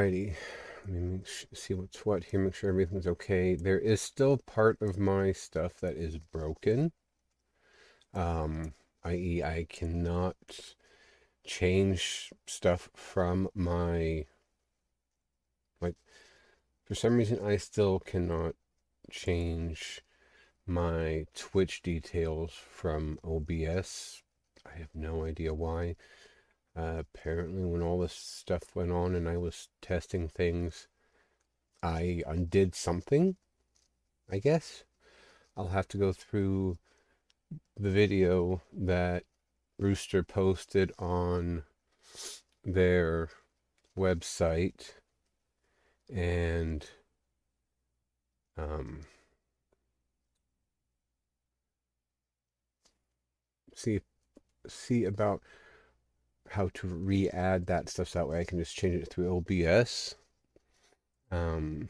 Alrighty, let me see what's what here, make sure everything's okay. There is still part of my stuff that is broken, um, i.e. I cannot change stuff from like, for some reason I still cannot change my Twitch details from OBS. I have no idea why. Apparently when all this stuff went on and I was testing things, I undid something, I guess. I'll have to go through the video that Rooster posted on their website and um, see about how to re-add that stuff so that way I can just change it through OBS. And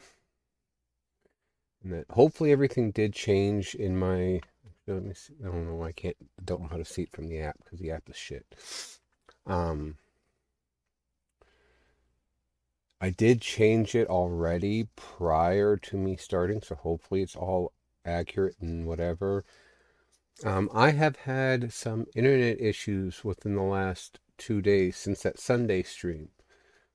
that hopefully everything did change in my. Let me see. I don't know. Don't know how to see it from the app because the app is shit. I did change it already prior to me starting, so hopefully it's all accurate and whatever. I have had some internet issues within the last 2 days since that Sunday stream,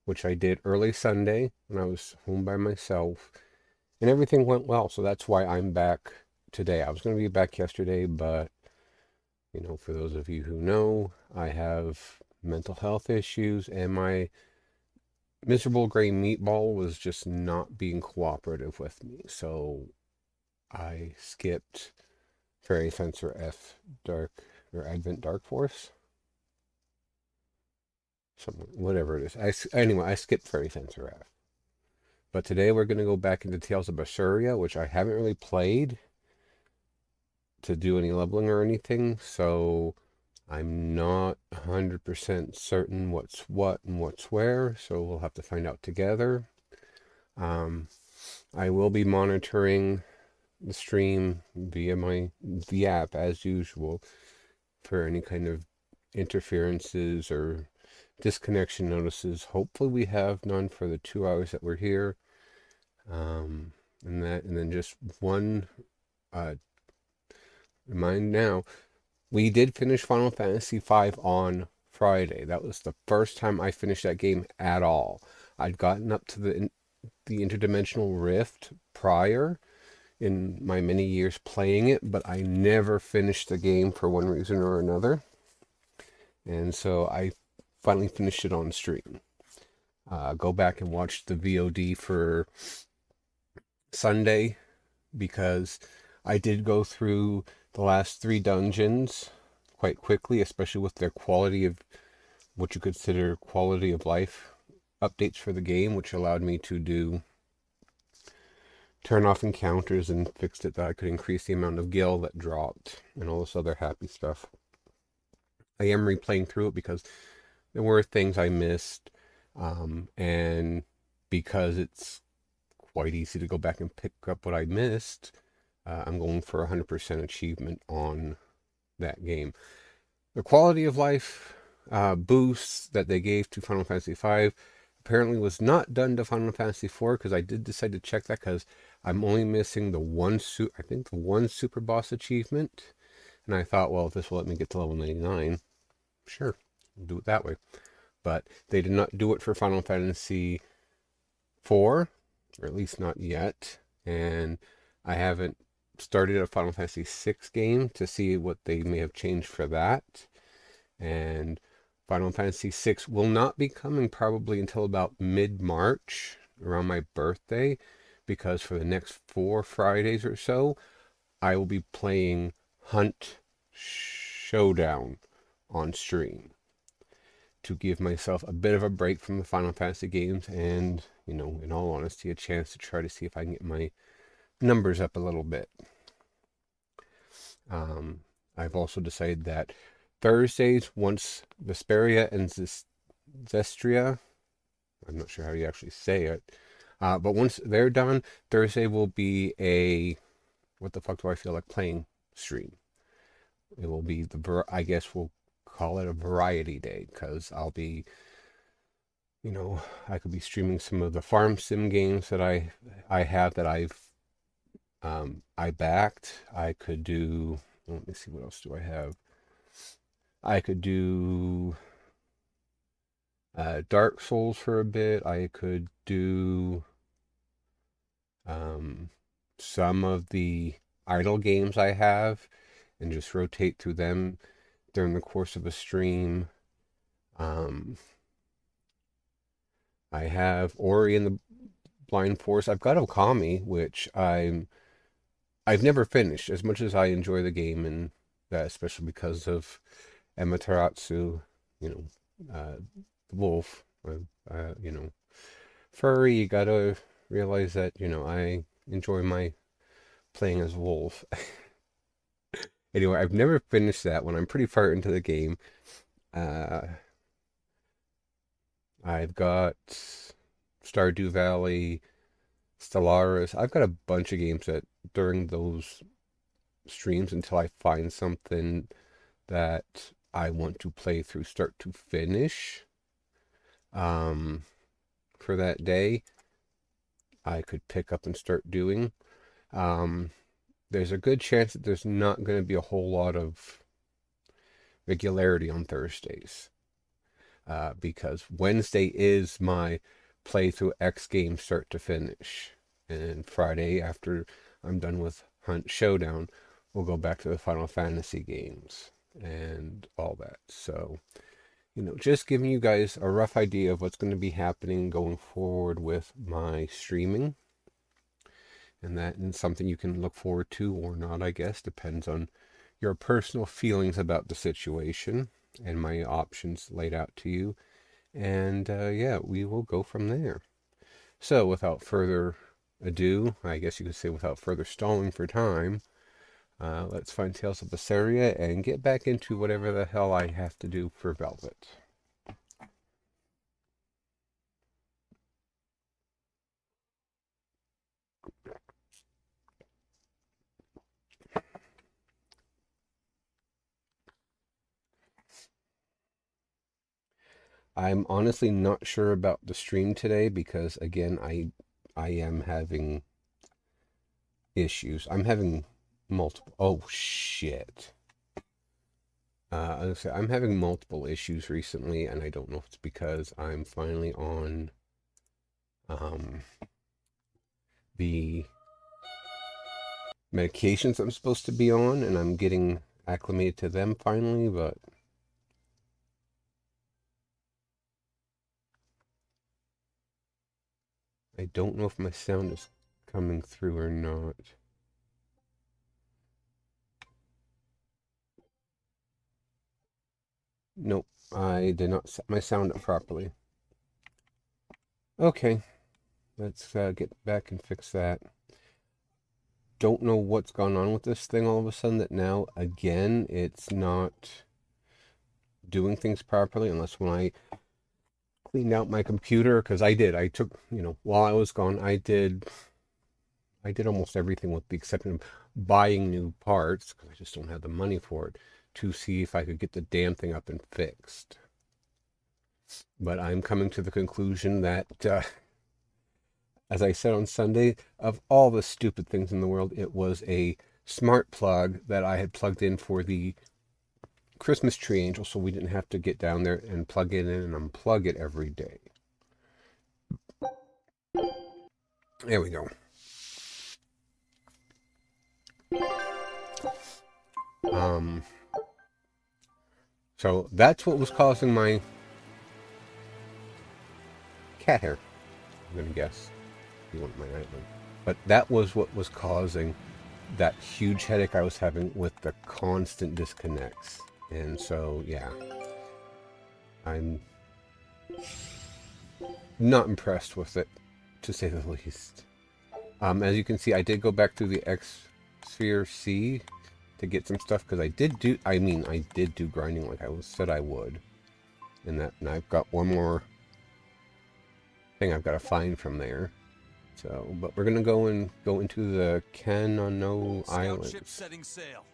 which I did early Sunday when I was home by myself, and everything went well, so that's why I'm back today. I was going to be back yesterday, but, for those of you who know, I have mental health issues, and my miserable gray meatball was just not being cooperative with me, so I skipped Fairy Fencer F Dark or Advent Dark Force. Whatever it is. Anyway, I skipped Fairy Fencer F. But today we're going to go back into Tales of Berseria, which I haven't really played to do any leveling or anything, so I'm not 100% certain what's what and what's where, so we'll have to find out together. I will be monitoring the stream via the app as usual for any kind of interferences or disconnection notices. Hopefully we have none for the 2 hours that we're here. And then just one remind now, we did finish Final Fantasy V on Friday. That was the first time I finished that game at all. I'd gotten up to the interdimensional rift prior in my many years playing it, but I never finished the game for one reason or another. And so I finally finished it on stream. Go back and watch the VOD for Sunday because I did go through the last 3 dungeons quite quickly, especially with their quality of what you consider quality of life updates for the game, which allowed me to turn off encounters and fixed it that I could increase the amount of gil that dropped and all this other happy stuff. I am replaying through it because there were things I missed, and because it's quite easy to go back and pick up what I missed, I'm going for 100% achievement on that game. The quality of life boosts that they gave to Final Fantasy V apparently was not done to Final Fantasy IV, because I did decide to check that because I'm only missing the one super boss achievement, and I thought, well, if this will let me get to level 99, sure, we'll do it that way. But they did not do it for Final Fantasy IV, or at least not yet, and I haven't started a Final Fantasy VI game to see what they may have changed for that. And Final Fantasy VI will not be coming probably until about mid-March, around my birthday, because for the next 4 Fridays or so, I will be playing Hunt Showdown on stream to give myself a bit of a break from the Final Fantasy games and, in all honesty, a chance to try to see if I can get my numbers up a little bit. I've also decided that Thursdays, once Vesperia and Zestria, I'm not sure how you actually say it, but once they're done, Thursday will be a what the fuck do I feel like playing stream. It will be, I guess we'll call it a variety day, because I'll be You know, I could be streaming some of the farm sim games that I have that I backed. I could do, let me see, what else do I have? I could do Dark Souls for a bit. I could do um, some of the idle games I have and just rotate through them during the course of a stream. Um, I have Ori and the Blind Forest. I've got Okami, which I've never finished as much as I enjoy the game, and that especially because of Amaterasu, you know, the wolf, you know, furry. You gotta realize that, you know, I enjoy my playing as wolf. Anyway, I've never finished that one. I'm pretty far into the game. Uh, I've got Stardew Valley, Stellaris. I've got a bunch of games that during those streams until I find something that I want to play through start to finish um, for that day, I could pick up and start doing. Um, there's a good chance that there's not going to be a whole lot of regularity on Thursdays because Wednesday is my playthrough X game start to finish. And Friday, after I'm done with Hunt Showdown, we'll go back to the Final Fantasy games and all that. So, you know, just giving you guys a rough idea of what's going to be happening going forward with my streaming. And that is something you can look forward to or not, I guess. Depends on your personal feelings about the situation and my options laid out to you. And yeah, we will go from there. So without further ado, I guess you could say without further stalling for time, let's find Tales of Berseria and get back into whatever the hell I have to do for Velvet. I'm honestly not sure about the stream today because again, I am having issues. I'm having multiple. Oh shit. I was say I'm having multiple issues recently, and I don't know if it's because I'm finally on um, the medications I'm supposed to be on, and I'm getting acclimated to them finally, but I don't know if my sound is coming through or not. Nope, I did not set my sound up properly. Okay, let's get back and fix that. Don't know what's gone on with this thing all of a sudden that now, again, it's not doing things properly unless when I cleaned out my computer, because I took, you know, while I was gone, I did almost everything with the exception of buying new parts, because I just don't have the money for it, to see if I could get the damn thing up and fixed. But I'm coming to the conclusion that, as I said on Sunday, of all the stupid things in the world, it was a smart plug that I had plugged in for the Christmas tree angel, so we didn't have to get down there and plug it in and unplug it every day. There we go. Um, so that's what was causing my cat hair, I'm going to guess. You want my nightling. But that was what was causing that huge headache I was having with the constant disconnects. And so, yeah, I'm not impressed with it, to say the least. As you can see, I did go back through the X Sphere C to get some stuff because I did do grinding like I said I would. And I've got one more thing I've got to find from there. So, but we're gonna go into the Kanano Islands. Ship setting sail.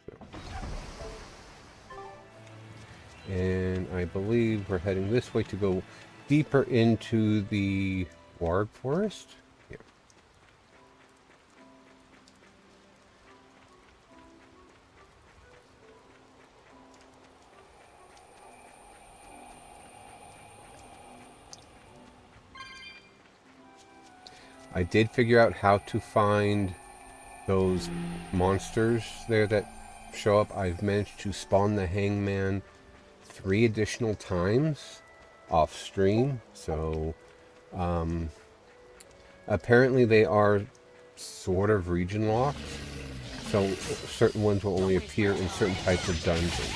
And I believe we're heading this way to go deeper into the Warg Forest. Yeah. I did figure out how to find those monsters there that show up. I've managed to spawn the Hangman 3 additional times off stream. So apparently they are sort of region locked. So certain ones will only appear in certain types of dungeons.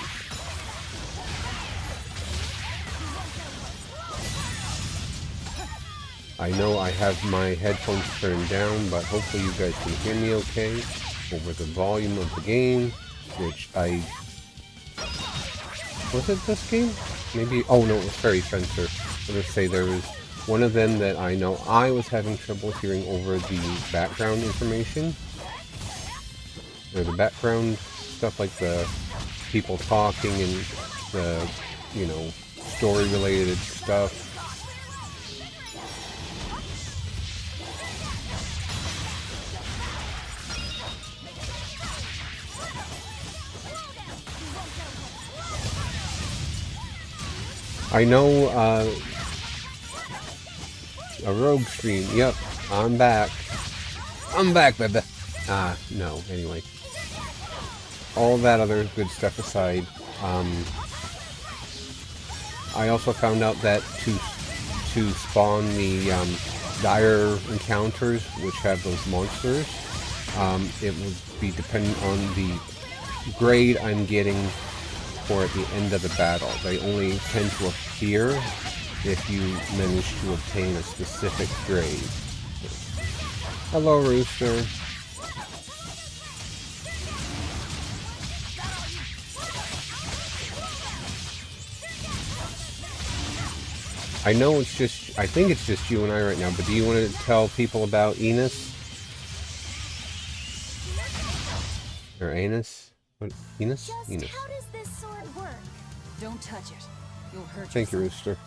I know I have my headphones turned down, but hopefully you guys can hear me okay over the volume of the game, which I... Was it this game? Maybe... Oh no, it was Fairy Fencer. I was going to say there was one of them that I know I was having trouble hearing over the background information. Or the background stuff like the people talking and the, you know, story-related stuff. I know, a rogue stream. Yep, I'm back. I'm back, baby. No, anyway. All that other good stuff aside, I also found out that to spawn the, dire encounters, which have those monsters, it would be dependent on the grade I'm getting for at the end of the battle. They only tend to appear if you manage to obtain a specific grade. Hello, Rooster. I know it's just, I think it's just you and I right now, but do you want to tell people about Enos? Or Anus? What? Enos? Enos. How does this sword work? Don't touch it. You'll hurt yourself. Thank you, Rooster.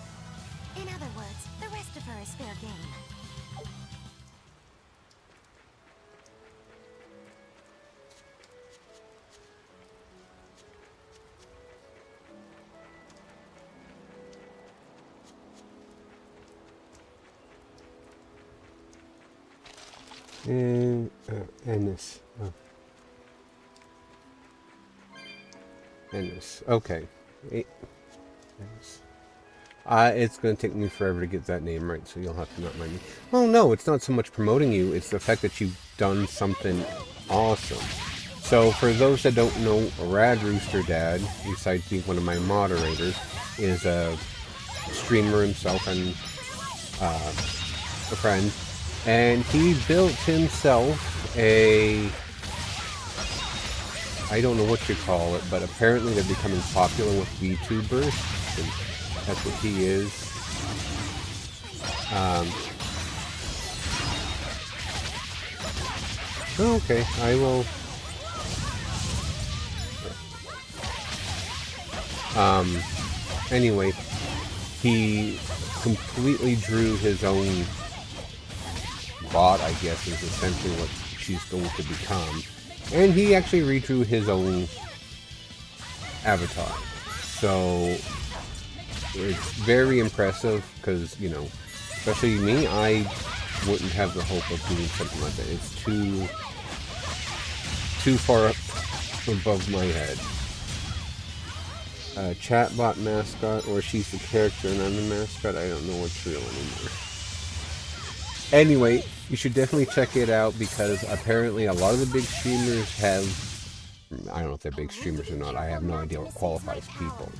In other words, the rest of her is fair game. Ennis. Oh. Ennis. Okay. Ennis. It's going to take me forever to get that name right, so you'll have to not mind me. Oh no, it's not so much promoting you, it's the fact that you've done something awesome. So for those that don't know, Rad Rooster Dad, besides being one of my moderators, is a streamer himself and a friend. And he built himself a... I don't know what you call it, but apparently they're becoming popular with VTubers. And that's what he is. Okay, I will... Anyway, he completely drew his own bot, I guess, is essentially what she's going to become. And he actually redrew his own avatar. So it's very impressive because, you know, especially me, I wouldn't have the hope of doing something like that. It's too far up above my head. Chatbot mascot, or she's the character and I'm the mascot. I don't know what's real anymore. Anyway, you should definitely check it out because apparently a lot of the big streamers have... I don't know if they're big streamers or not. I have no idea what qualifies people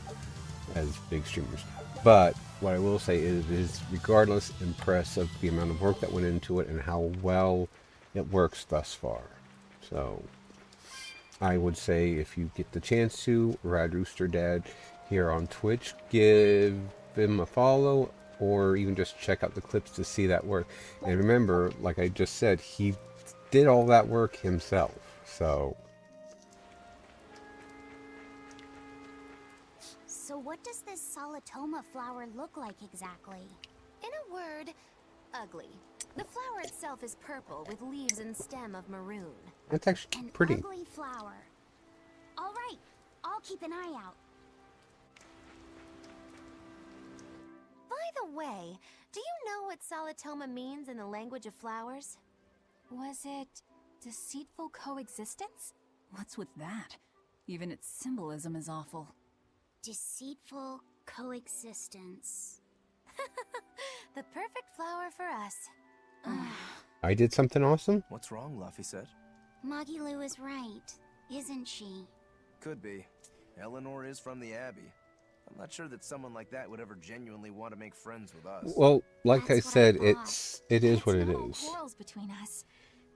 as big streamers. But what I will say is, it is regardless impressive the amount of work that went into it and how well it works thus far. So I would say if you get the chance to, Rad Rooster Dad here on Twitch, give him a follow or even just check out the clips to see that work. And remember, like I just said, he did all that work himself. So So what does this Solitoma flower look like exactly? In a word, ugly. The flower itself is purple with leaves and stem of maroon. That's actually An pretty. ugly flower. All right, I'll keep an eye out. By the way, do you know what Solitoma means in the language of flowers? Was it deceitful coexistence? What's with that? Even its symbolism is awful. Deceitful coexistence. The perfect flower for us. I did something awesome? What's wrong, Luffy said? Magilu is right, isn't she? Could be. Eleanor is from the Abbey. I'm not sure that someone like that would ever genuinely want to make friends with us. Well, like I That's what I said, thought. it is It's what it not all is. quarrels between us.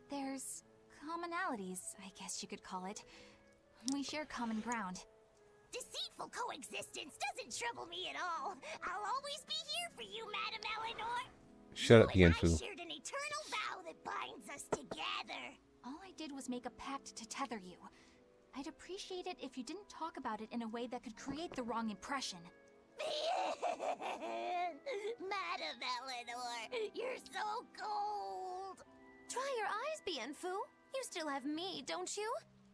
There's commonalities, I guess you could call it. We share common ground. Deceitful coexistence doesn't trouble me at all. I'll always be here for you, Madam Eleanor. Shut up, You and I Yanfu. shared an eternal vow that binds us together. All I did was make a pact to tether you. I'd appreciate it if you didn't talk about it in a way that could create the wrong impression. Madam Eleanor, you're so cold. Try your eyes, Bienfu. You still have me, don't you?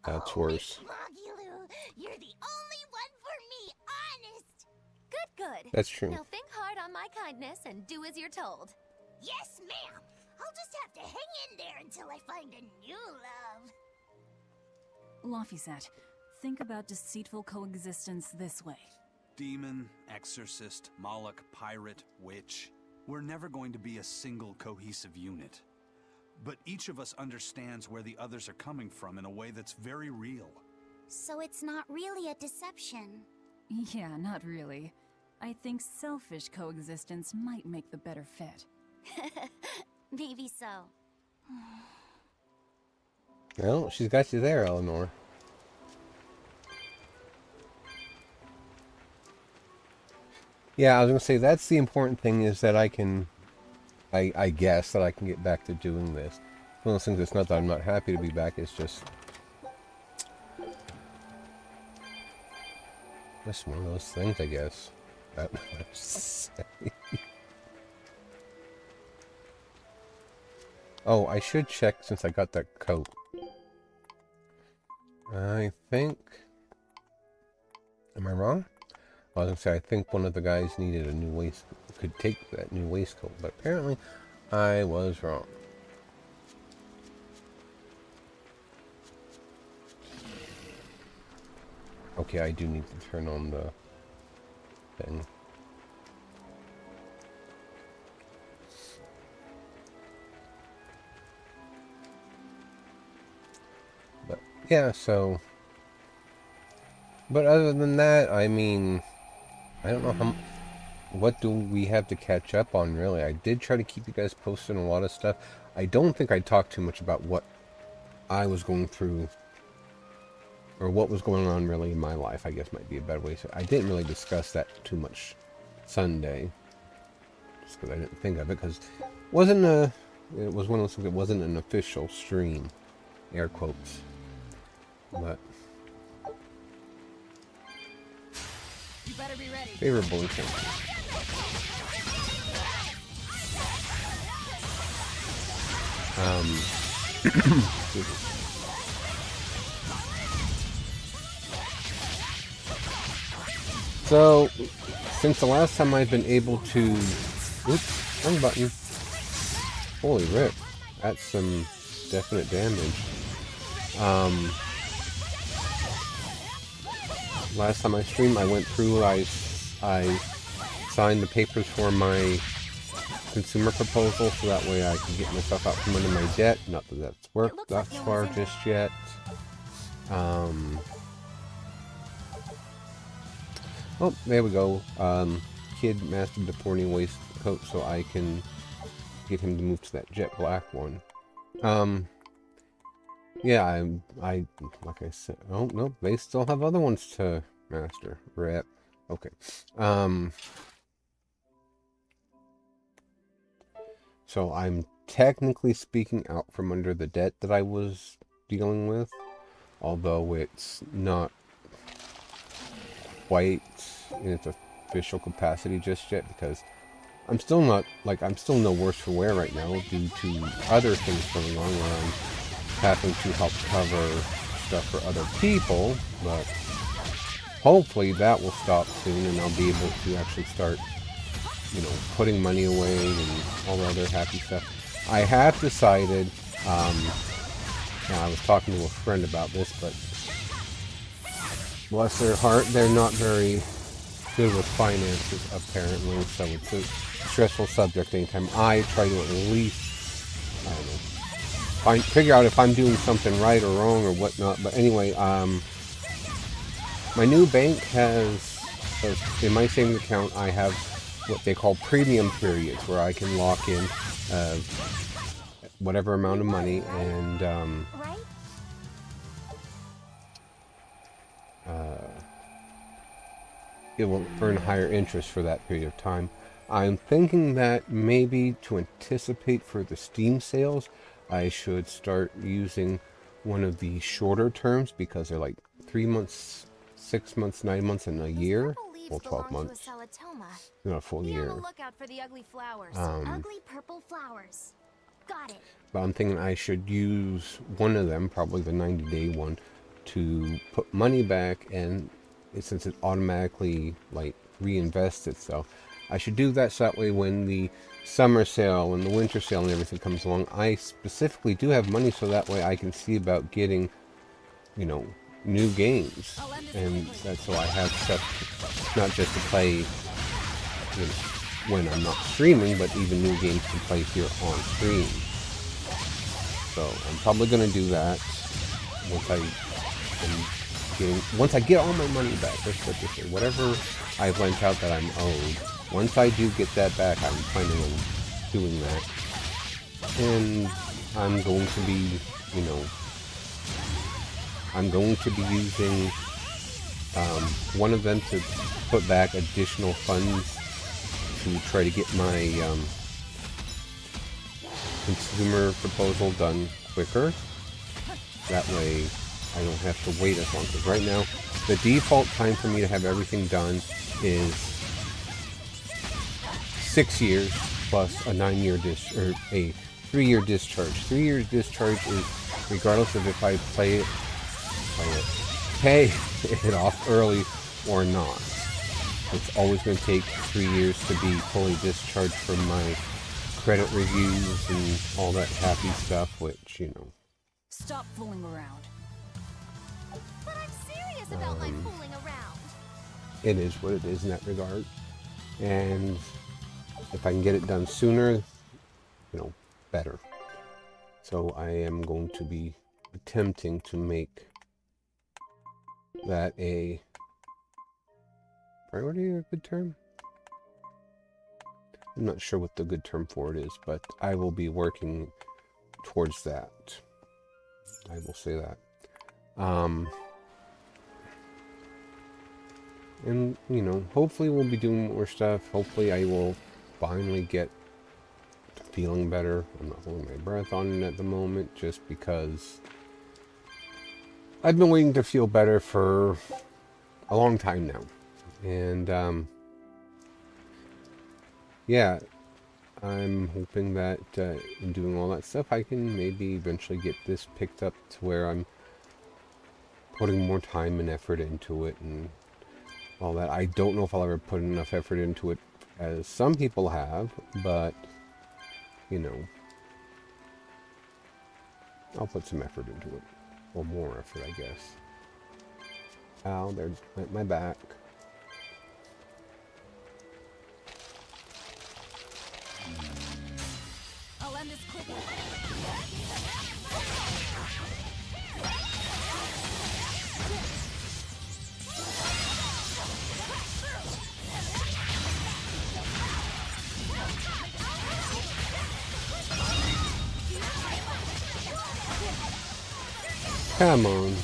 That's Oh, worse. Miss Magilu, you're the only one for me, honest. Good, good. That's true. Now think hard on my kindness and do as you're told. Yes, ma'am. I'll just have to hang in there until I find a new love. Laphicet, think about deceitful coexistence this way. Demon, exorcist, Moloch, pirate, witch. We're never going to be a single cohesive unit. But each of us understands where the others are coming from in a way that's very real. So it's not really a deception. Yeah, not really. I think selfish coexistence might make the better fit. Maybe so. Well, she's got you there, Eleanor. Yeah, I was gonna say that's the important thing is that I guess that I can get back to doing this. One of those things. It's not that I'm not happy to be back. It's just one of those things, I guess. I don't know what to say. Oh, I should check since I got that coat. I think. Am I wrong? I was gonna say I think one of the guys needed a new waistcoat. Could take that new waistcoat, but apparently I was wrong. Okay, I do need to turn on the thing. But yeah, so. But other than that, I mean, I don't know how. What do we have to catch up on, really? I did try to keep you guys posted on a lot of stuff. I don't think I talked too much about what I was going through, or what was going on really in my life, I guess might be a better way to say. I didn't really discuss that too much Sunday, just because I didn't think of it, because it was one of those things that wasn't an official stream, air quotes, but You better be ready. favorable intentions. So, since the last time I've been able to... Oops, wrong button. Holy rip. That's some definite damage. Last time I streamed, I went through, I signed the papers for my consumer proposal, so that way I could get myself out from under my debt. Not that that's worked thus far just yet. Oh, there we go. Kid mastered the thorny waistcoat, so I can get him to move to that jet black one. Yeah, I like I said. Oh no, they still have other ones to master. Rip. Okay. So I'm technically speaking out from under the debt that I was dealing with, although it's not quite in its official capacity just yet because I'm still not, like, I'm still no worse for wear right now due to other things going on where I'm having to help cover stuff for other people, but hopefully that will stop soon and I'll be able to actually start, you know, putting money away and all the other happy stuff. I have decided, and I was talking to a friend about this, but bless their heart, they're not very good with finances apparently, so it's a stressful subject anytime I try to at least, I don't know, figure out if I'm doing something right or wrong or whatnot. But anyway, my new bank has, in my savings account, I have what they call premium periods where I can lock in whatever amount of money and Right? it will earn higher interest for that period of time. I'm thinking that maybe to anticipate for the Steam sales, I should start using one of the shorter terms because they're like 3 months, 6 months, 9 months, and a year. Purple leaves Well, 12 belong months. to a Salatoma. Not a full Be year. on the lookout for the ugly flowers. Ugly purple flowers. Got it. But I'm thinking I should use one of them, probably the 90-day one, to put money back, and since it automatically like reinvests itself, I should do that so that way when the summer sale and the winter sale and everything comes along, I specifically do have money so that way I can see about getting, you know, new games. And that's so I have stuff not just to play, you know, when I'm not streaming, but even new games to play here on stream. So I'm probably going to do that once I get all my money back. Let's put this way, whatever I've lent out that I'm owed, once I do get that back, I'm planning on doing that. And I'm going to be, you know, I'm going to be using one of them to put back additional funds to try to get my consumer proposal done quicker. That way I don't have to wait as long, because right now the default time for me to have everything done is 6 years plus a 9-year or a 3-year discharge. 3-year discharge is regardless of if I pay it off early or not. It's always going to take 3 years to be fully discharged from my credit reviews and all that happy stuff, which, you know. Stop fooling around. But I'm serious about my fooling around. It is what it is in that regard. And if I can get it done sooner, you know, better. So I am going to be attempting to make that a priority, or a good term? I'm not sure what the good term for it is, but I will be working towards that. I will say that. And, you know, hopefully we'll be doing more stuff. Hopefully I will finally get feeling better. I'm not holding my breath on it at the moment, just because I've been waiting to feel better for a long time now. And, yeah, I'm hoping that in doing all that stuff, I can maybe eventually get this picked up to where I'm putting more time and effort into it and all that. I don't know if I'll ever put enough effort into it as some people have, but, you know, I'll put some effort into it. Or more effort, I guess. Ow, there's my back. I'll end this quickly. Come on.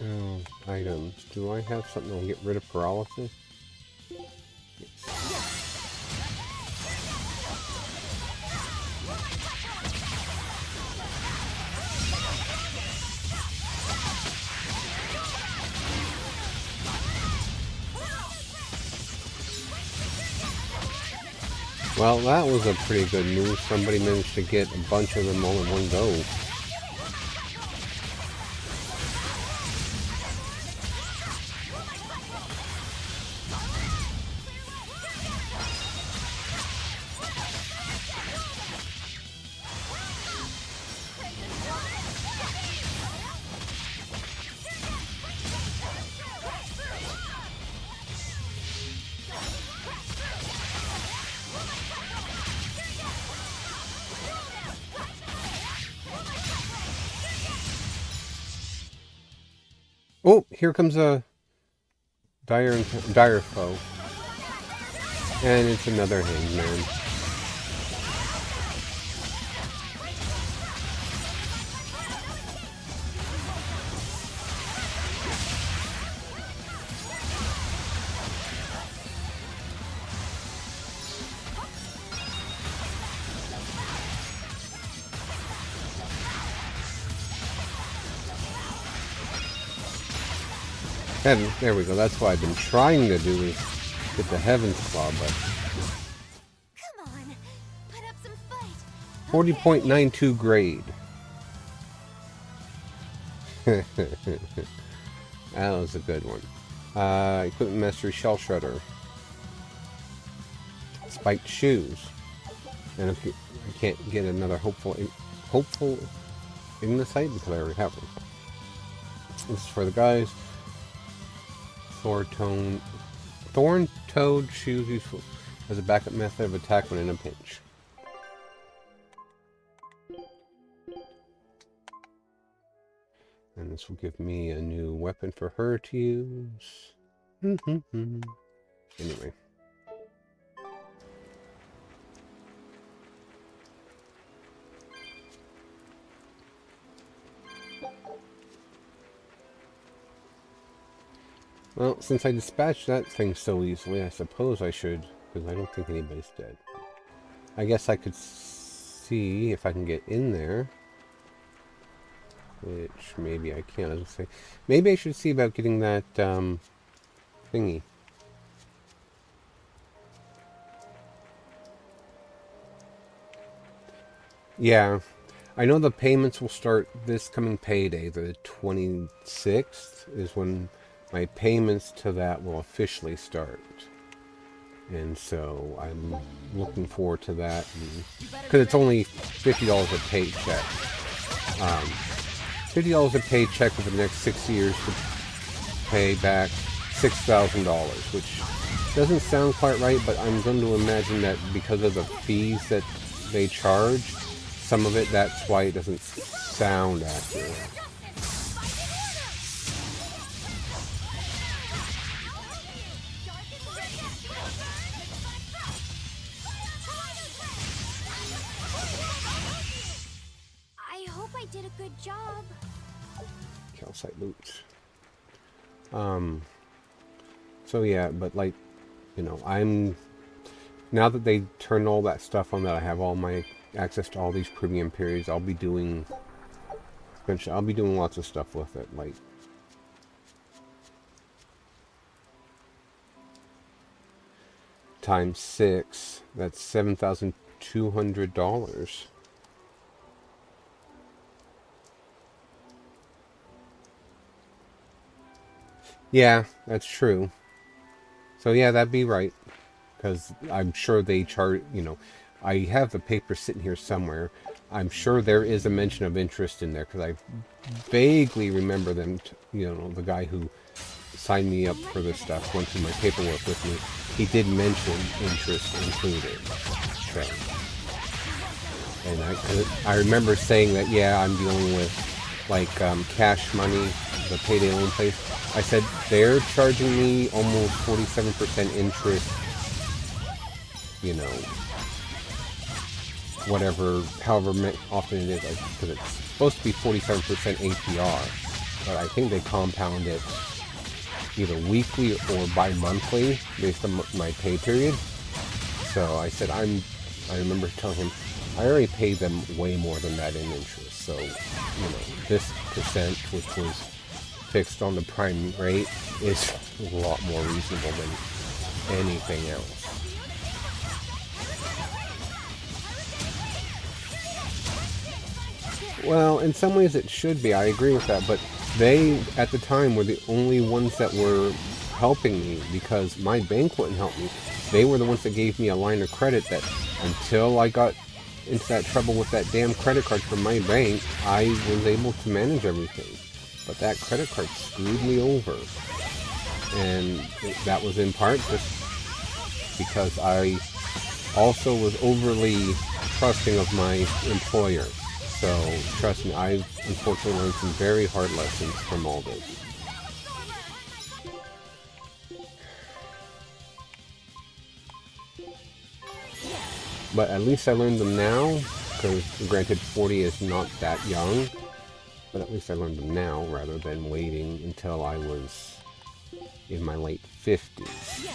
Oh, items. Do I have something that'll get rid of paralysis? Well, that was a pretty good move. Somebody managed to get a bunch of them all in one go. Oh, here comes a dire foe. And it's another hangman. Heaven, there we go. That's what I've been trying to do, is get the Heaven's Claw, but Come on, put up some fight. 40.92 grade. That was a good one. Equipment Mastery Shell Shredder. Spiked Shoes. And if you, I can't get another hopeful Ignicite because I already have one. This is for the guys. Thorn-toed shoes useful as a backup method of attack when in a pinch. And this will give me a new weapon for her to use. Anyway. Well, since I dispatched that thing so easily, I suppose I should, because I don't think anybody's dead. I guess I could see if I can get in there. Which, maybe I can. I was gonna say, maybe I should see about getting that, thingy. Yeah. I know the payments will start this coming payday. The 26th is when my payments to that will officially start. And so I'm looking forward to that. Because it's only $50 a paycheck. $50 a paycheck over the next 6 years to pay back $6,000, which doesn't sound quite right, but I'm going to imagine that because of the fees that they charge, some of it, that's why it doesn't sound accurate. I hope I did a good job. Calcite loot. So yeah, but like, you know, now that they turn all that stuff on, that I have all my access to all these premium periods, I'll be doing lots of stuff with it, like times 6, that's $7,200. Yeah, that's true. So yeah, that'd be right. Because I'm sure they charge, you know, I have the paper sitting here somewhere. I'm sure there is a mention of interest in there, because I vaguely remember them, you know, the guy who signed me up for this stuff, went through my paperwork with me. He did mention interest included. So, and I remember saying that, yeah, I'm dealing with, like, cash money, the payday loan place. I said, they're charging me almost 47% interest, you know, whatever, however often it is, because it's supposed to be 47% APR, but I think they compound it either weekly or bi-monthly based on my pay period. So I said, I remember telling him, I already paid them way more than that in interest. So, you know, this percent, which was fixed on the prime rate, is a lot more reasonable than anything else. Well, in some ways it should be. I agree with that. But they, at the time, were the only ones that were helping me because my bank wouldn't help me. They were the ones that gave me a line of credit that until I got into that trouble with that damn credit card from my bank, I was able to manage everything. But that credit card screwed me over. And that was in part just because I also was overly trusting of my employer. So, trust me, I've unfortunately learned some very hard lessons from all this. But at least I learned them now, because granted 40 is not that young, but at least I learned them now rather than waiting until I was in my late 50s.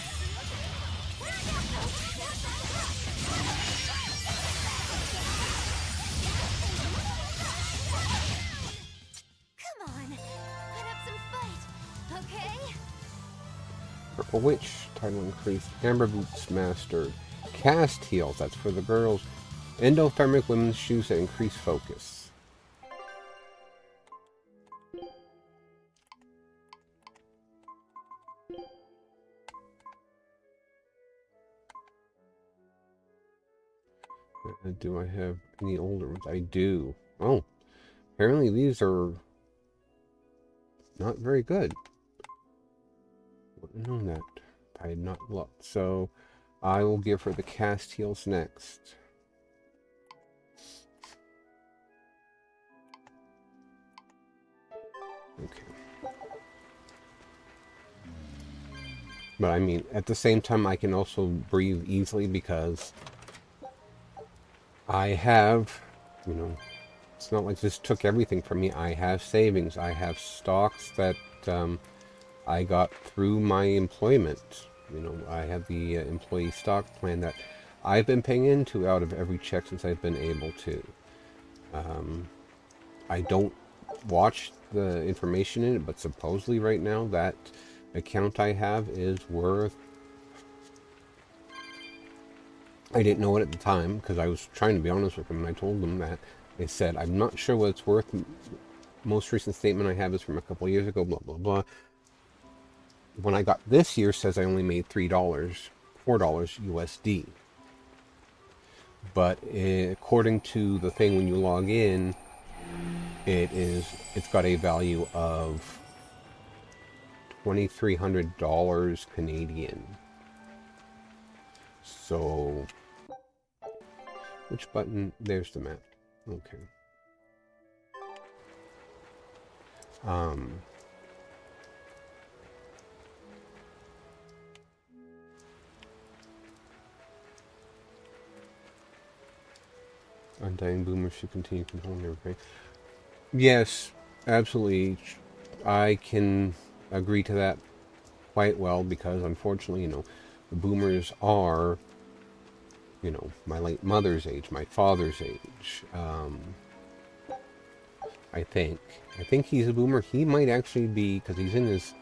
Come on, put up some fight, okay? Purple Witch, title increased. Amber Boots mastered. Cast heels, that's for the girls. Endothermic women's shoes that increase focus. Do I have any older ones? I do. Oh, apparently these are not very good. Wouldn't have known that. I had not looked. So I will give her the cast heels next. Okay. But I mean, at the same time, I can also breathe easily because I have, you know, it's not like this took everything from me. I have savings. I have stocks that I got through my employment. You know, I have the employee stock plan that I've been paying into out of every check since I've been able to. I don't watch the information in it, but supposedly right now that account I have is worth... I didn't know it at the time because I was trying to be honest with them, and I told them that. They said, I'm not sure what it's worth. Most recent statement I have is from a couple years ago, blah, blah, blah. When I got this year, says I only made $4 USD. But according to the thing, when you log in, it's got a value of $2,300 Canadian. So, which button? There's the map. Okay. Undying boomers should continue controlling everything. Yes, absolutely. I can agree to that quite well because unfortunately, you know, the boomers are, you know, my late mother's age, my father's age. I think he's a boomer. He might actually be, because he's in his...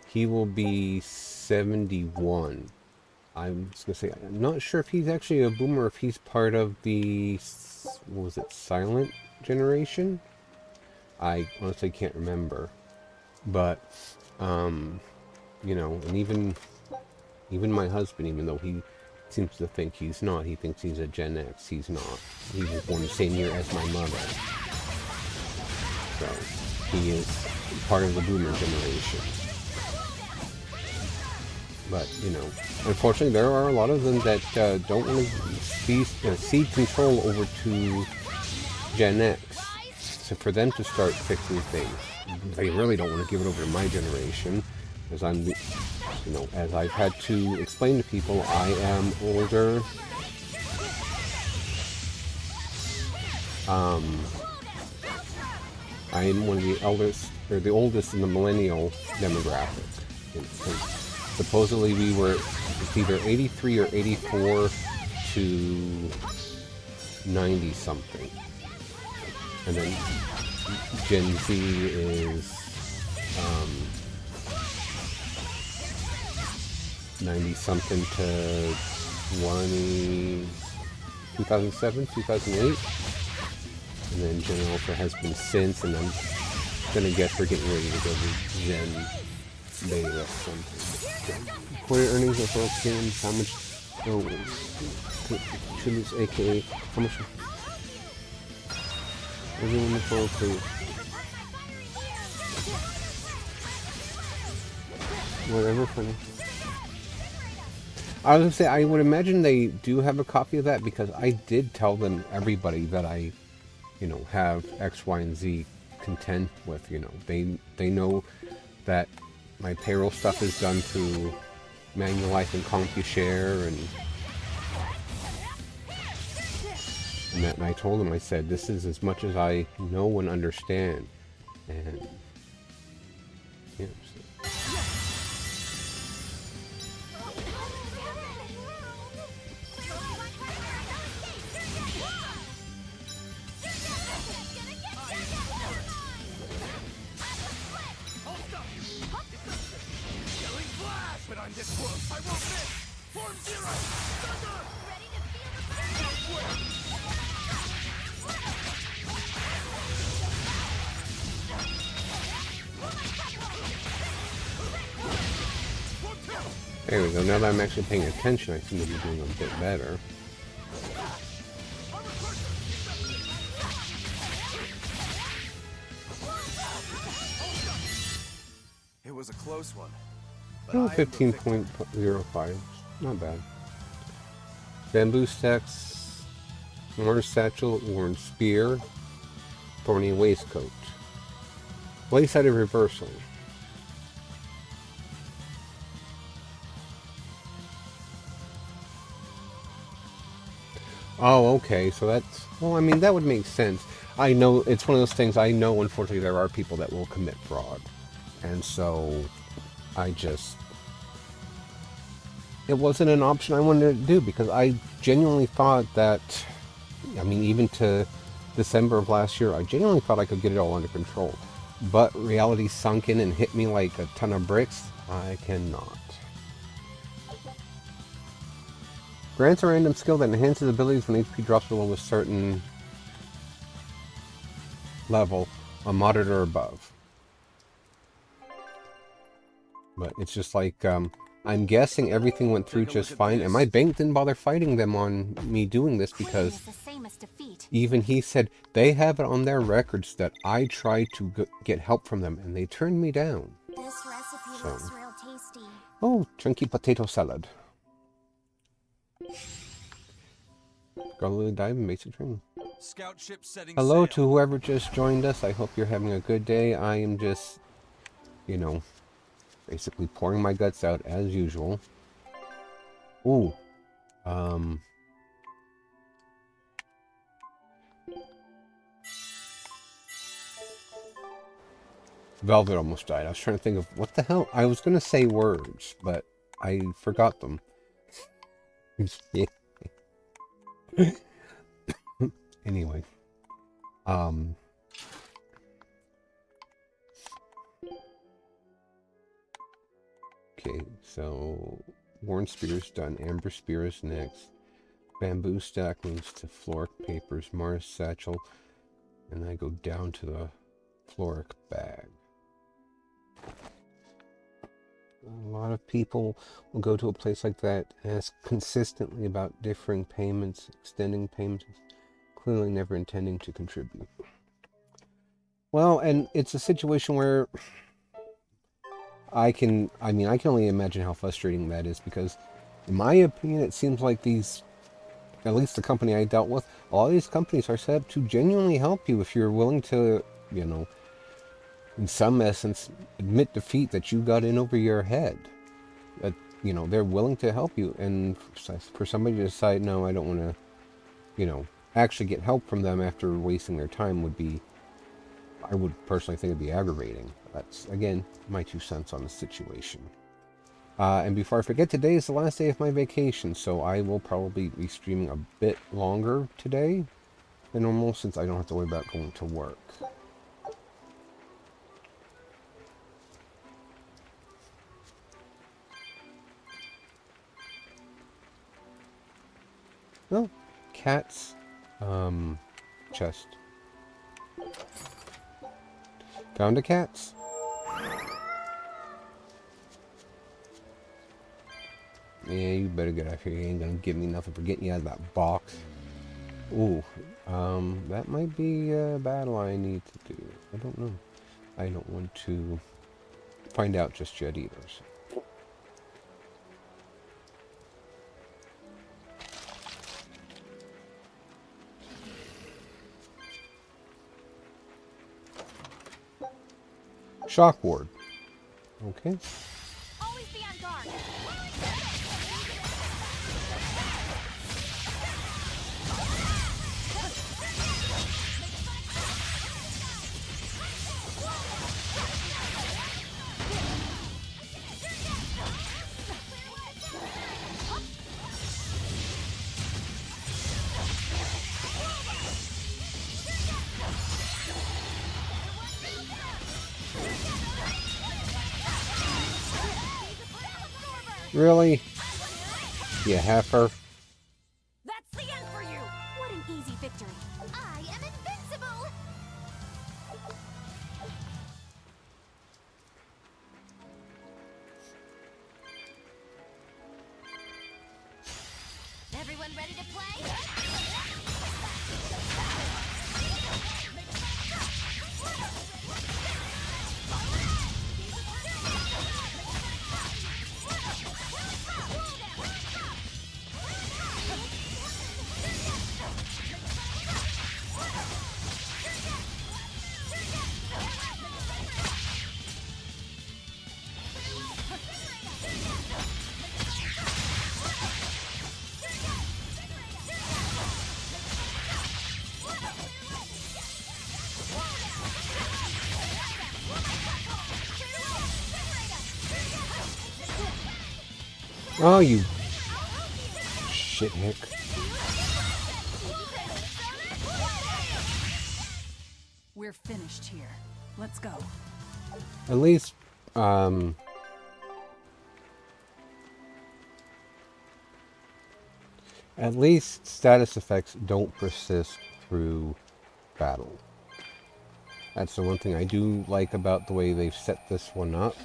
He will be 71. I'm just going to say, I'm not sure if he's actually a boomer, if he's part of the, what was it, silent generation? I honestly can't remember. But, you know, and even my husband, even though he seems to think he's not, he thinks he's a Gen X, he's not. He was born the same year as my mother. So, he is part of the boomer generation. But, you know, unfortunately there are a lot of them that don't want to cede control over to Gen X. So for them to start fixing things, they really don't want to give it over to my generation. As I'm, you know, as I've had to explain to people, I am older. I am one of the eldest, or the oldest in the millennial demographic. Supposedly we were, it's either 83 or 84 to 90 something. And then Gen Z is 90 something to 20, 2007, 2008. And then Gen Alpha has been since, and I'm gonna guess we're getting ready to go to Gen Beta at some point. Reported earnings of all games, how much should this aka how much everyone fall to whatever funny. I was gonna say I would imagine they do have a copy of that because I did tell them everybody that I have X, Y, and Z content with. They know that my payroll stuff is done through Manulife and CompuShare, and I told them, I said, this is as much as I know and understand, and yeah. There we go. Now that I'm actually paying attention, I seem to be doing a bit better. It was a close one. Oh, 15.05. Not bad. Bamboo stacks, Mars satchel, worn spear, thorny waistcoat. Blaze-sided reversal. Oh, okay, so that's... Well, I mean, that would make sense. I know, it's one of those things, I know, unfortunately, there are people that will commit fraud. And so, I just... It wasn't an option I wanted to do, because I genuinely thought that... I mean, even to December of last year, I genuinely thought I could get it all under control. But reality sunk in and hit me like a ton of bricks. I cannot. Grants a random skill that enhances abilities when HP drops below a certain level, a moderate or above. But it's just like, I'm guessing everything went through just fine, and my bank didn't bother fighting them on me doing this because even he said they have it on their records that I tried to get help from them, and they turned me down. This recipe looks real tasty. Oh, chunky potato salad. Scholarly dive and basic training. Scout ship setting Hello sail. to whoever just joined us. I hope you're having a good day. I am just, basically pouring my guts out as usual. Ooh. Velvet almost died. I was trying to think of what the hell. I was going to say words, but I forgot them. Anyway. Okay, so Worn Spear is done. Amber Spear is next. Bamboo stack moves to Floric Papers. Mars Satchel. And I go down to the Floric bag. A lot of people will go to a place like that and ask consistently about differing payments, extending payments, clearly never intending to contribute. Well, and it's a situation where I can only imagine how frustrating that is, because in my opinion, it seems like at least the company I dealt with, all these companies are set up to genuinely help you if you're willing to, in some essence, admit defeat that you got in over your head. That, they're willing to help you. And for somebody to decide, no, I don't want to, actually get help from them after wasting their time I would personally think it'd be aggravating. That's, again, my 2 cents on the situation. And before I forget, today is the last day of my vacation, so I will probably be streaming a bit longer today than normal, since I don't have to worry about going to work. cat's chest. Found a cat's. Yeah, you better get out here. You ain't gonna give me nothing for getting you out of that box. Ooh, that might be a battle I need to do. I don't know. I don't want to find out just yet either. So. Shock ward. Okay. Always be on guard. Really? You heifer. That's the end for you. What an easy victory. I am invincible! Everyone ready to play? Oh, you shithick. We're finished here. Let's go. At least, status effects don't persist through battle. That's the one thing I do like about the way they've set this one up.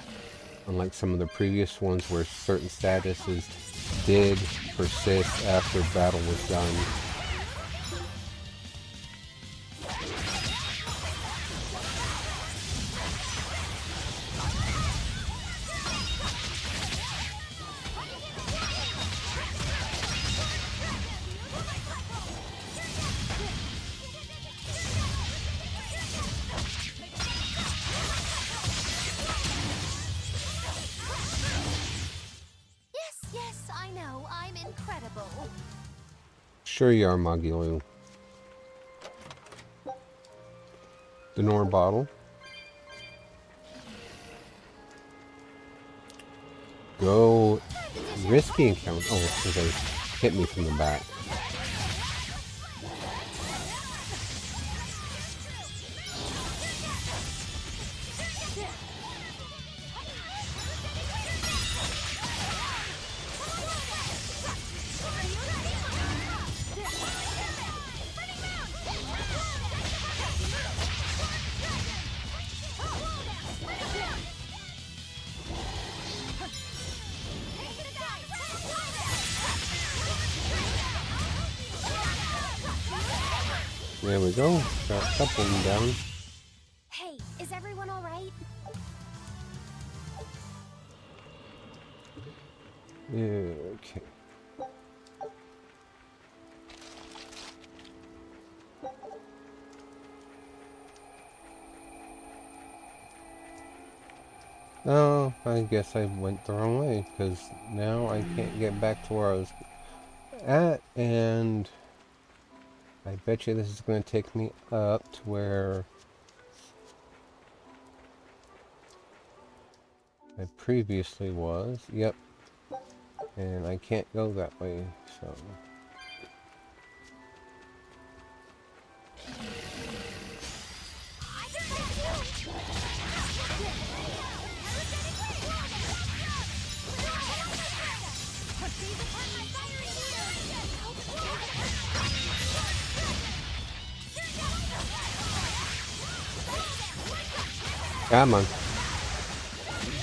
Unlike some of the previous ones where certain statuses did persist after battle was done. Yes, I know. I'm incredible. Sure you are, Magilu. The Nor bottle. Go risky encounter. Oh, because they hit me from the back. There we go. Got a couple of them down. Hey, is everyone all right? Okay. Oh, I guess I went the wrong way, because now I can't get back to where I was at, and I bet you this is going to take me up to where I previously was. Yep. And I can't go that way, so... Come on.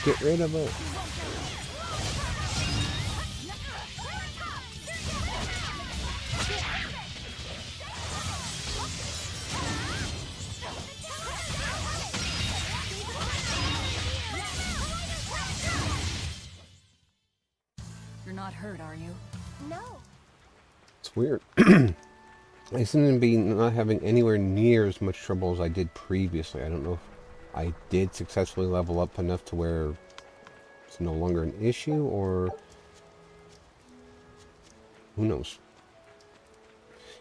Get rid of it. You're not hurt, are you? No. It's weird. I seem to be not having anywhere near as much trouble as I did previously. I don't know if I did successfully level up enough to where it's no longer an issue, or who knows.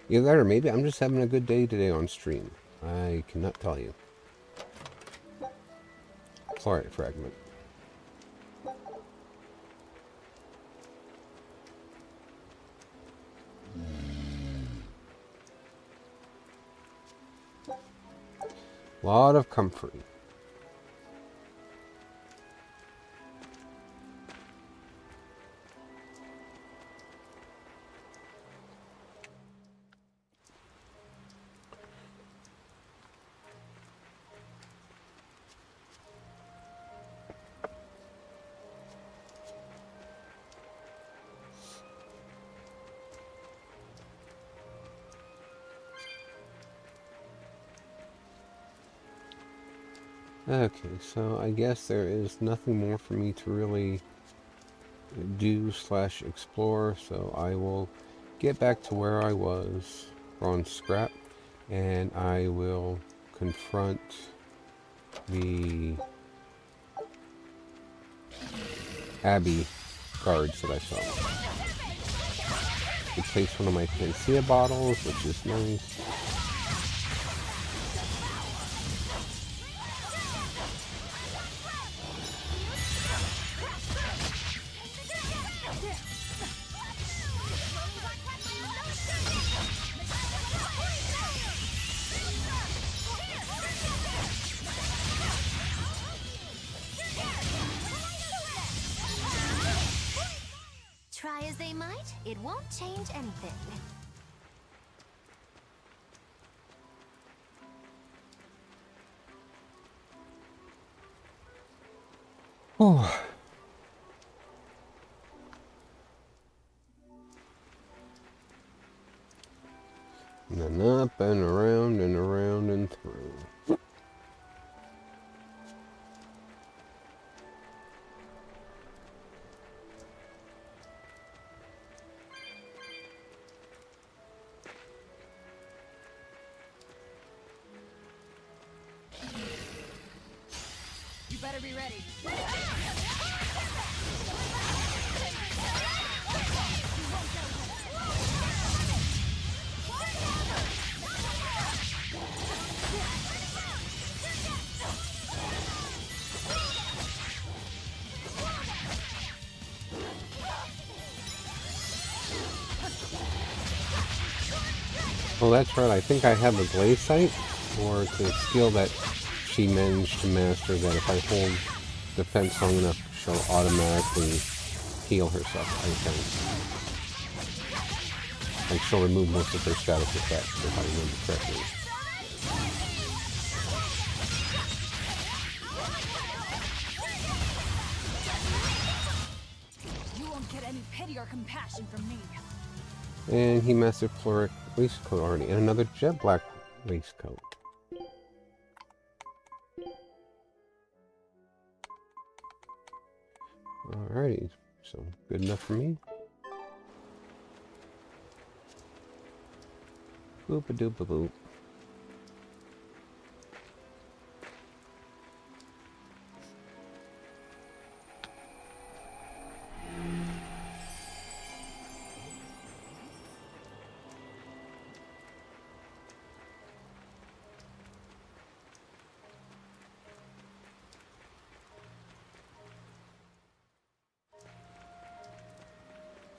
Either that, or maybe I'm just having a good day today on stream. I cannot tell you. Chlorite fragment. Lot of comfort. Okay, so I guess there is nothing more for me to really do / explore, so I will get back to where I was on scrap, and I will confront the Abbey guards that I saw. Replace one of my Panacea bottles, which is nice. Try as they might, it won't change anything. Oh. And then up and around and around and through. You better be ready. Oh, that's right. I think I have a glaze sight, or it's a skill that she managed to master, that if I hold defense long enough, she'll automatically heal herself, I think. Like, she'll remove most of her status effects, if I remember correctly. You won't get any pity or compassion from me. And he mastered Floric waistcoat already, and another jet black waistcoat. Alrighty, so good enough for me. Boop-a-doop-a-boop.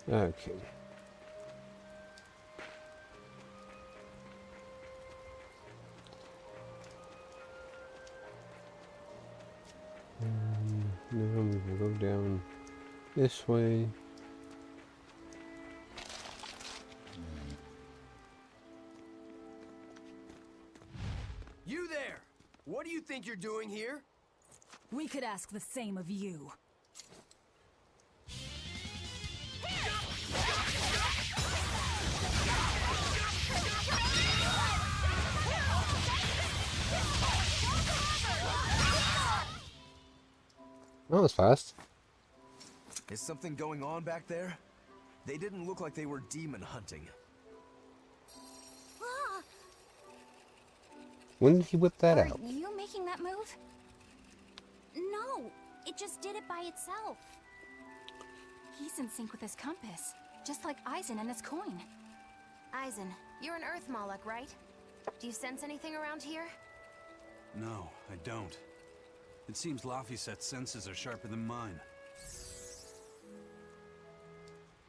Okay. And now we will go down this way. You there! What do you think you're doing here? We could ask the same of you. That was fast. Is something going on back there? They didn't look like they were demon hunting. When did he whip that Are out? you making that move? No, it just did it by itself. He's in sync with his compass, just like Eisen and his coin. Eisen, you're an Earth Moloch, right? Do you sense anything around here? No, I don't. It seems Laphicet's senses are sharper than mine.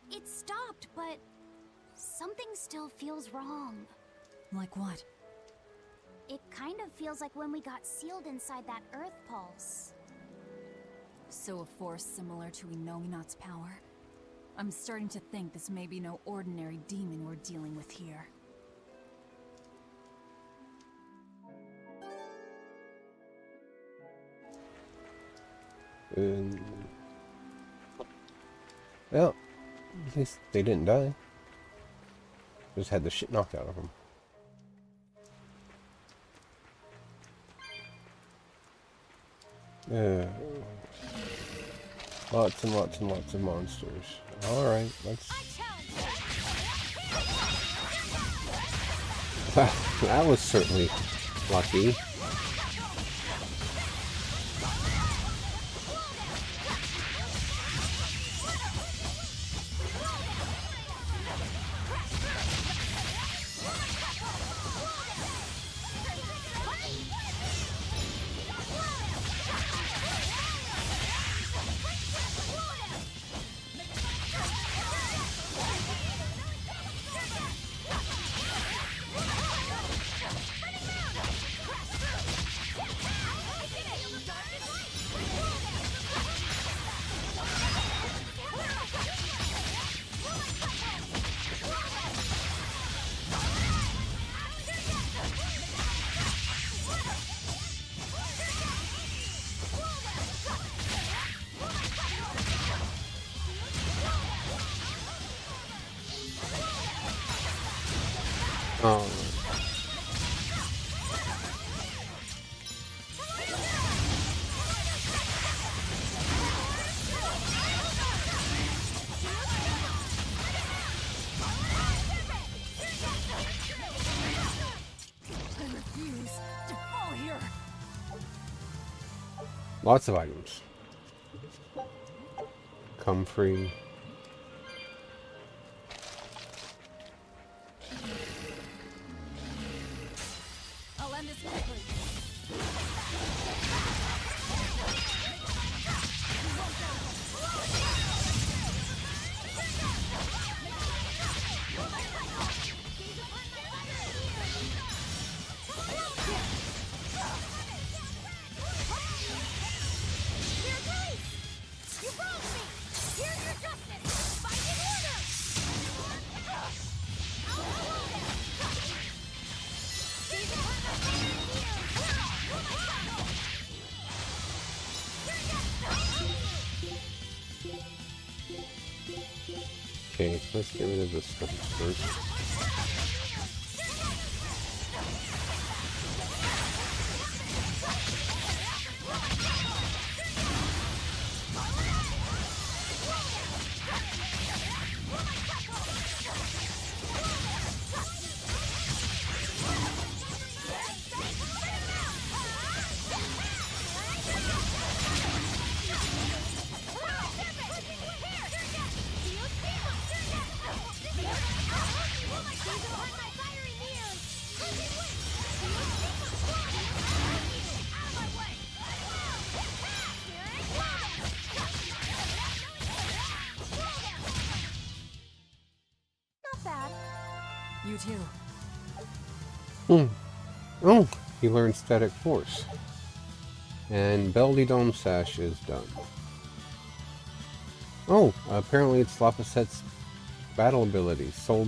It stopped, but something still feels wrong. Like what? It kind of feels like when we got sealed inside that Earth pulse. So a force similar to Inominat's power? I'm starting to think this may be no ordinary demon we're dealing with here. Well, at least they didn't die. Just had the shit knocked out of them. Yeah. Lots and lots and lots of monsters. Alright, let's... That was certainly lucky. Oh. I refuse to fall here. Lots of items. Come free. I'll end this quickly. You broke me! Here's your justice! Fight in order! Okay, let's get rid of this stuff first. Not bad. You too. Oh, he learned static force. And Belly Dome Sash is done. Oh, apparently it's Laphicet's battle ability. Soul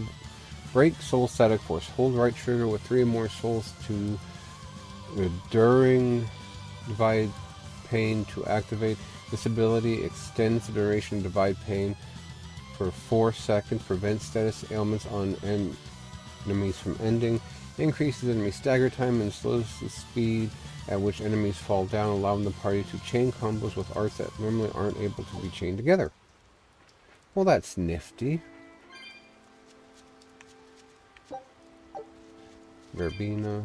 Break Soul Static Force. Hold right trigger with 3 or more souls to during divide pain to activate. This ability extends the duration of divide pain for 4 seconds, prevents status ailments on enemies from ending, increases enemy stagger time, and slows the speed at which enemies fall down, allowing the party to chain combos with arts that normally aren't able to be chained together. Well, that's nifty. Verbena.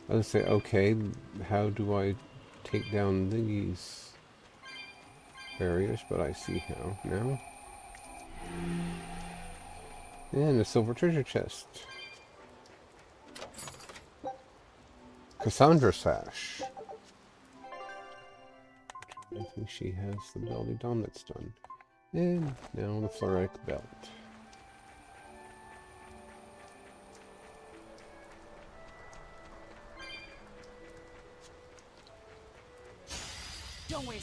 I would say, okay, how do I take down these barriers? But I see how now. And a silver treasure chest. Cassandra sash. I think she has the belly dom that's done. And now the phloretic belt.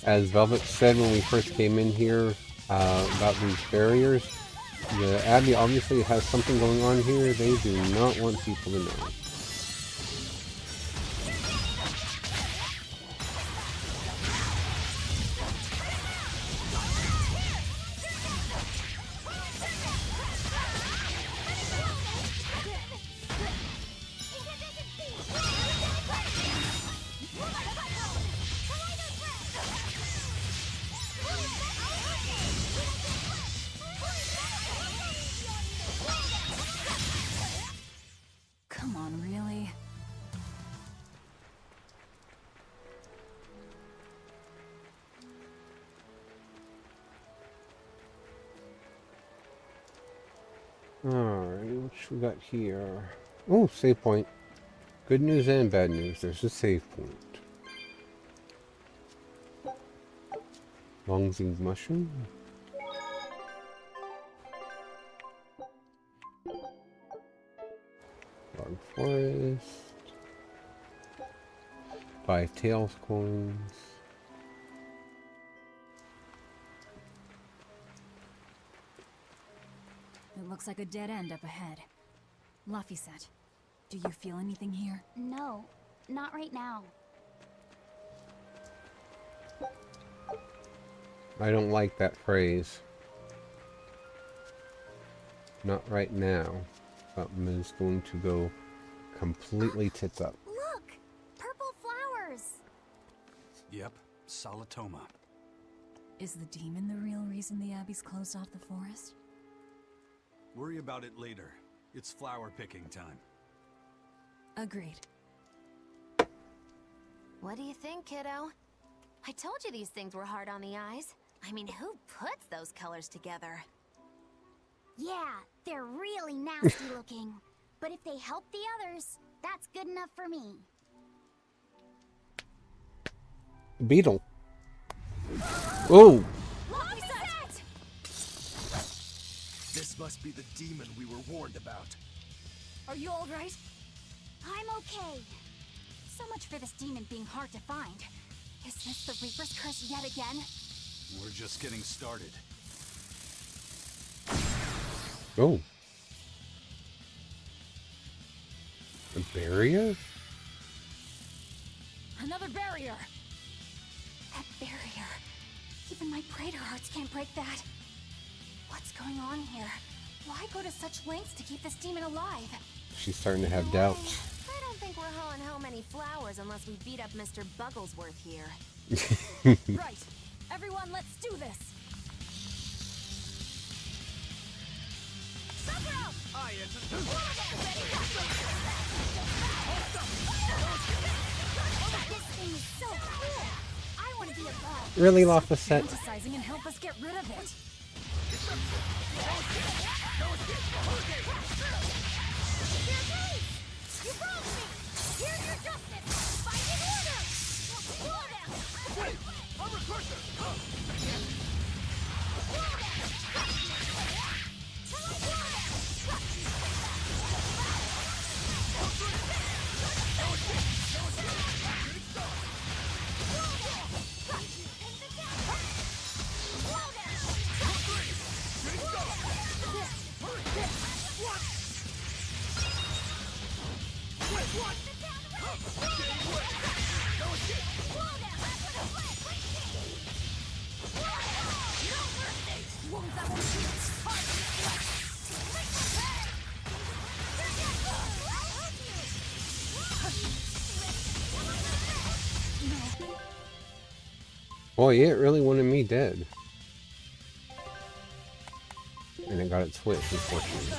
As Velvet said when we first came in here about these barriers, the Abbey obviously has something going on here they do not want people to know. Come on, really? Alrighty, what we got here? Oh, save point. Good news and bad news. There's a save point. Longzing mushroom. Dark forest. 5 tails coins. It looks like a dead end up ahead. Laphicet, do you feel anything here? No, not right now. I don't like that phrase. Not right now. Something is going to go completely tits up. Look! Purple flowers! Yep, Salatoma. Is the demon the real reason the Abbey's closed off the forest? Worry about it later. It's flower picking time. Agreed. What do you think, kiddo? I told you these things were hard on the eyes. I mean, who puts those colors together? Yeah, they're really nasty looking. But if they help the others, that's good enough for me. Beetle. Oh! This must be the demon we were warned about. Are you alright? I'm okay. So much for this demon being hard to find. Is this the Reaper's curse yet again? We're just getting started. Oh. A barrier? Another barrier! That barrier. Even my praetor hearts can't break that. What's going on here? Why go to such lengths to keep this demon alive? She's starting to have doubts. I don't think we're hauling home any flowers unless we beat up Mr. Bugglesworth here. Right. Everyone, let's do this! This thing is so cool! I want to be a bug. Really, Laphicet? Fantasizing and help us get rid of it! You broke me! Here's your justice! Fight in order! Slow down! Wait! I'm a cursor! Boy, it really wanted me dead. And it got its wish, unfortunately.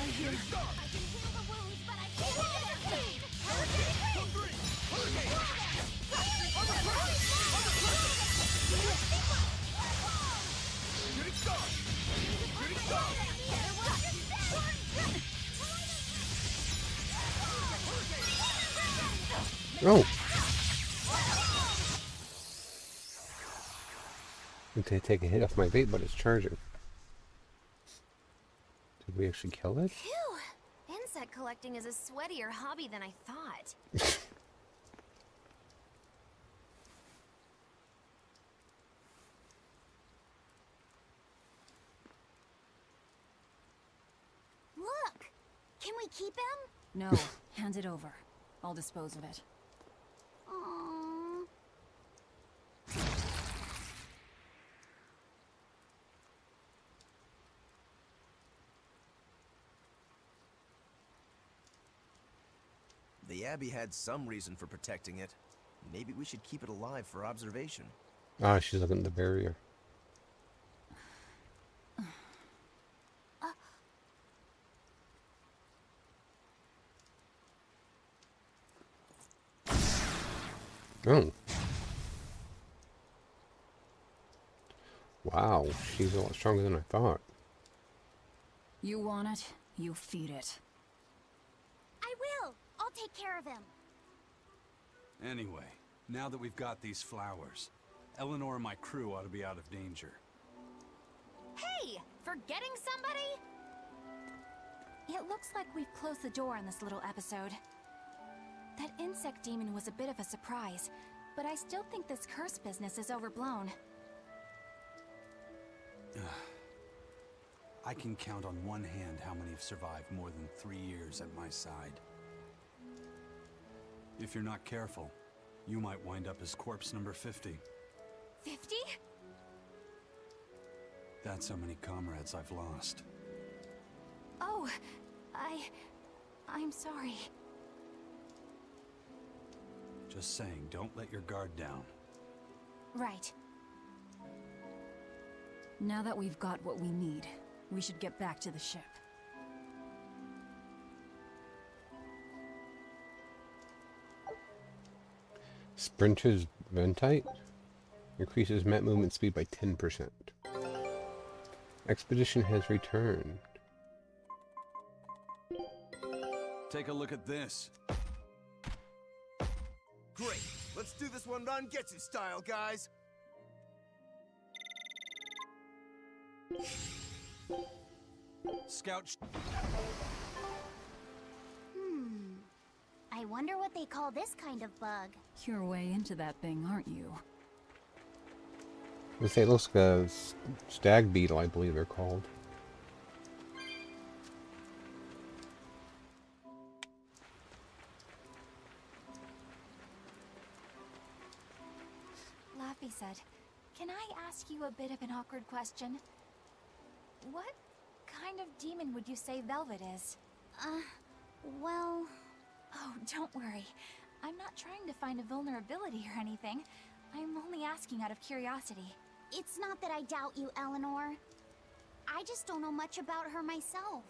Oh! Did take a hit off my bait, but it's charging. Did we actually kill it? Phew! Insect collecting is a sweatier hobby than I thought. Look! Can we keep him? No, hand it over. I'll dispose of it. Aww. The Abbey had some reason for protecting it. Maybe we should keep it alive for observation. Ah, she's looking at the barrier. Oh. Wow, she's a lot stronger than I thought. You want it, you feed it. I will! I'll take care of him. Anyway, now that we've got these flowers, Eleanor and my crew ought to be out of danger. Hey! Forgetting somebody? It looks like we've closed the door on this little episode. That insect demon was a bit of a surprise, but I still think this curse business is overblown. I can count on one hand how many have survived more than 3 years at my side. If you're not careful, you might wind up as corpse number 50. 50? That's how many comrades I've lost. Oh, I'm sorry. Just saying, don't let your guard down. Right. Now that we've got what we need, we should get back to the ship. Sprinter's Ventite increases map movement speed by 10%. Expedition has returned. Take a look at this. Great! Let's do this one Rangetsu style, guys! Scout. I wonder what they call this kind of bug. You're way into that thing, aren't you? Let's say it looks like a stag beetle, I believe they're called. Laffy said, "Can I ask you a bit of an awkward question? What kind of demon would you say Velvet is?" Well... Oh, don't worry. I'm not trying to find a vulnerability or anything. I'm only asking out of curiosity. It's not that I doubt you, Eleanor. I just don't know much about her myself.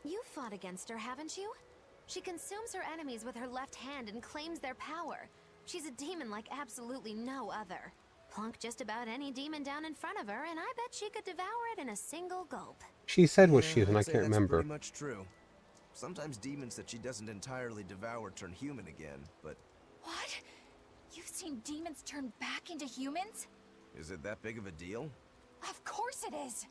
You've fought against her, haven't you? She consumes her enemies with her left hand and claims their power. She's a demon like absolutely no other. Plunk just about any demon down in front of her, and I bet she could devour it in a single gulp. She said what she is, and I'd I say can't that's remember. Pretty much true. Sometimes demons that she doesn't entirely devour turn human again, but What? You've seen demons turn back into humans? is it that big of a deal? Of course it is!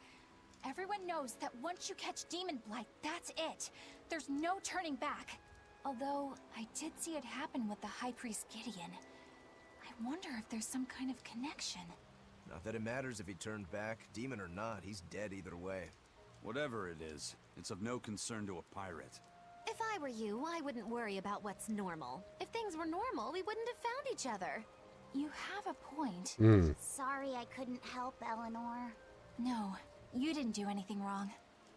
Everyone knows that once you catch demon blight, that's it. There's no turning back. Although, I did see it happen with the High Priest Gideon. I wonder if there's some kind of connection. Not that it matters if he turned back, demon or not, he's dead either way. Whatever it is, it's of no concern to a pirate. If I were you, I wouldn't worry about what's normal. If things were normal, we wouldn't have found each other. You have a point. Hmm. Sorry I couldn't help, Eleanor. No, You didn't do anything wrong.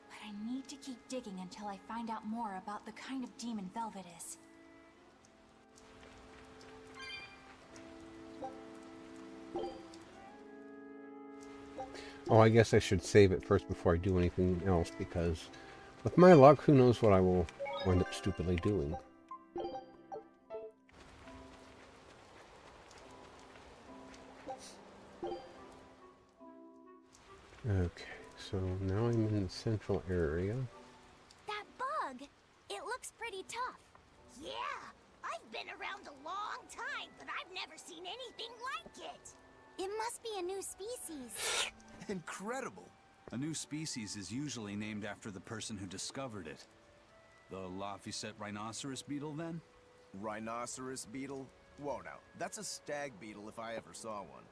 But I need to keep digging until I find out more about the kind of demon Velvet is. Oh, I guess I should save it first before I do anything else, because with my luck, who knows what I will wind up stupidly doing. Okay, so now I'm in the central area. That bug! It looks pretty tough. Yeah, I've been around a long time, but I've never seen anything like it. It must be a new species. Incredible. A new species is usually named after the person who discovered it. The Lafayette rhinoceros beetle, then? Rhinoceros beetle? Whoa, now, that's a stag beetle if I ever saw one.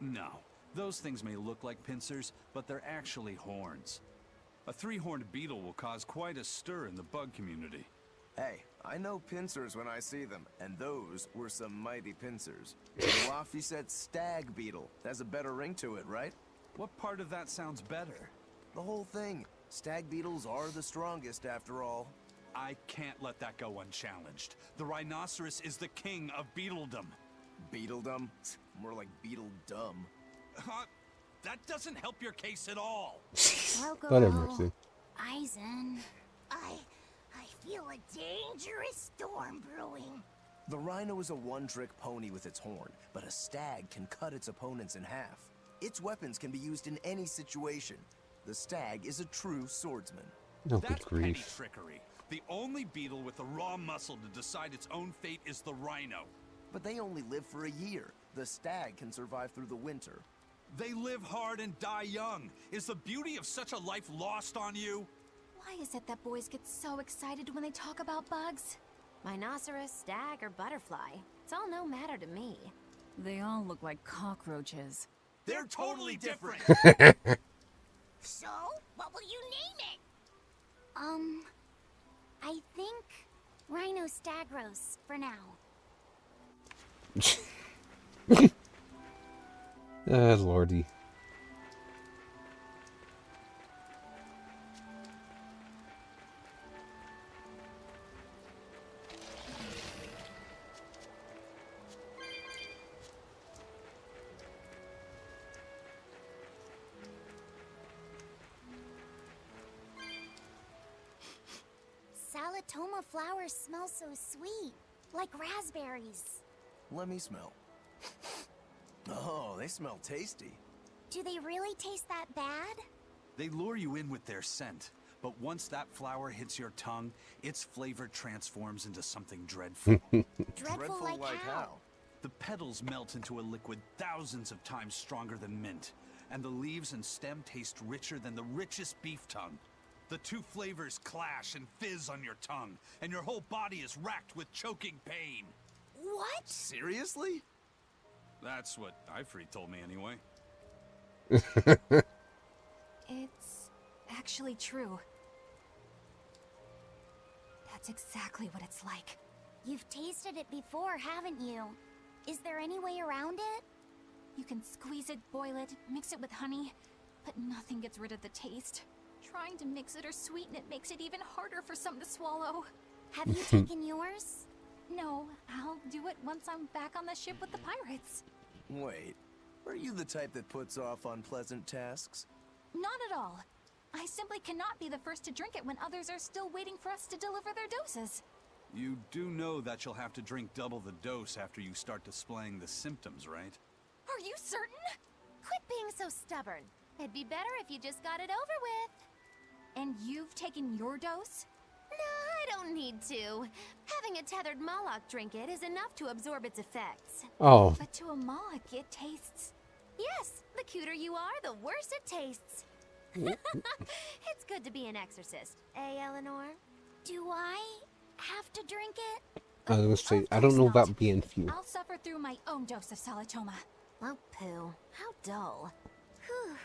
No. Those things may look like pincers, but they're actually horns. A three-horned beetle will cause quite a stir in the bug community. Hey, I know pincers when I see them, and those were some mighty pincers. The Lafayette stag beetle has a better ring to it, right? What part of that sounds better? The whole thing. Stag beetles are the strongest, after all. I can't let that go unchallenged. The rhinoceros is the king of beetledom. Beetledom? More like beetle dumb. That doesn't help your case at all. Whatever, Sue. Eisen. I feel a dangerous storm brewing. The rhino is a one-trick pony with its horn, but a stag can cut its opponents in half. Its weapons can be used in any situation. The stag is a true swordsman. No, good That's petty grief. trickery. The only beetle with the raw muscle to decide its own fate is the rhino. But they only live for a year. The stag can survive through the winter. They live hard and die young. Is the beauty of such a life lost on you? Why is it that boys get so excited when they talk about bugs? Rhinoceros, stag, or butterfly. It's all no matter to me. They all look like cockroaches. They're totally different. So, what will you name it? I think Rhinostagros for now. Lordy. Salatoma flowers smell so sweet, like raspberries. Let me smell. Oh, they smell tasty. Do they really taste that bad? They lure you in with their scent, but once that flower hits your tongue, its flavor transforms into something dreadful. Dreadful like how? The petals melt into a liquid thousands of times stronger than mint, and the leaves and stem taste richer than the richest beef tongue. The two flavors clash and fizz on your tongue, and your whole body is racked with choking pain. What? Seriously? That's what Ifrit told me anyway. It's actually true. That's exactly what it's like. You've tasted it before, haven't you? Is there any way around it? You can squeeze it, boil it, mix it with honey, but nothing gets rid of the taste. Trying to mix it or sweeten it makes it even harder for some to swallow. Have you taken yours? No, I'll do it once I'm back on the ship with the pirates. Wait, are you the type that puts off unpleasant tasks? Not at all. I simply cannot be the first to drink it when others are still waiting for us to deliver their doses. You do know that you'll have to drink double the dose after you start displaying the symptoms, right? Are you certain? Quit being so stubborn. It'd be better if you just got it over with. And you've taken your dose? No, I don't need to. Having a tethered Moloch drink it is enough to absorb its effects. Oh, But to a Moloch, it tastes... Yes, the cuter you are, the worse it tastes. It's good to be an exorcist, eh, Eleanor? Do I have to drink it? I was gonna say, Of I don't course know not. about being few. I'll suffer through my own dose of Salatoma. Oh, poo. How dull. Whew.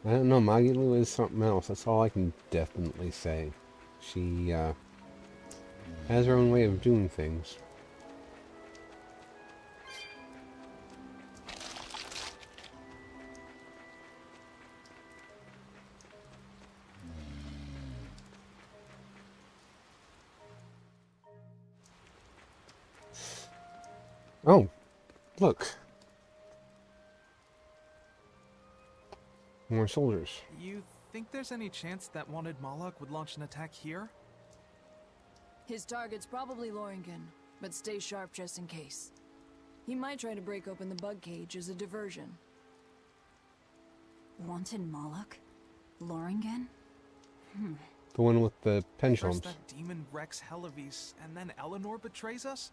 I don't know, Magilu is something else. That's all I can definitely say. She, has her own way of doing things. Oh, look. More soldiers. You think there's any chance that wanted Moloch would launch an attack here? His target's probably Loringen, but stay sharp just in case. He might try to break open the bug cage as a diversion. Wanted Moloch? Loringen? The one with the pendulums. First that demon Rex Helavis, and then Eleanor betrays us?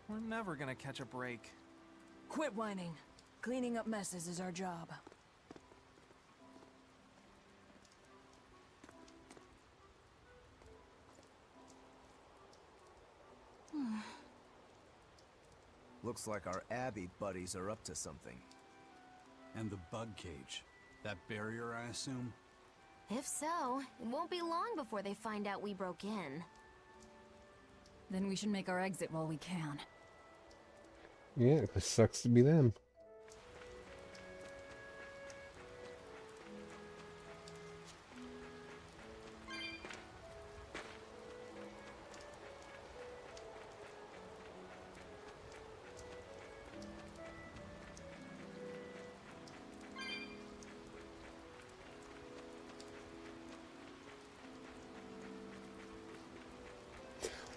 We're never gonna catch a break. Quit whining. Cleaning up messes is our job. Looks like our Abbey buddies are up to something. And the bug cage. That barrier, I assume? If so, it won't be long before they find out we broke in. Then we should make our exit while we can. Yeah, it sucks to be them.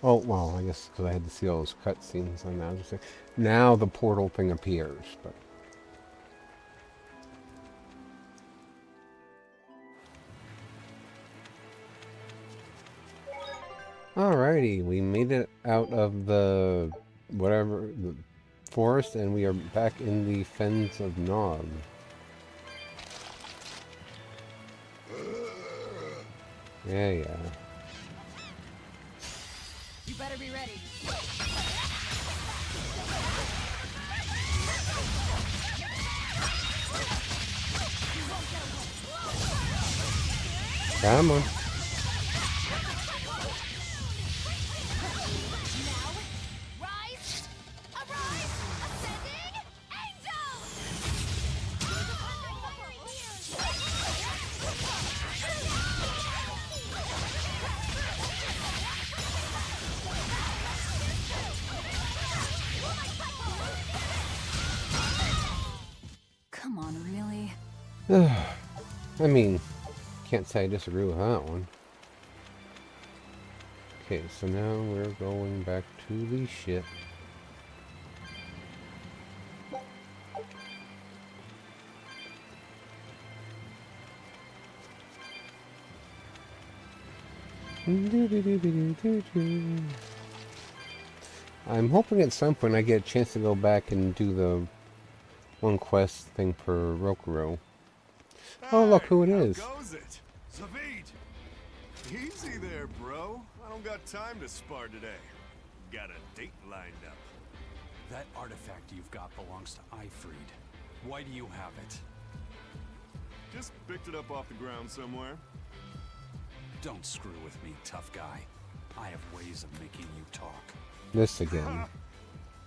Oh, well, I guess because I had to see all those cutscenes on that. I was just saying, now the portal thing appears, but... Alrighty, we made it out of the... whatever, the forest, and we are back in the Fens of Nod. Yeah. You better be ready. Come on. Rise! Arise! Ascending! Angels! Come on, really? I mean, can't say I disagree with that one. Okay, so now we're going back to the ship. I'm hoping at some point I get a chance to go back and do the one quest thing for Rokuro. Oh, look who it is. How goes it? Zavid! Easy there, bro. I don't got time to spar today. Got a date lined up. That artifact you've got belongs to Ifrid. Why do you have it? Just picked it up off the ground somewhere. Don't screw with me, tough guy. I have ways of making you talk. This again.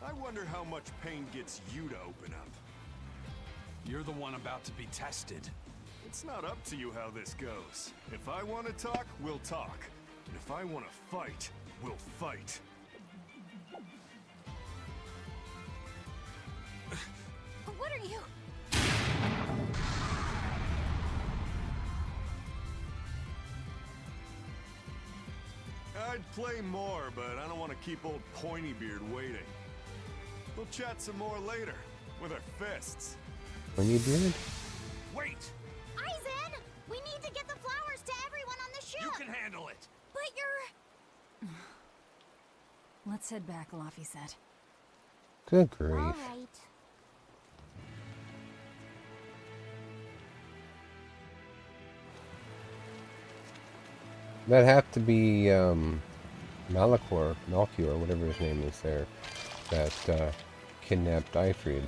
I wonder how much pain gets you to open up. You're the one about to be tested. It's not up to you how this goes. If I want to talk, we'll talk. And if I want to fight, we'll fight. What are you? I'd play more, but I don't want to keep old Pointybeard waiting. We'll chat some more later, with our fists. When you did? Wait! Aizen! We need to get the flowers to everyone on the ship! You can handle it! But you're... Let's head back, Laffy said. Good grief. All right. That'd have to be Malachor, Malchior, whatever his name is there, that kidnapped Ifrid.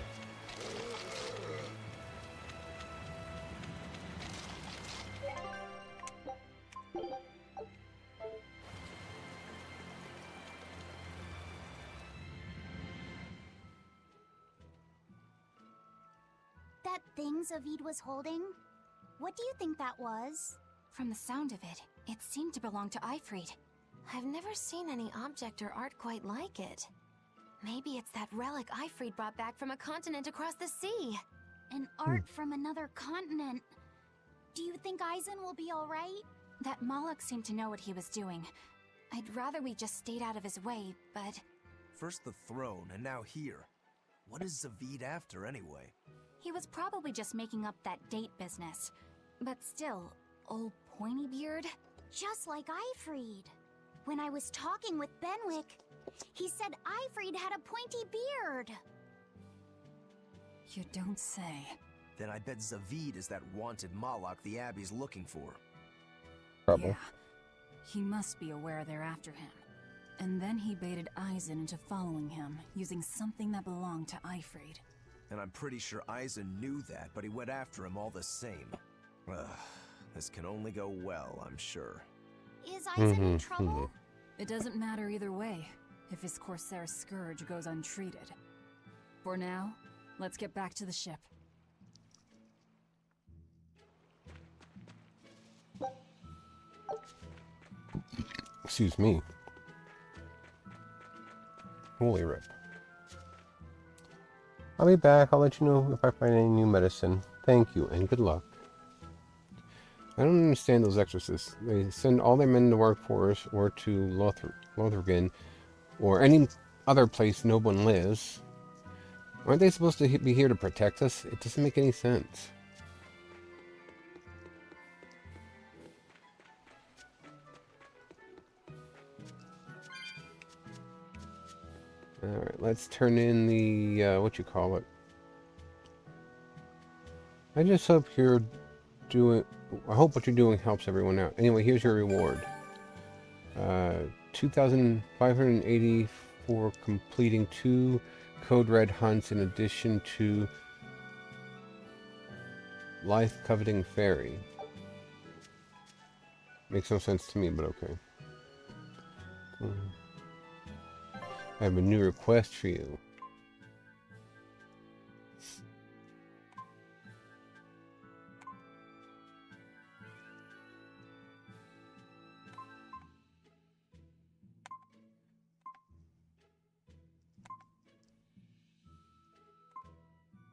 That thing Zavid was holding? What do you think that was? From the sound of it, it seemed to belong to Ifrid. I've never seen any object or art quite like it. Maybe it's that relic Ifrid brought back from a continent across the sea. An art from another continent. Do you think Eisen will be alright? That Moloch seemed to know what he was doing. I'd rather we just stayed out of his way, but... First the throne, and now here. What is Zavid after, anyway? He was probably just making up that date business. But still, old pointy beard? Just like Ifrid. When I was talking with Benwick, he said Ifrid had a pointy beard. You don't say. Then I bet Zavid is that wanted Moloch the Abbey's looking for. Trouble. Yeah. He must be aware they're after him. And then he baited Eisen into following him, using something that belonged to Ifrid. And I'm pretty sure Eisen knew that, but he went after him all the same. Ugh, this can only go well, I'm sure. Is Eisen in trouble? It doesn't matter either way, if his Corsair scourge goes untreated. For now, let's get back to the ship. Excuse me. Holy rip. I'll be back. I'll let you know if I find any new medicine. Thank you, and good luck. I don't understand those exorcists. They send all their men to work for us, or to Lothrgan, or any other place no one lives. Aren't they supposed to be here to protect us? It doesn't make any sense. Alright, let's turn in the, what you call it. I just hope you're doing, I hope what you're doing helps everyone out. Anyway, here's your reward. 2,580 for completing 2 Code Red hunts in addition to Life Coveting Fairy. Makes no sense to me, but okay. I have a new request for you.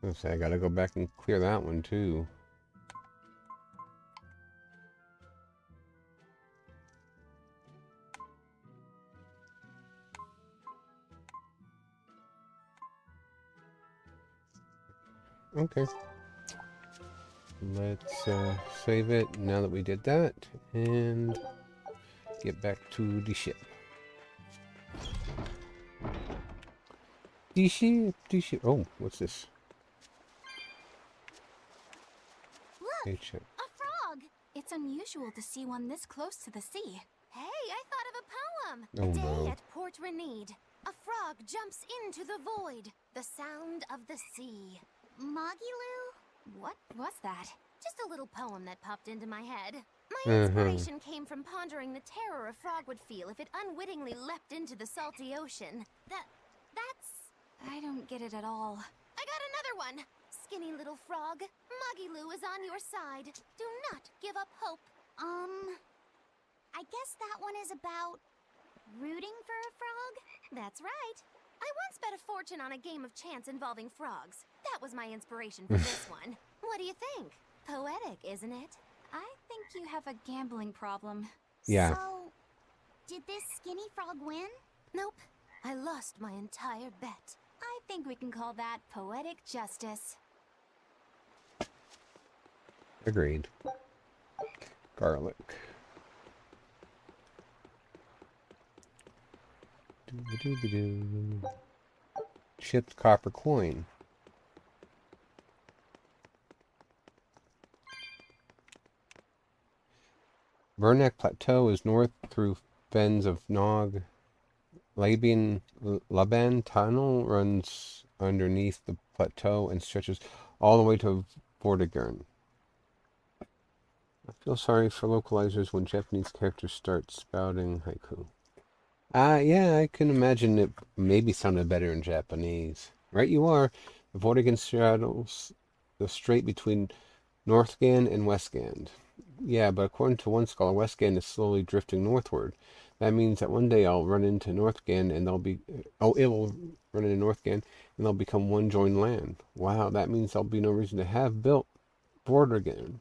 Let's say I gotta go back and clear that one too. Okay. Let's save it now that we did that and get back to the ship. The ship. Oh, what's this? Look, Paycheck. a frog. It's unusual to see one this close to the sea. Hey, I thought of a poem! Oh, a day no. at Port Renede. A frog jumps into the void. The sound of the sea. Mogiloo? What was that? Just a little poem that popped into my head. My inspiration came from pondering the terror a frog would feel if it unwittingly leapt into the salty ocean. That's... I don't get it at all. I got another one! Skinny little frog, Mogiloo is on your side. Do not give up hope. I guess that one is about rooting for a frog? That's right. I once bet a fortune on a game of chance involving frogs. That was my inspiration for this one. What do you think? Poetic, isn't it? I think you have a gambling problem. Yeah. So, did this skinny frog win? Nope. I lost my entire bet. I think we can call that poetic justice. Agreed. Garlic. Doo-ba-doo-ba-doo. Chipped copper coin. Vernac Plateau is north through fens of Nog. Laban Tunnel runs underneath the plateau and stretches all the way to Vortigern. I feel sorry for localizers when Japanese characters start spouting haiku. Yeah, I can imagine it maybe sounded better in Japanese. Right you are. The Vortigern straddles the strait between Northgand and Westgand. Yeah, but according to one scholar, Westgand is slowly drifting northward. That means that one day I'll run into Northgard and they'll be... Oh, it will run into Northgard and they'll become one joined land. Wow, that means there'll be no reason to have built border again.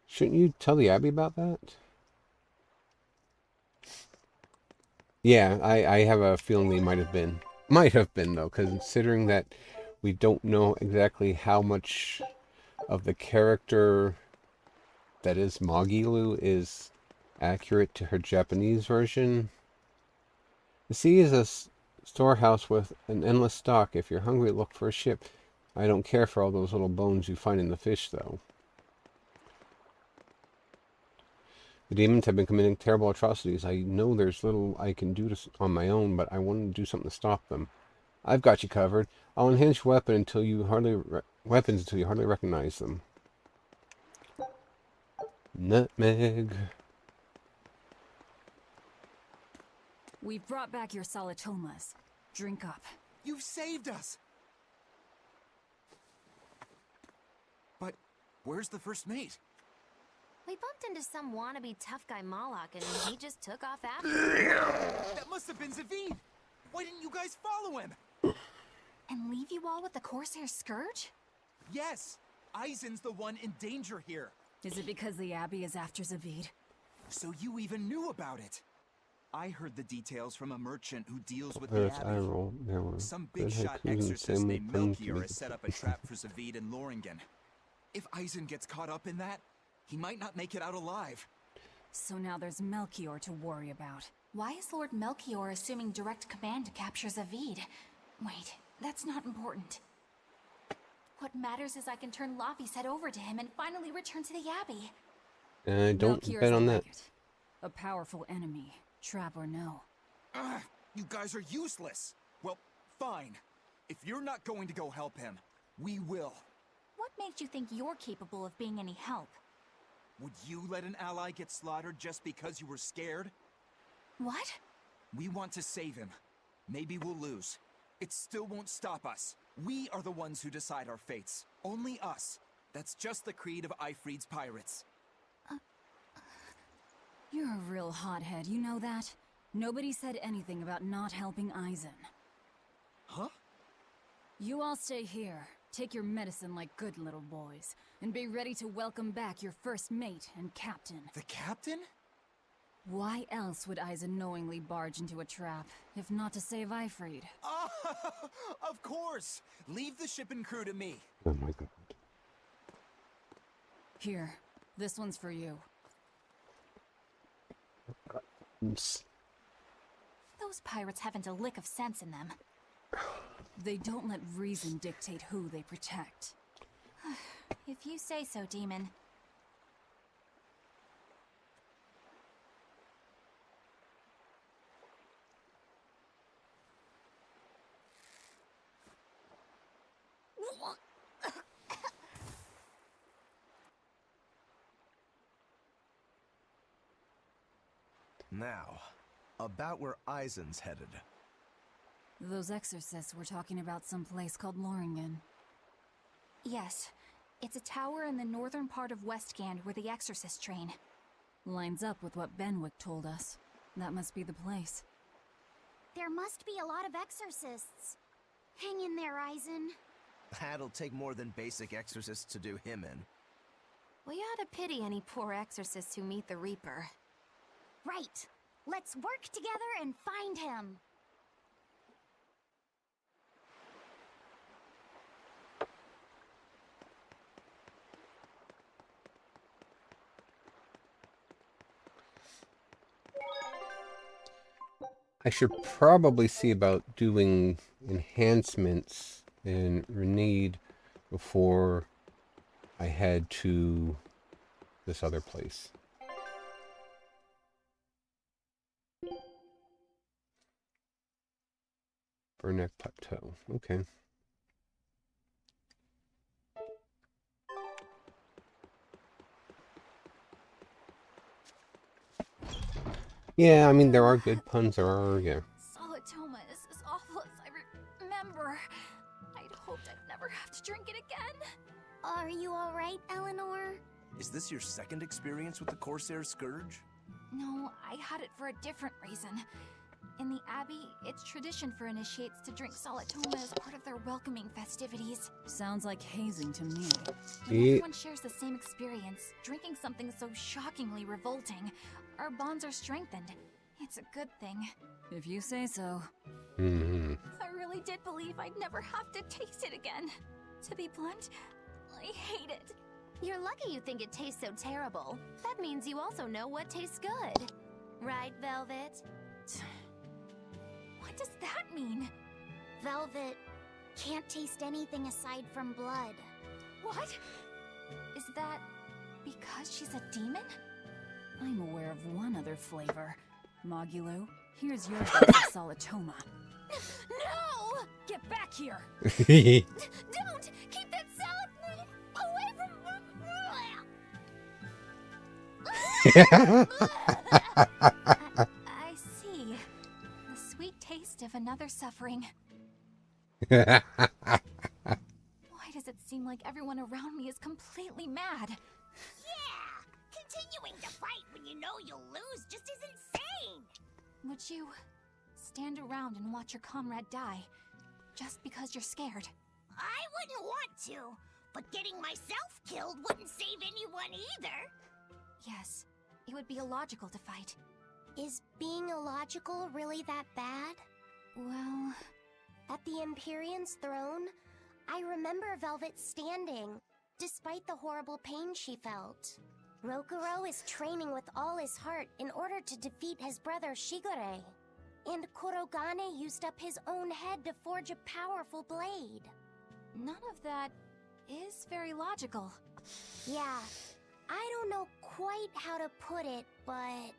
Shouldn't you tell the Abbey about that? Yeah, I have a feeling they might have been. Might have been, though, considering that we don't know exactly how much of the character that is Magilu is accurate to her Japanese version. The sea is a storehouse with an endless stock. If you're hungry, look for a ship. I don't care for all those little bones you find in the fish, though. The demons have been committing terrible atrocities. I know there's little I can do on my own, but I want to do something to stop them. I've got you covered. I'll enhance your weapons until you hardly recognize them. Nutmeg. We've brought back your solitomas. Drink up. You've saved us! But where's the first mate? We bumped into some wannabe tough guy Moloch and he just took off after him. That must have been Zavid! Why didn't you guys follow him? And leave you all with the Corsair Scourge? Yes! Eisen's the one in danger here. Is it because the Abbey is after Zavid? So you even knew about it? I heard the details from a merchant who deals with There's the Abbey. There were Some good big-shot haikus and exorcist same named thing to Melchior make has it set up a trap for Zavid and Loringen. If Eisen gets caught up in that, he might not make it out alive. So now there's Melchior to worry about. Why is Lord Melchior assuming direct command to capture Zavid? Wait, that's not important. What matters is I can turn Laffy's head over to him and finally return to the Abbey. Don't Melchior's bet on that. like it. A powerful enemy, trap or no. Ugh, you guys are useless. Well, fine. If you're not going to go help him, we will. What makes you think you're capable of being any help? Would you let an ally get slaughtered just because you were scared? What? We want to save him. Maybe we'll lose. It still won't stop us. We are the ones who decide our fates. Only us. That's just the creed of Ifrid's pirates. You're a real hothead, you know that? Nobody said anything about not helping Eisen. Huh? You all stay here, take your medicine like good little boys, and be ready to welcome back your first mate and captain. The captain? Why else would Eisen knowingly barge into a trap, if not to save Ifrid? Oh, of course! Leave the ship and crew to me. Oh my god. Here, this one's for you. Oops. Those pirates haven't a lick of sense in them. They don't let reason dictate who they protect. If you say so, Demon. Now, about where Eisen's headed. Those exorcists were talking about some place called Loringen. Yes, it's a tower in the northern part of Westgand where the exorcists train. Lines up with what Benwick told us. That must be the place. There must be a lot of exorcists. Hang in there, Eisen. That'll take more than basic exorcists to do him in. We ought to pity any poor exorcists who meet the Reaper. Right. Let's work together and find him. I should probably see about doing enhancements in Renede before I head to this other place. Burneck Plateau. Okay. Yeah, I mean, there are good puns. There are, yeah. Solitoma is as awful as I remember. I'd hoped I'd never have to drink it again. Are you alright, Eleanor? Is this your second experience with the Corsair Scourge? No, I had it for a different reason. In the Abbey, it's tradition for initiates to drink Solitoma as part of their welcoming festivities. Sounds like hazing to me. When everyone shares the same experience, drinking something so shockingly revolting, our bonds are strengthened. It's a good thing. If you say so. Mm-hmm. I really did believe I'd never have to taste it again. To be blunt, I hate it. You're lucky you think it tastes so terrible. That means you also know what tastes good. Right, Velvet? What does that mean? Velvet can't taste anything aside from blood. What? Is that because she's a demon? I'm aware of one other flavor. Mogulu, here's your dose of Solitoma. No! Get back here! Don't! Keep that salad away from I see. The sweet taste of another suffering. Why does it seem like everyone around me is completely mad? Yeah! Continuing to fight when you know you'll lose just is insane! Would you stand around and watch your comrade die just because you're scared? I wouldn't want to, but getting myself killed wouldn't save anyone either. Yes, it would be illogical to fight. Is being illogical really that bad? Well, at the Empyrean's throne, I remember Velvet standing, despite the horrible pain she felt. Rokuro is training with all his heart in order to defeat his brother Shigure. And Kurogane used up his own head to forge a powerful blade. None of that is very logical. Yeah, I don't know quite how to put it, but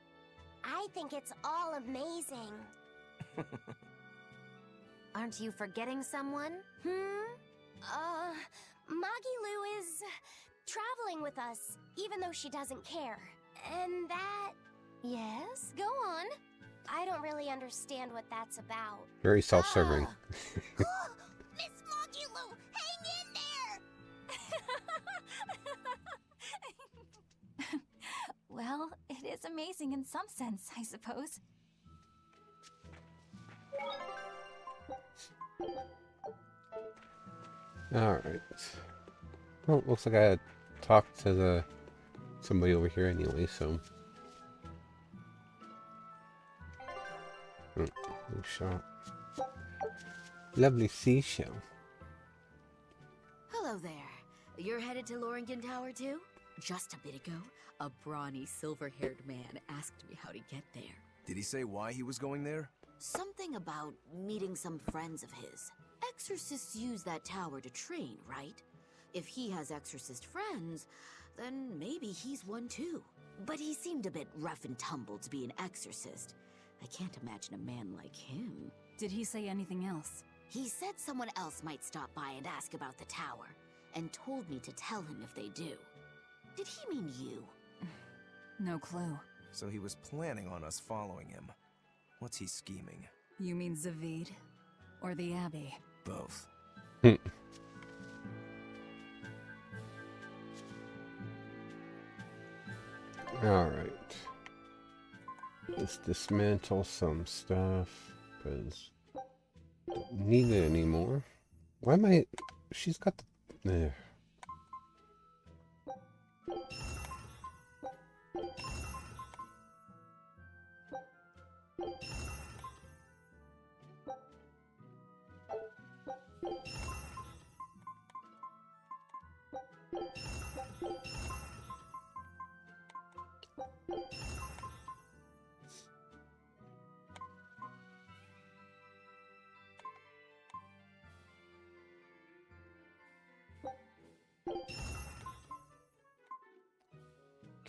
I think it's all amazing. Aren't you forgetting someone? Magilu is traveling with us, even though she doesn't care. And that... Yes, go on. I don't really understand what that's about. Very self-serving. Miss Magilu, hang in there! Well, it is amazing in some sense, I suppose. Alright. Well, looks like I had talked to somebody over here anyway, so... new shot. Lovely seashell. Hello there. You're headed to Loringen Tower too? Just a bit ago, a brawny, silver-haired man asked me how to get there. Did he say why he was going there? Something about meeting some friends of his. Exorcists use that tower to train, right? If he has exorcist friends, then maybe he's one too. But he seemed a bit rough and tumble to be an exorcist. I can't imagine a man like him. Did he say anything else? He said someone else might stop by and ask about the tower, and told me to tell him if they do. Did he mean you? No clue. So he was planning on us following him. What's he scheming? You mean Zavid? Or the Abbey? Both. Alright. Let's dismantle some stuff, because don't need it anymore. Why am I... She's got the... There.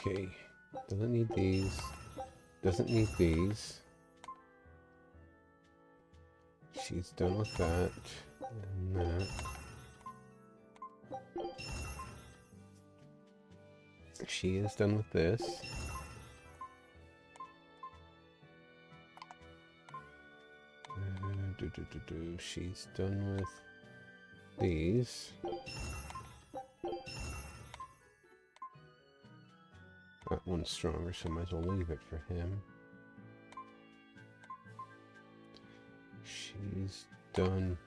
Okay, doesn't need these, doesn't need these. She's done with that, and that. She is done with this. She's done with these. That one's stronger, so might as well leave it for him. She's done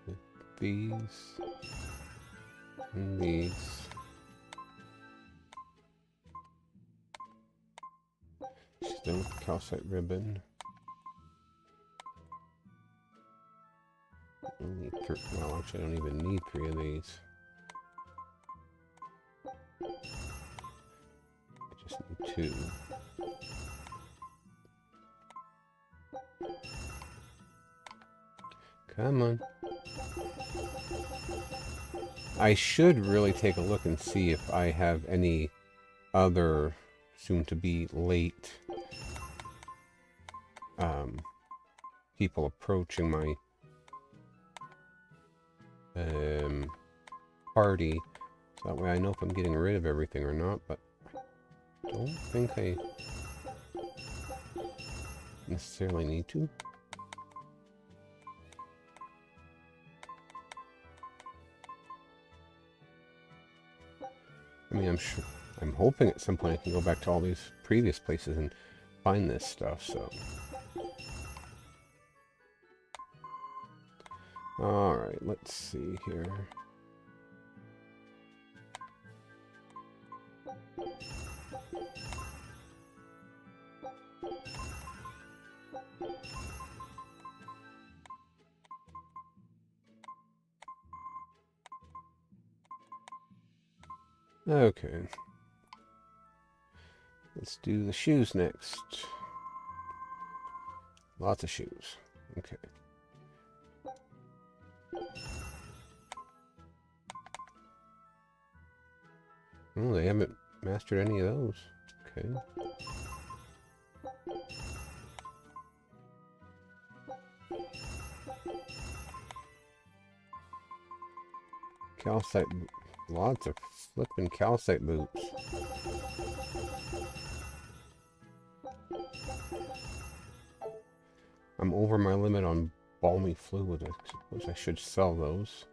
with these and these. She's done with the calcite ribbon. I need well, actually, I don't even need 3 of these. I just need 2. Come on. I should really take a look and see if I have any other soon-to-be late people approaching my party. So that way I know if I'm getting rid of everything or not, but I don't think I necessarily need to. I mean, I'm hoping at some point I can go back to all these previous places and find this stuff, so. Alright, let's see here. Okay. Let's do the shoes next. Lots of shoes. Okay. Oh, they haven't mastered any of those. Okay. Calcite, lots of flipping calcite boots. I'm over my limit on balmy fluid. I suppose I should sell those.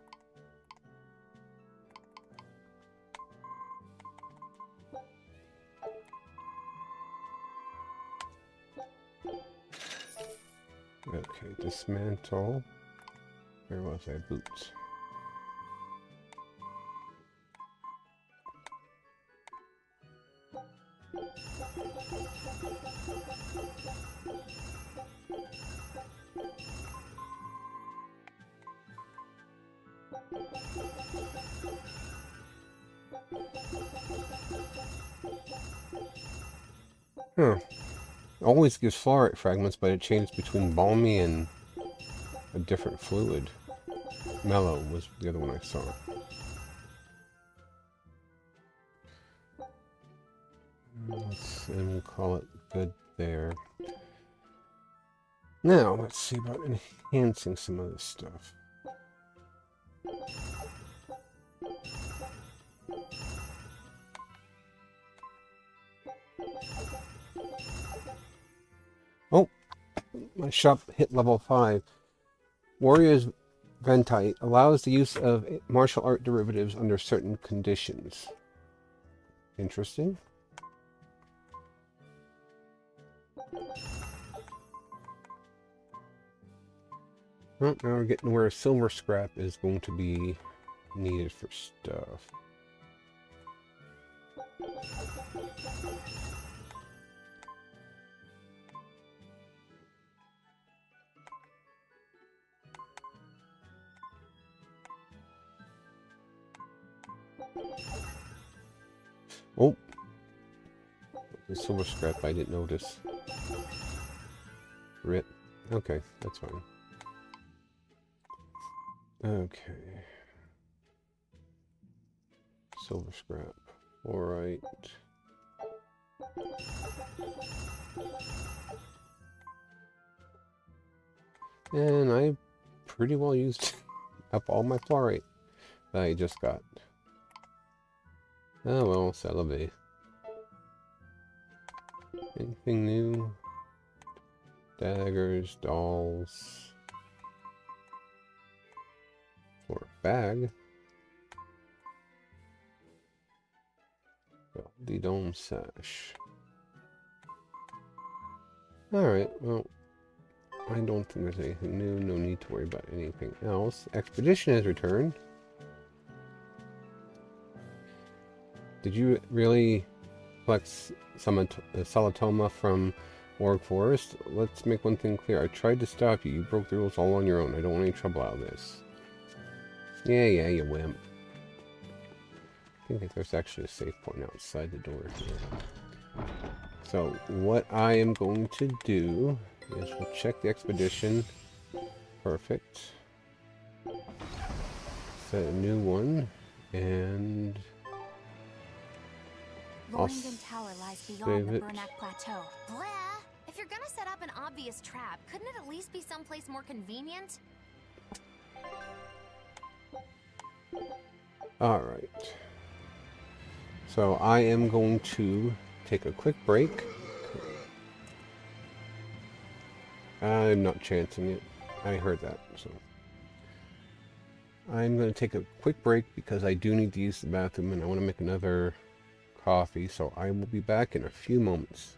Okay, dismantle. Where was I? Boots. Huh. Always gives fluorite fragments, but it changed between balmy and a different fluid. Mellow was the other one I saw. And we'll call it good there. Now, let's see about enhancing some of this stuff. Oh, my shop hit level 5. Warrior's Ventite allows the use of martial art derivatives under certain conditions. Interesting. Well, now we're getting where silver scrap is going to be needed for stuff. Oh, the silver scrap I didn't notice. Rip. Okay, that's fine. Okay. Silver scrap. Alright. And I pretty well used up all my fluorite that I just got. Oh well, Celebi. Anything new? Daggers, dolls. For a bag. Well, the dome sash. Alright, well, I don't think there's anything new. No need to worry about anything else. Expedition has returned. Did you really collect some Salatoma from Org Forest? Let's make one thing clear. I tried to stop you. You broke the rules all on your own. I don't want any trouble out of this. Yeah, you wimp. I think that there's actually a safe point outside the door here. So, what I am going to do is we'll check the expedition. Perfect. Set a new one. And Loringen Tower lies beyond the Burnak Plateau. Blah! If you're gonna set up an obvious trap, couldn't it at least be someplace more convenient? Alright. So I am going to take a quick break. I'm not chancing it. I heard that, so. I'm going to take a quick break because I do need to use the bathroom and I want to make another coffee, so I will be back in a few moments.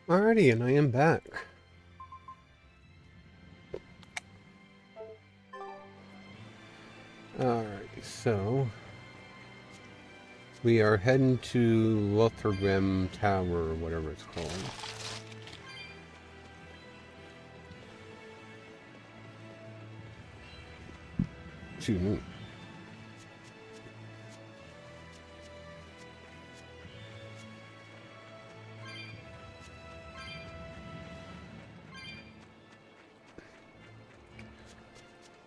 Alrighty, and I am back. Alright, so we are heading to Lothargrim Tower, or whatever it's called. Excuse me.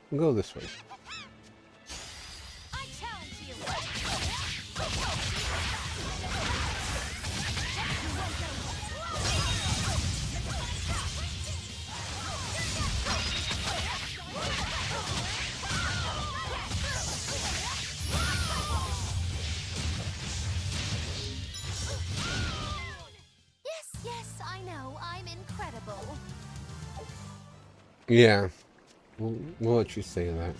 We'll go this way. I challenge you. Yes, I know. I'm incredible. Yeah, we'll let you say that.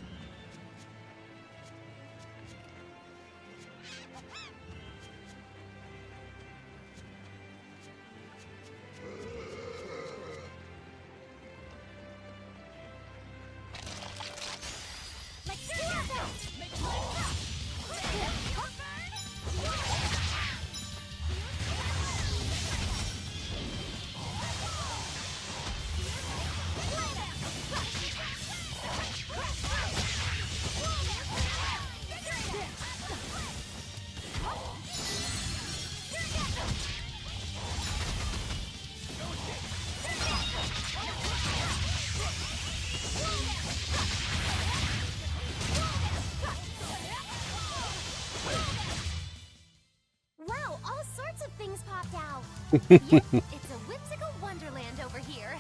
Wow, all sorts of things popped out. Yep, it's a whimsical wonderland over here.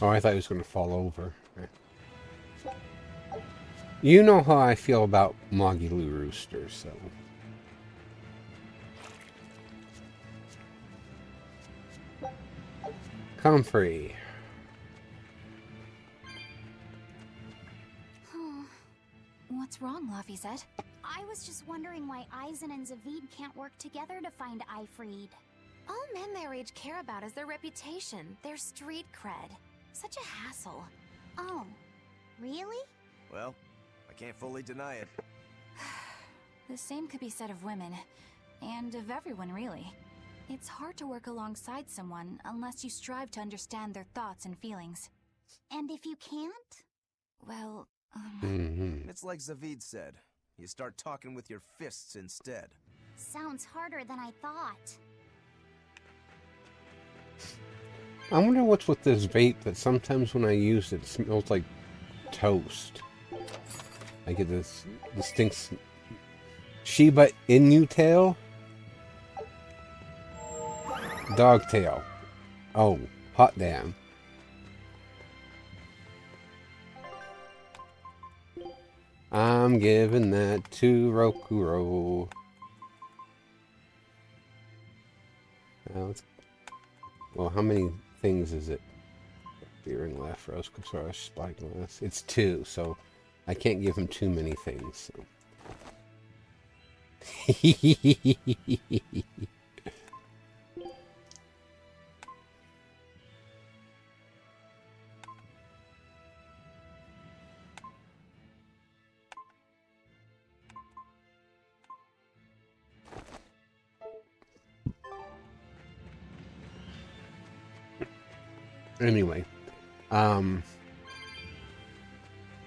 Oh, I thought he was going to fall over. You know how I feel about Moggy Lou Rooster, so... Comfrey. What's wrong, Laphicet? I was just wondering why Eisen and Zavid can't work together to find Ifrid. All men their age care about is their reputation, their street cred. Such a hassle. Oh, really? Well, I can't fully deny it. The same could be said of women, and of everyone, really. It's hard to work alongside someone unless you strive to understand their thoughts and feelings. And if you can't? Well, It's like Zavid said. You start talking with your fists instead. Sounds harder than I thought. I wonder what's with this vape that sometimes when I use it, it smells like toast. I get this distinct Shiba Inu tail? Dog tail. Oh, hot damn. I'm giving that to Rokuro. Well, how many things is it? Beering left, Rose, Kusaras, Spyglass. It's 2, so I can't give him too many things. So. Anyway,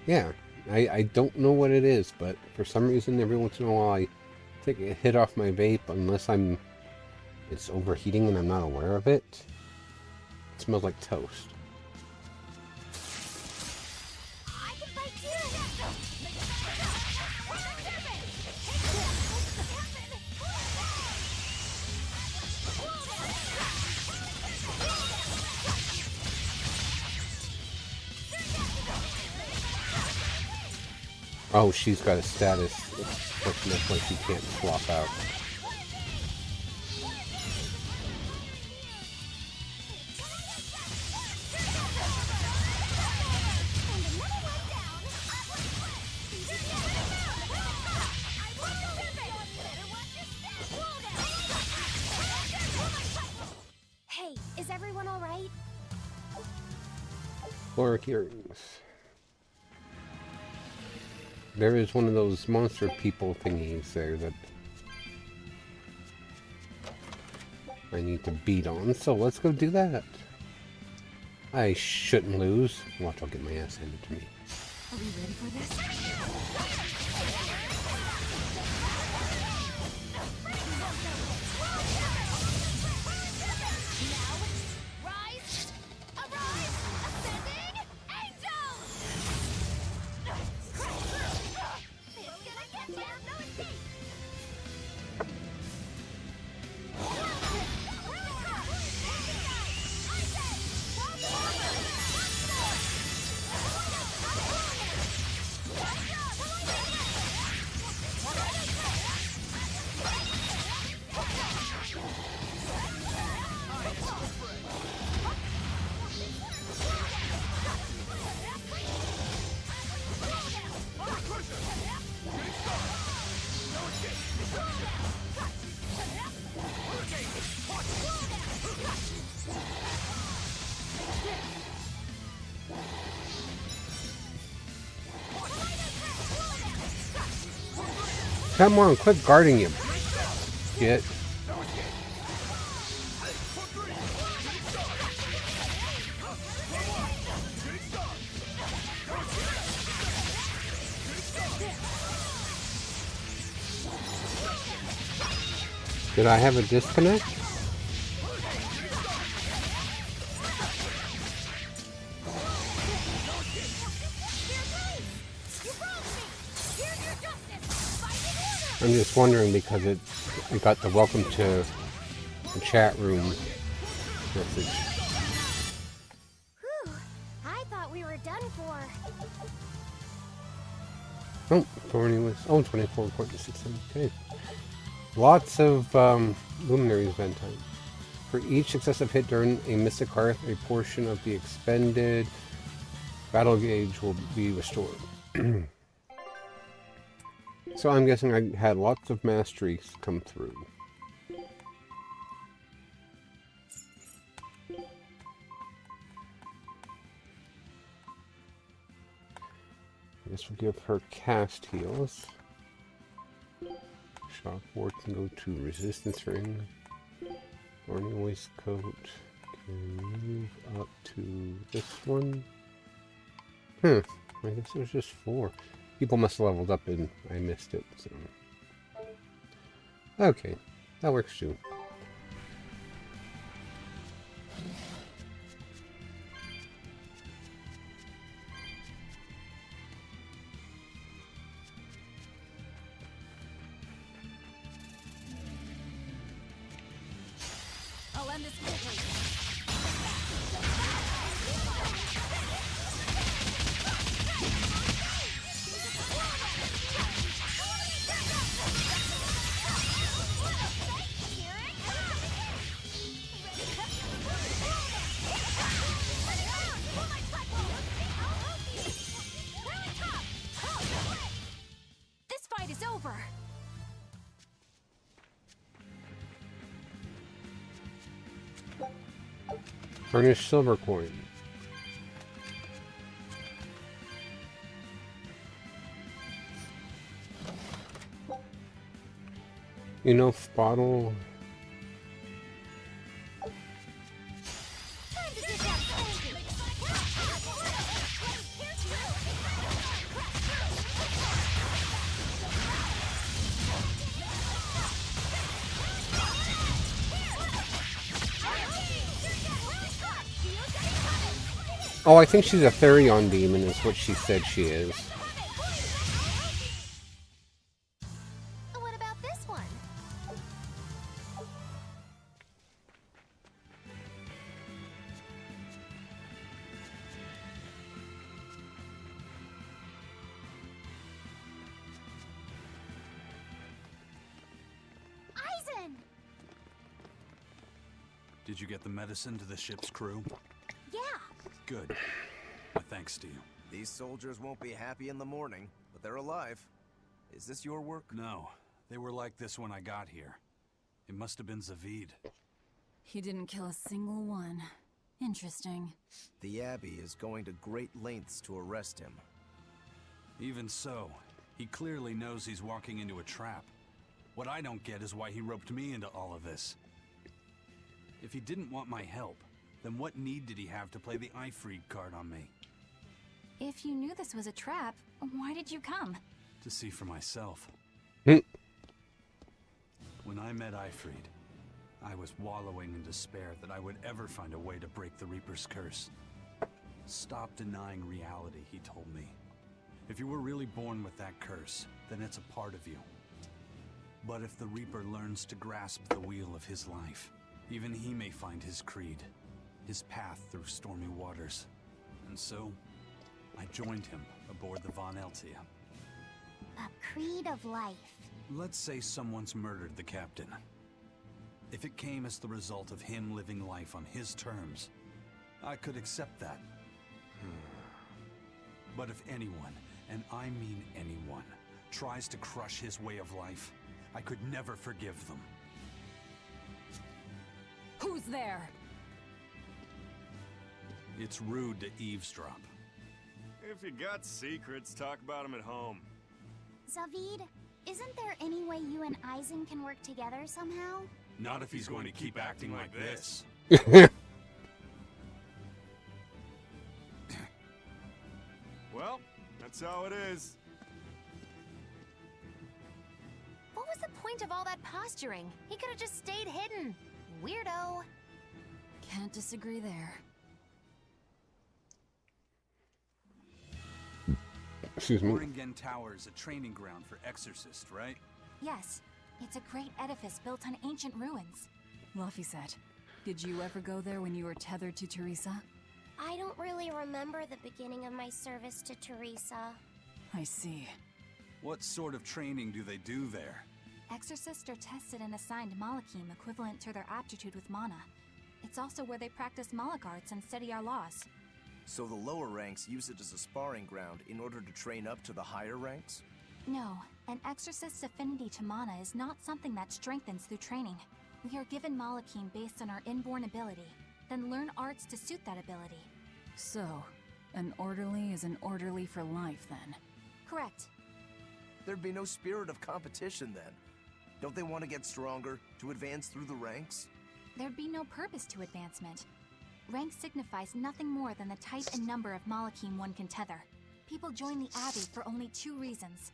yeah, I don't know what it is, but for some reason, every once in a while, I take a hit off my vape unless it's overheating and I'm not aware of it. It smells like toast. I can fight Oh, she's got a status that's like she can't swap out. folkloric earrings. There is one of those monster people thingies there that I need to beat on, so let's go do that. I shouldn't lose. Watch, I'll get my ass handed to me. Are we ready for this? Come on, quit guarding him. Get. Did I have a disconnect? I'm just wondering because it got the welcome to the chat room message. Whew, I thought we were done for. Oh, Thorny was 24.67. Okay. Lots of luminaries event time. For each successive hit during a Mystic Hearth, a portion of the expended battle gauge will be restored. So I'm guessing I had lots of masteries come through. I guess we'll give her cast heals. Shock Ward can go to Resistance Ring. Thorny Waistcoat can move up to this one. I guess there's just 4. People must have leveled up and I missed it, so. Okay, that works too. I'll end this quickly. This fight is over. Furnished silver coin. Enough bottle. Oh, I think she's a Therion demon is what she said she is. What about this one? Eisen! Did you get the medicine to the ship's crew? Yeah. Good. My thanks to you. These soldiers won't be happy in the morning, but they're alive. Is this your work? No. They were like this when I got here. It must have been Zavid. He didn't kill a single one. Interesting. The Abbey is going to great lengths to arrest him. Even so, he clearly knows he's walking into a trap. What I don't get is why he roped me into all of this. If he didn't want my help, then what need did he have to play the Ifreed card on me? If you knew this was a trap, why did you come? To see for myself. Hmm. When I met Ifreed, I was wallowing in despair that I would ever find a way to break the Reaper's curse. Stop denying reality, he told me. If you were really born with that curse, then it's a part of you. But if the Reaper learns to grasp the wheel of his life, even he may find his creed, his path through stormy waters. And so, I joined him aboard the Von Eltia. A creed of life. Let's say someone's murdered the captain. If it came as the result of him living life on his terms, I could accept that. But if anyone, and I mean anyone, tries to crush his way of life, I could never forgive them. Who's there? It's rude to eavesdrop. If you got secrets, talk about them at home. Zavid, isn't there any way you and Eisen can work together somehow? Not if he's going to keep acting like this. Well, that's how it is. What was the point of all that posturing? He could have just stayed hidden. Weirdo. Can't disagree there. Excuse me. Oringen Tower is a training ground for exorcists, right? Yes, it's a great edifice built on ancient ruins. Laphicet, did you ever go there when you were tethered to Teresa? I don't really remember the beginning of my service to Teresa. I see. What sort of training do they do there? Exorcists are tested and assigned Malachim equivalent to their aptitude with mana. It's also where they practice Malach arts and study our laws. So the lower ranks use it as a sparring ground in order to train up to the higher ranks? No, an exorcist's affinity to mana is not something that strengthens through training. We are given Malachim based on our inborn ability, then learn arts to suit that ability. So, an orderly is an orderly for life, then? Correct. There'd be no spirit of competition then. Don't they want to get stronger, to advance through the ranks? There'd be no purpose to advancement. Rank signifies nothing more than the type and number of Malachim one can tether. People join the Abbey for only two reasons: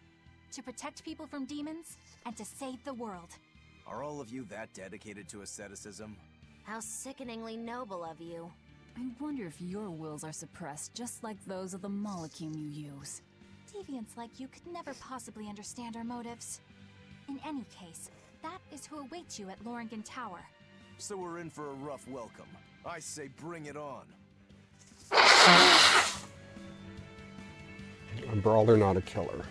to protect people from demons, and to save the world. Are all of you that dedicated to asceticism? How sickeningly noble of you. I wonder if your wills are suppressed just like those of the Malachim you use. Deviants like you could never possibly understand our motives. In any case, that is who awaits you at Loringen Tower. So we're in for a rough welcome. I say bring it on. A brawler, not a killer.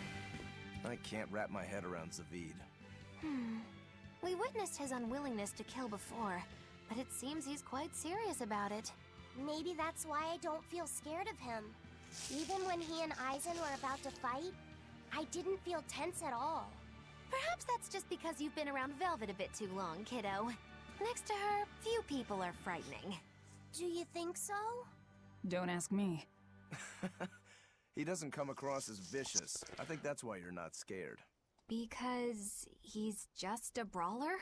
I can't wrap my head around Zavid. We witnessed his unwillingness to kill before, but it seems he's quite serious about it. Maybe that's why I don't feel scared of him. Even when he and Eisen were about to fight, I didn't feel tense at all. Perhaps that's just because you've been around Velvet a bit too long, kiddo. Next to her, few people are frightening. Do you think so? Don't ask me. He doesn't come across as vicious. I think that's why you're not scared. Because he's just a brawler?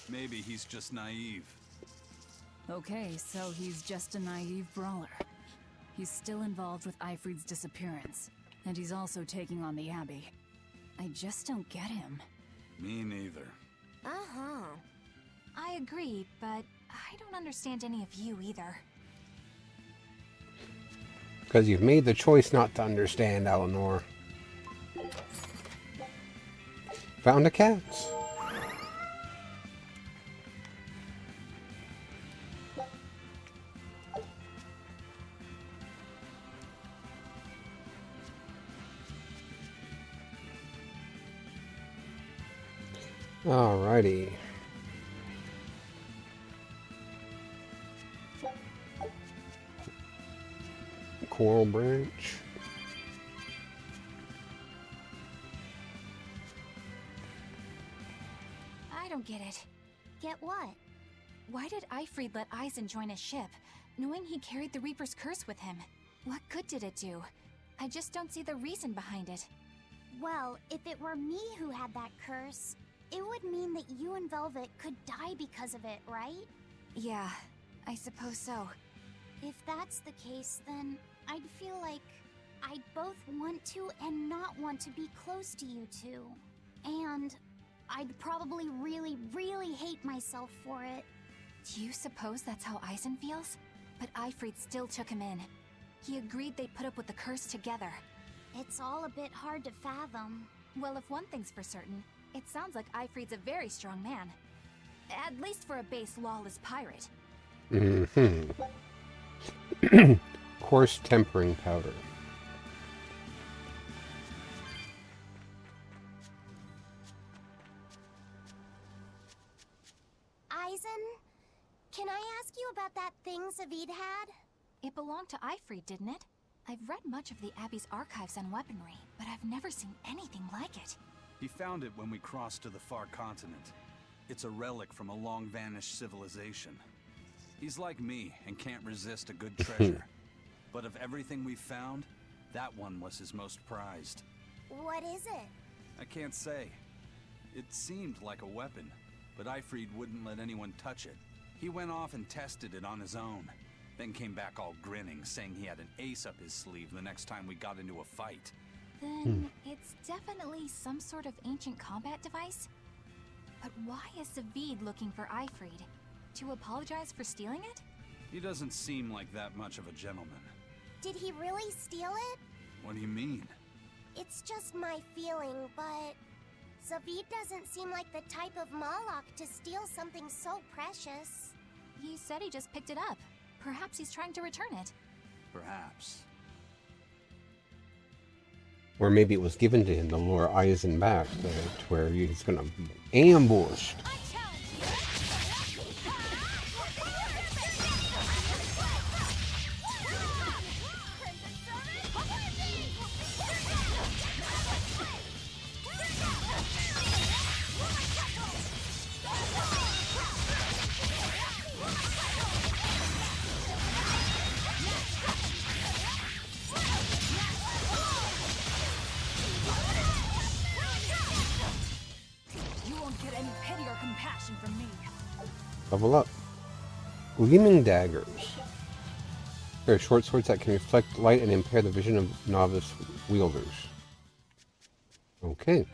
Maybe he's just naive. Okay, so he's just a naive brawler. He's still involved with Ifreed's disappearance, and he's also taking on the Abbey. I just don't get him. Me neither. Uh-huh. I agree, but I don't understand any of you either. Because you've made the choice not to understand, Eleanor. Found a cat. Alrighty. Coral branch. I don't get it. Get what? Why did Ifrid let Eisen join his ship, knowing he carried the Reaper's curse with him? What good did it do? I just don't see the reason behind it. Well, if it were me who had that curse, it would mean that you and Velvet could die because of it, right? Yeah, I suppose so. If that's the case, then I'd feel like I'd both want to and not want to be close to you two. And I'd probably really, really hate myself for it. Do you suppose that's how Eisen feels? But Ifrid still took him in. He agreed they'd put up with the curse together. It's all a bit hard to fathom. Well, if one thing's for certain, it sounds like Ifrid's a very strong man. At least for a base lawless pirate. Mm-hmm. Coarse tempering powder. Eisen, can I ask you about that thing Zavid had? It belonged to Ifrid, didn't it? I've read much of the Abbey's archives on weaponry, but I've never seen anything like it. He found it when we crossed to the far continent. It's a relic from a long-vanished civilization. He's like me and can't resist a good treasure. But of everything we've found, that one was his most prized. What is it? I can't say. It seemed like a weapon, but Ifrid wouldn't let anyone touch it. He went off and tested it on his own, then came back all grinning, saying he had an ace up his sleeve the next time we got into a fight. Then it's definitely some sort of ancient combat device? But why is Zavid looking for Ifrid? To apologize for stealing it? He doesn't seem like that much of a gentleman. Did he really steal it? What do you mean? It's just my feeling, but Zavid doesn't seem like the type of Malak to steal something so precious. He said he just picked it up. Perhaps he's trying to return it. Perhaps. Or maybe it was given to him to lure Eisen back to where he's gonna be ambushed. Level up. Gleaming daggers. They're short swords that can reflect light and impair the vision of novice wielders. Okay.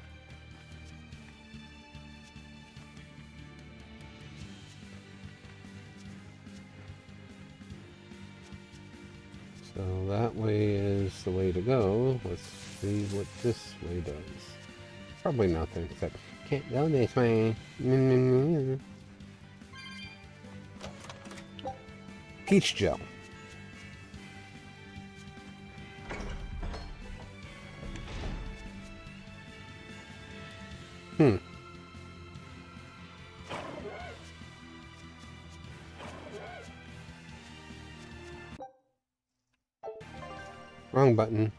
So that way is the way to go. Let's see what this way does. Probably nothing, except can't go this way. Peach gel. Wrong button.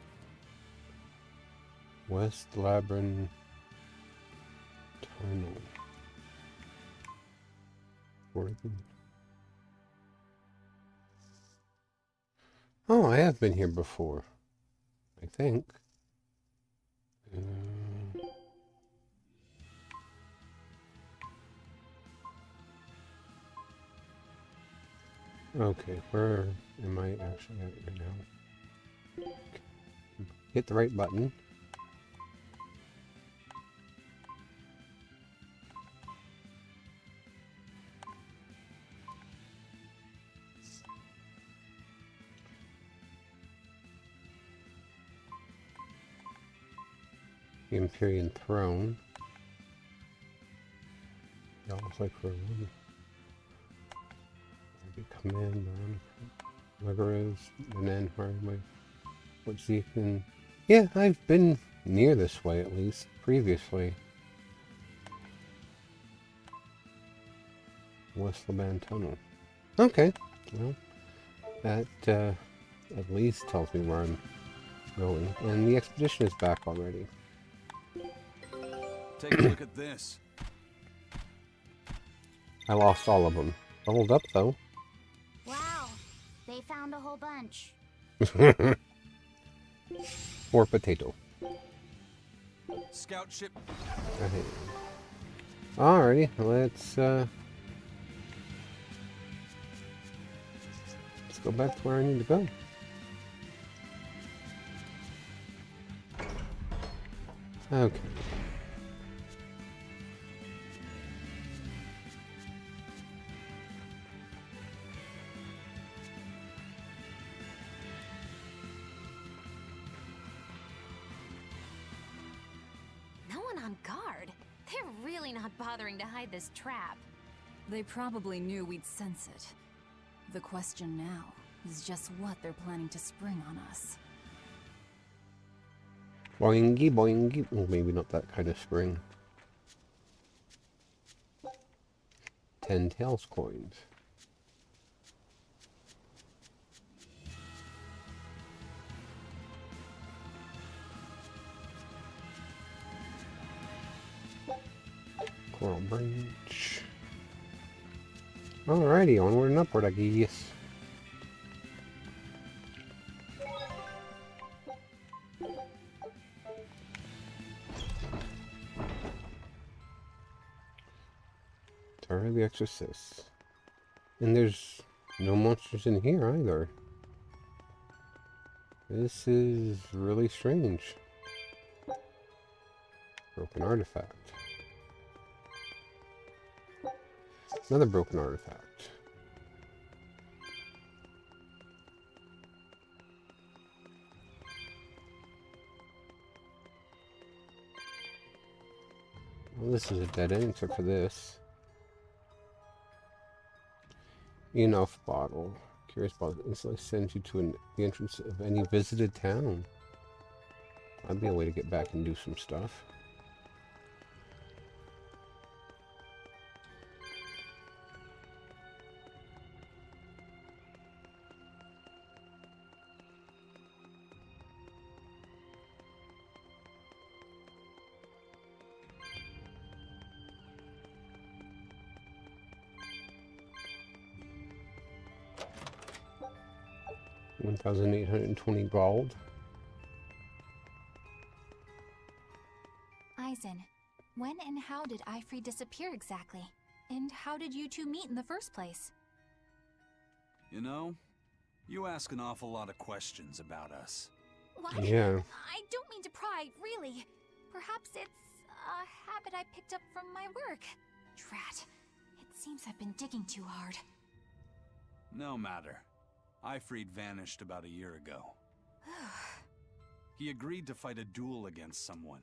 West Labyrinth Tunnel. Oh, I have been here before. I think. Okay, where am I actually at right now? Hit the right button. The Empyrean Throne. Yeah, looks like we're ready. Command on Legoras and then Hardway. Let's see if you can. Yeah, I've been near this way at least previously. West Laban Tunnel. Okay, well, that at least tells me where I'm going, and the expedition is back already. Take a look at this. I lost all of them. Leveled up, though. Wow, they found a whole bunch. Or potato. Scout ship. Okay. Alrighty, let's go back to where I need to go. Okay. No one on guard. They're really not bothering to hide this trap. They probably knew we'd sense it. The question now is just what they're planning to spring on us. Boingy, boingy. Well, maybe not that kind of spring. 10 tails coins. Coral branch. Alrighty, onward and upward, I guess. Tower of the Exorcist. And there's no monsters in here either. This is really strange. Broken artifact. Another broken artifact. Well, this is a dead end except for this. Enough bottle. Curious bottle instantly sends you to the entrance of any visited town. That'd be a way to get back and do some stuff. $1,820 gold. Eisen, when and how did Ifrid disappear exactly? And how did you two meet in the first place? You know, you ask an awful lot of questions about us. What? Yeah. I don't mean to pry, really. Perhaps it's a habit I picked up from my work. Drat. It seems I've been digging too hard. No matter. Ifrid vanished about a year ago. He agreed to fight a duel against someone,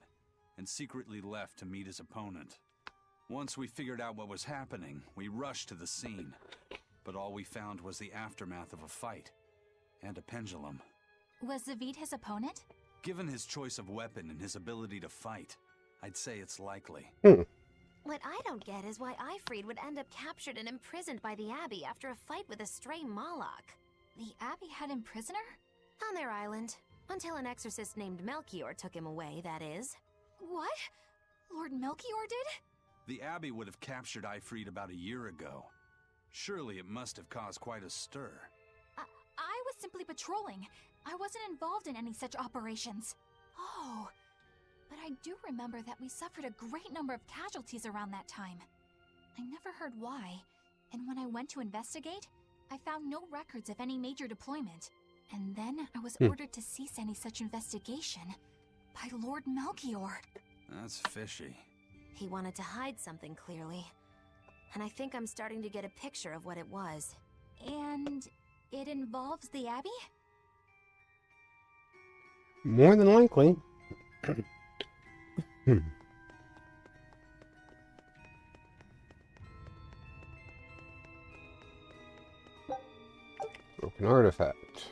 and secretly left to meet his opponent. Once we figured out what was happening, we rushed to the scene. But all we found was the aftermath of a fight, and a pendulum. Was Zavid his opponent? Given his choice of weapon and his ability to fight, I'd say it's likely. What I don't get is why Ifrid would end up captured and imprisoned by the Abbey after a fight with a stray Moloch. The Abbey had him prisoner? On their island. Until an exorcist named Melchior took him away, that is. What? Lord Melchior did? The Abbey would have captured Ifrid about a year ago. Surely it must have caused quite a stir. I was simply patrolling. I wasn't involved in any such operations. Oh, but I do remember that we suffered a great number of casualties around that time. I never heard why, and when I went to investigate, I found no records of any major deployment. And then I was ordered to cease any such investigation by Lord Melchior. That's fishy. He wanted to hide something, clearly. And I think I'm starting to get a picture of what it was. And it involves the Abbey? More than likely. Broken artifact.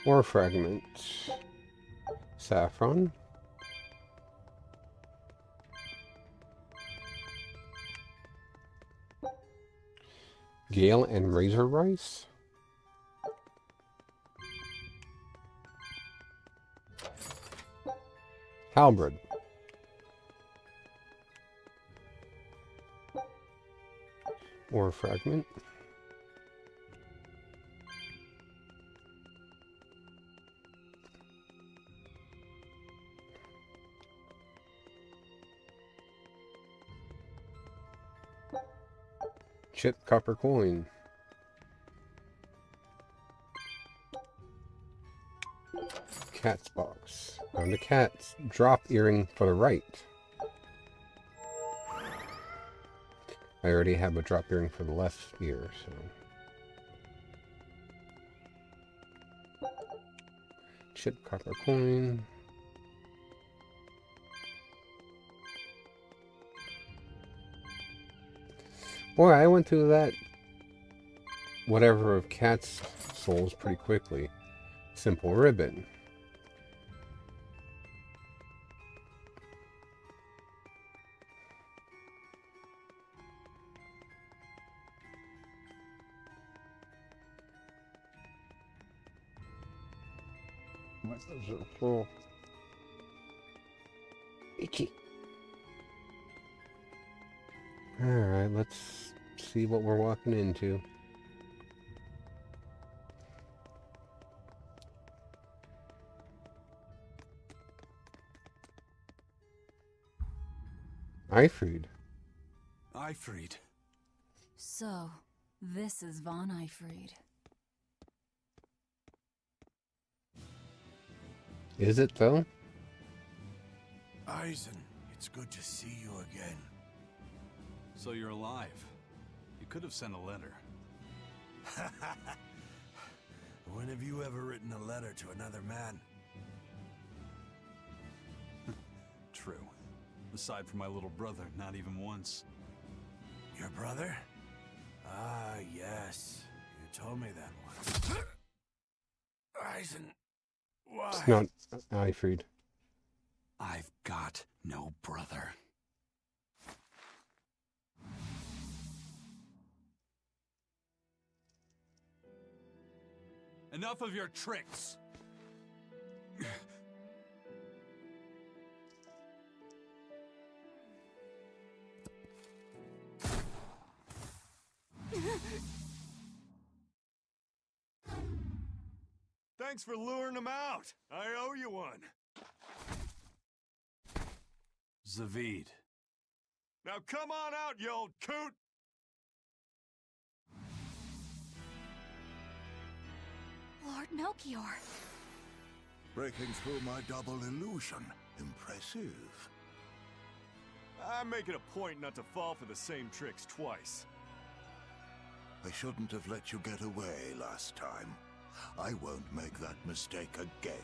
Ore fragment. Saffron. Gale and razor rice. Halberd. Or a fragment. Chip copper coin. Cat's box. Found a cat's drop earring for the right. I already have a drop earring for the left ear, so. Chip copper coin. Boy, I went through that whatever of cat's souls pretty quickly. Simple ribbon. What is it for? Itchy. Alright, let's see what we're walking into. Eifried. Eifried. So, this is Von Eifried. Is it though? Eisen, it's good to see you again. So you're alive. You could have sent a letter. When have you ever written a letter to another man? True. Aside from my little brother, not even once. Your brother? Ah, yes. You told me that once. Eisen, why? It's not Eifried. I've got no brother. Enough of your tricks! Thanks for luring him out. I owe you one. Zavid. Now come on out, you old coot! Lord Melchior. Breaking through my double illusion. Impressive. I'm making a point not to fall for the same tricks twice. I shouldn't have let you get away last time. I won't make that mistake again.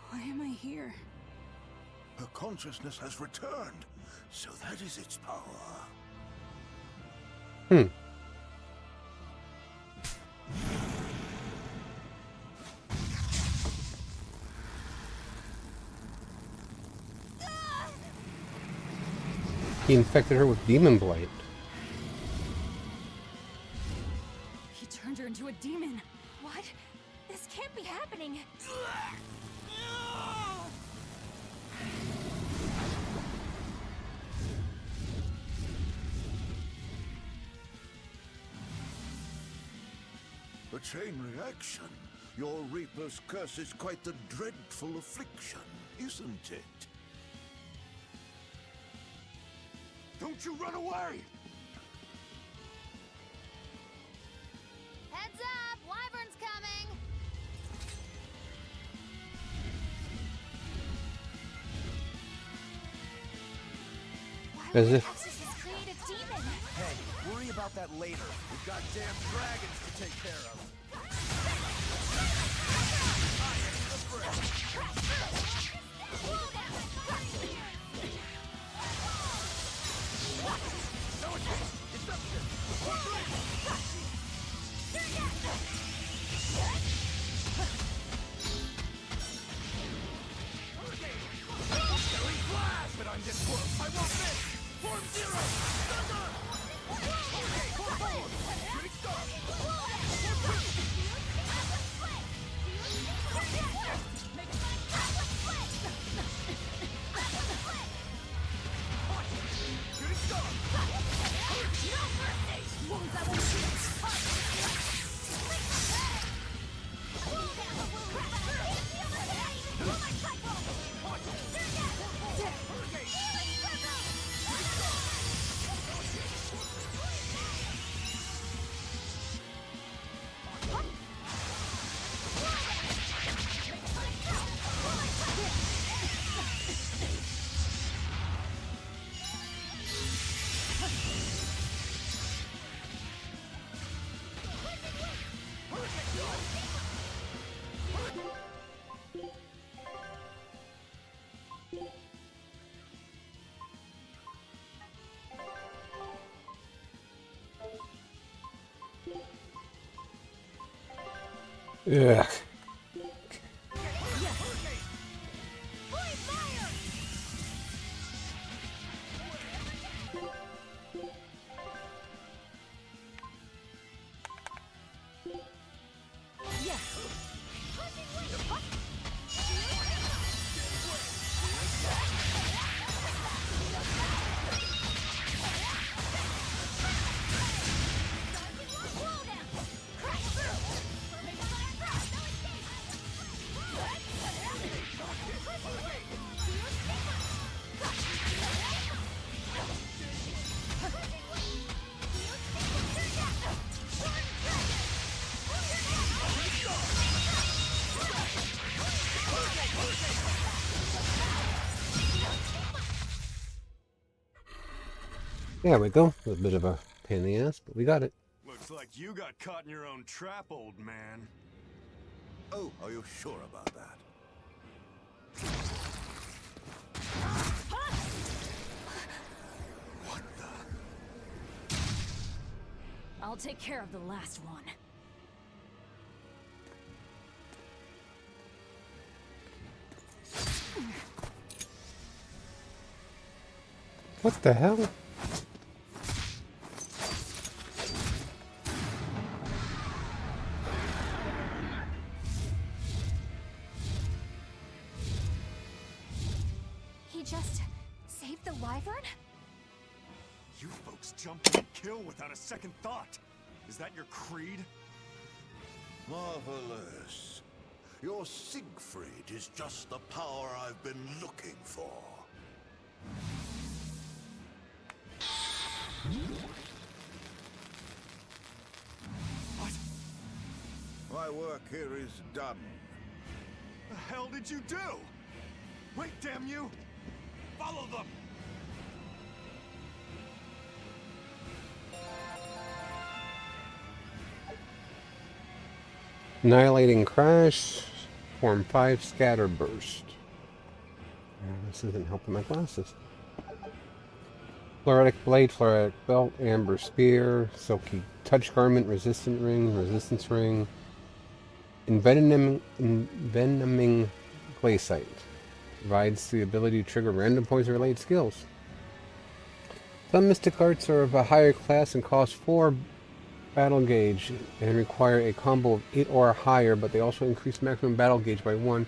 Why am I here? Her consciousness has returned, so that is its power. He infected her with demon blight. He turned her into a demon. What? This can't be happening. A chain reaction. Your Reaper's curse is quite the dreadful affliction, isn't it? Don't you run away! Heads up! Wyvern's coming! Why As would if- the exorcist create a demon? Hey, worry about that later. We've got damn dragons to take care of. But I'm this close. I won't miss. Form zero. Thunder. Shooting star. Ugh. There we go. A bit of a pain in the ass, but we got it. Looks like you got caught in your own trap, old man. Oh, are you sure about that? What the? I'll take care of the last one. What the hell? He just saved the wyvern? You folks jump in and kill without a second thought. Is that your creed? Marvelous. Your Siegfried is just the power I've been looking for. What? My work here is done. The hell did you do? Wait, damn you! Follow them! Annihilating Crash, Form 5 Scatterburst. This isn't helping my glasses. Fluoretic Blade, Fluoretic Belt, Amber Spear, Silky Touch Garment, Resistant Ring, Resistance Ring, Envenoming Glaciite. Provides the ability to trigger random poison-related skills. Some Mystic Arts are of a higher class and cost 4 battle gauge and require a combo of 8 or higher, but they also increase maximum battle gauge by 1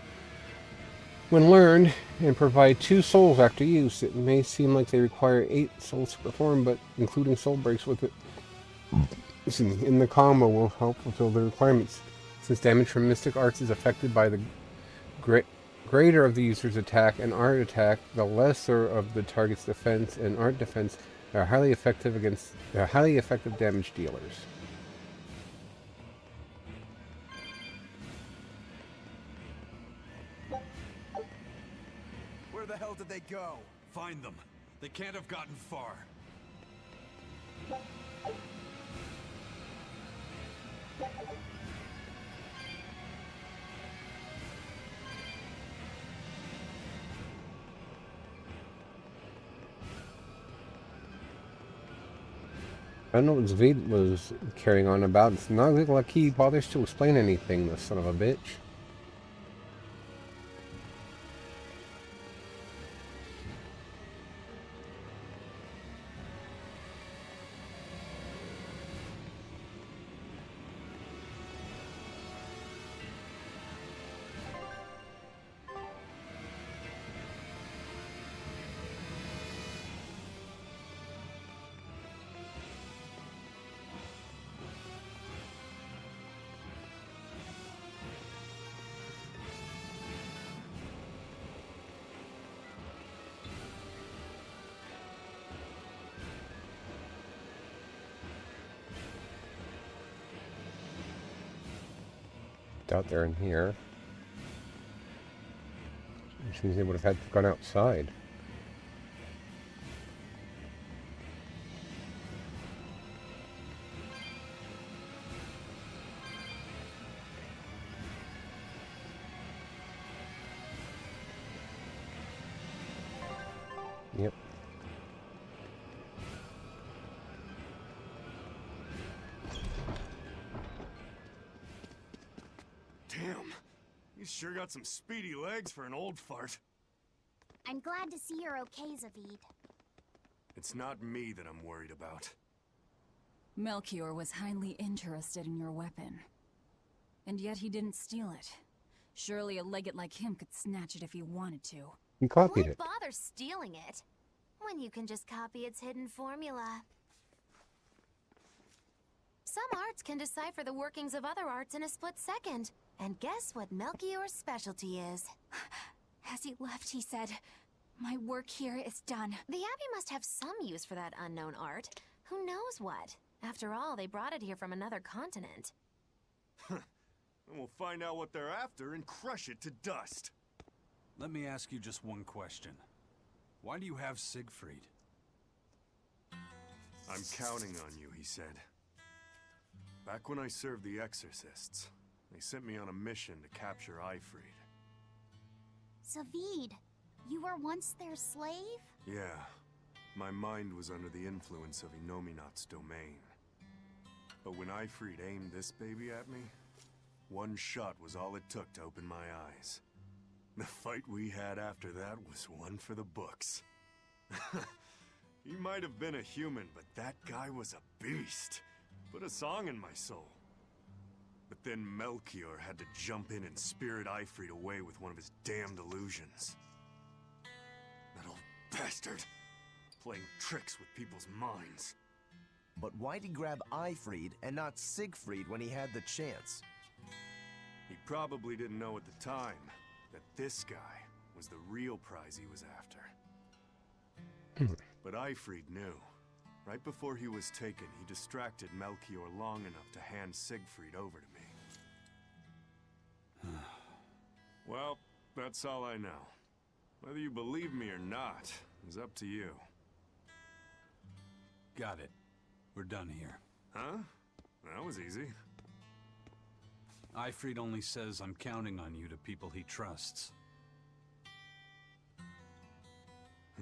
when learned and provide 2 souls after use. It may seem like they require 8 souls to perform, but including soul breaks with it in the combo will help fulfill the requirements. Since damage from Mystic Arts is affected by the greater of the user's attack and art attack, the lesser of the target's defense and art defense, they are highly effective damage dealers. Where the hell did they go? Find them. They can't have gotten far. I don't know what Zvid was carrying on about. It's not like he bothers to explain anything, this son of a bitch. Out there in here, which means they would have had to gone outside. Yep. Sure got some speedy legs for an old fart. I'm glad to see you're okay, Zavid. It's not me that I'm worried about. Melchior was highly interested in your weapon. And yet he didn't steal it. Surely a legate like him could snatch it if he wanted to. He copied Why it. bother stealing it when you can just copy its hidden formula? Some arts can decipher the workings of other arts in a split second. And guess what Melchior's specialty is? As he left, he said, "My work here is done." The Abbey must have some use for that unknown art. Who knows what? After all, they brought it here from another continent. And we'll find out what they're after and crush it to dust. Let me ask you just one question. Why do you have Siegfried? I'm counting on you, he said. Back when I served the Exorcists, they sent me on a mission to capture Ifrid. Zavid, you were once their slave? Yeah, my mind was under the influence of Inominat's domain. But when Ifrid aimed this baby at me, one shot was all it took to open my eyes. The fight we had after that was one for the books. He might have been a human, but that guy was a beast. Put a song in my soul. But then Melchior had to jump in and spirit Ifrid away with one of his damned illusions. That old bastard, playing tricks with people's minds. But why'd he grab Ifrid and not Siegfried when he had the chance? He probably didn't know at the time that this guy was the real prize he was after. But Ifrid knew. Right before he was taken, he distracted Melchior long enough to hand Siegfried over to me. Well, that's all I know. Whether you believe me or not is up to you. Got it. We're done here. Huh? That was easy. Ifrid only says I'm counting on you to people he trusts.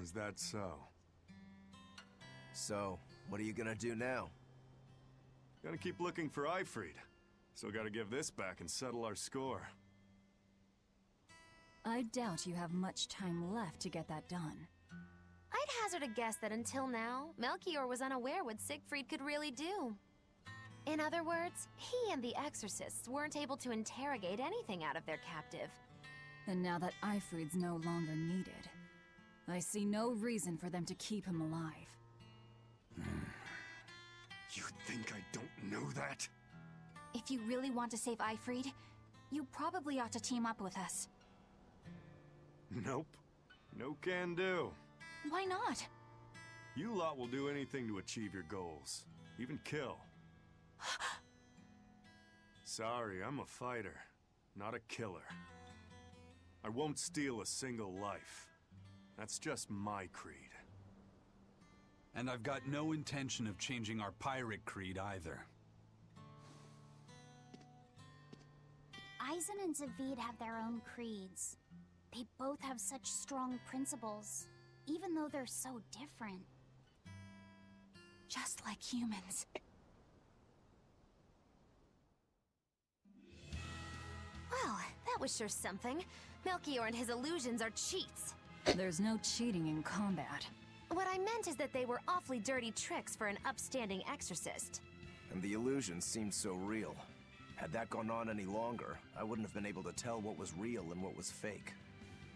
Is that so? So, what are you gonna do now? Gotta keep looking for Ifrid. Still gotta give this back and settle our score. I doubt you have much time left to get that done. I'd hazard a guess that until now, Melchior was unaware what Siegfried could really do. In other words, he and the Exorcists weren't able to interrogate anything out of their captive. And now that Ifrid's no longer needed, I see no reason for them to keep him alive. You think I don't know that? If you really want to save Ifrid, you probably ought to team up with us. Nope. No can do. Why not? You lot will do anything to achieve your goals. Even kill. Sorry, I'm a fighter, not a killer. I won't steal a single life. That's just my creed. And I've got no intention of changing our pirate creed either. Eisen and Zavid have their own creeds. They both have such strong principles, even though they're so different. Just like humans. Well, that was sure something. Melchior and his illusions are cheats. There's no cheating in combat. What I meant is that they were awfully dirty tricks for an upstanding exorcist. And the illusions seemed so real. Had that gone on any longer, I wouldn't have been able to tell what was real and what was fake.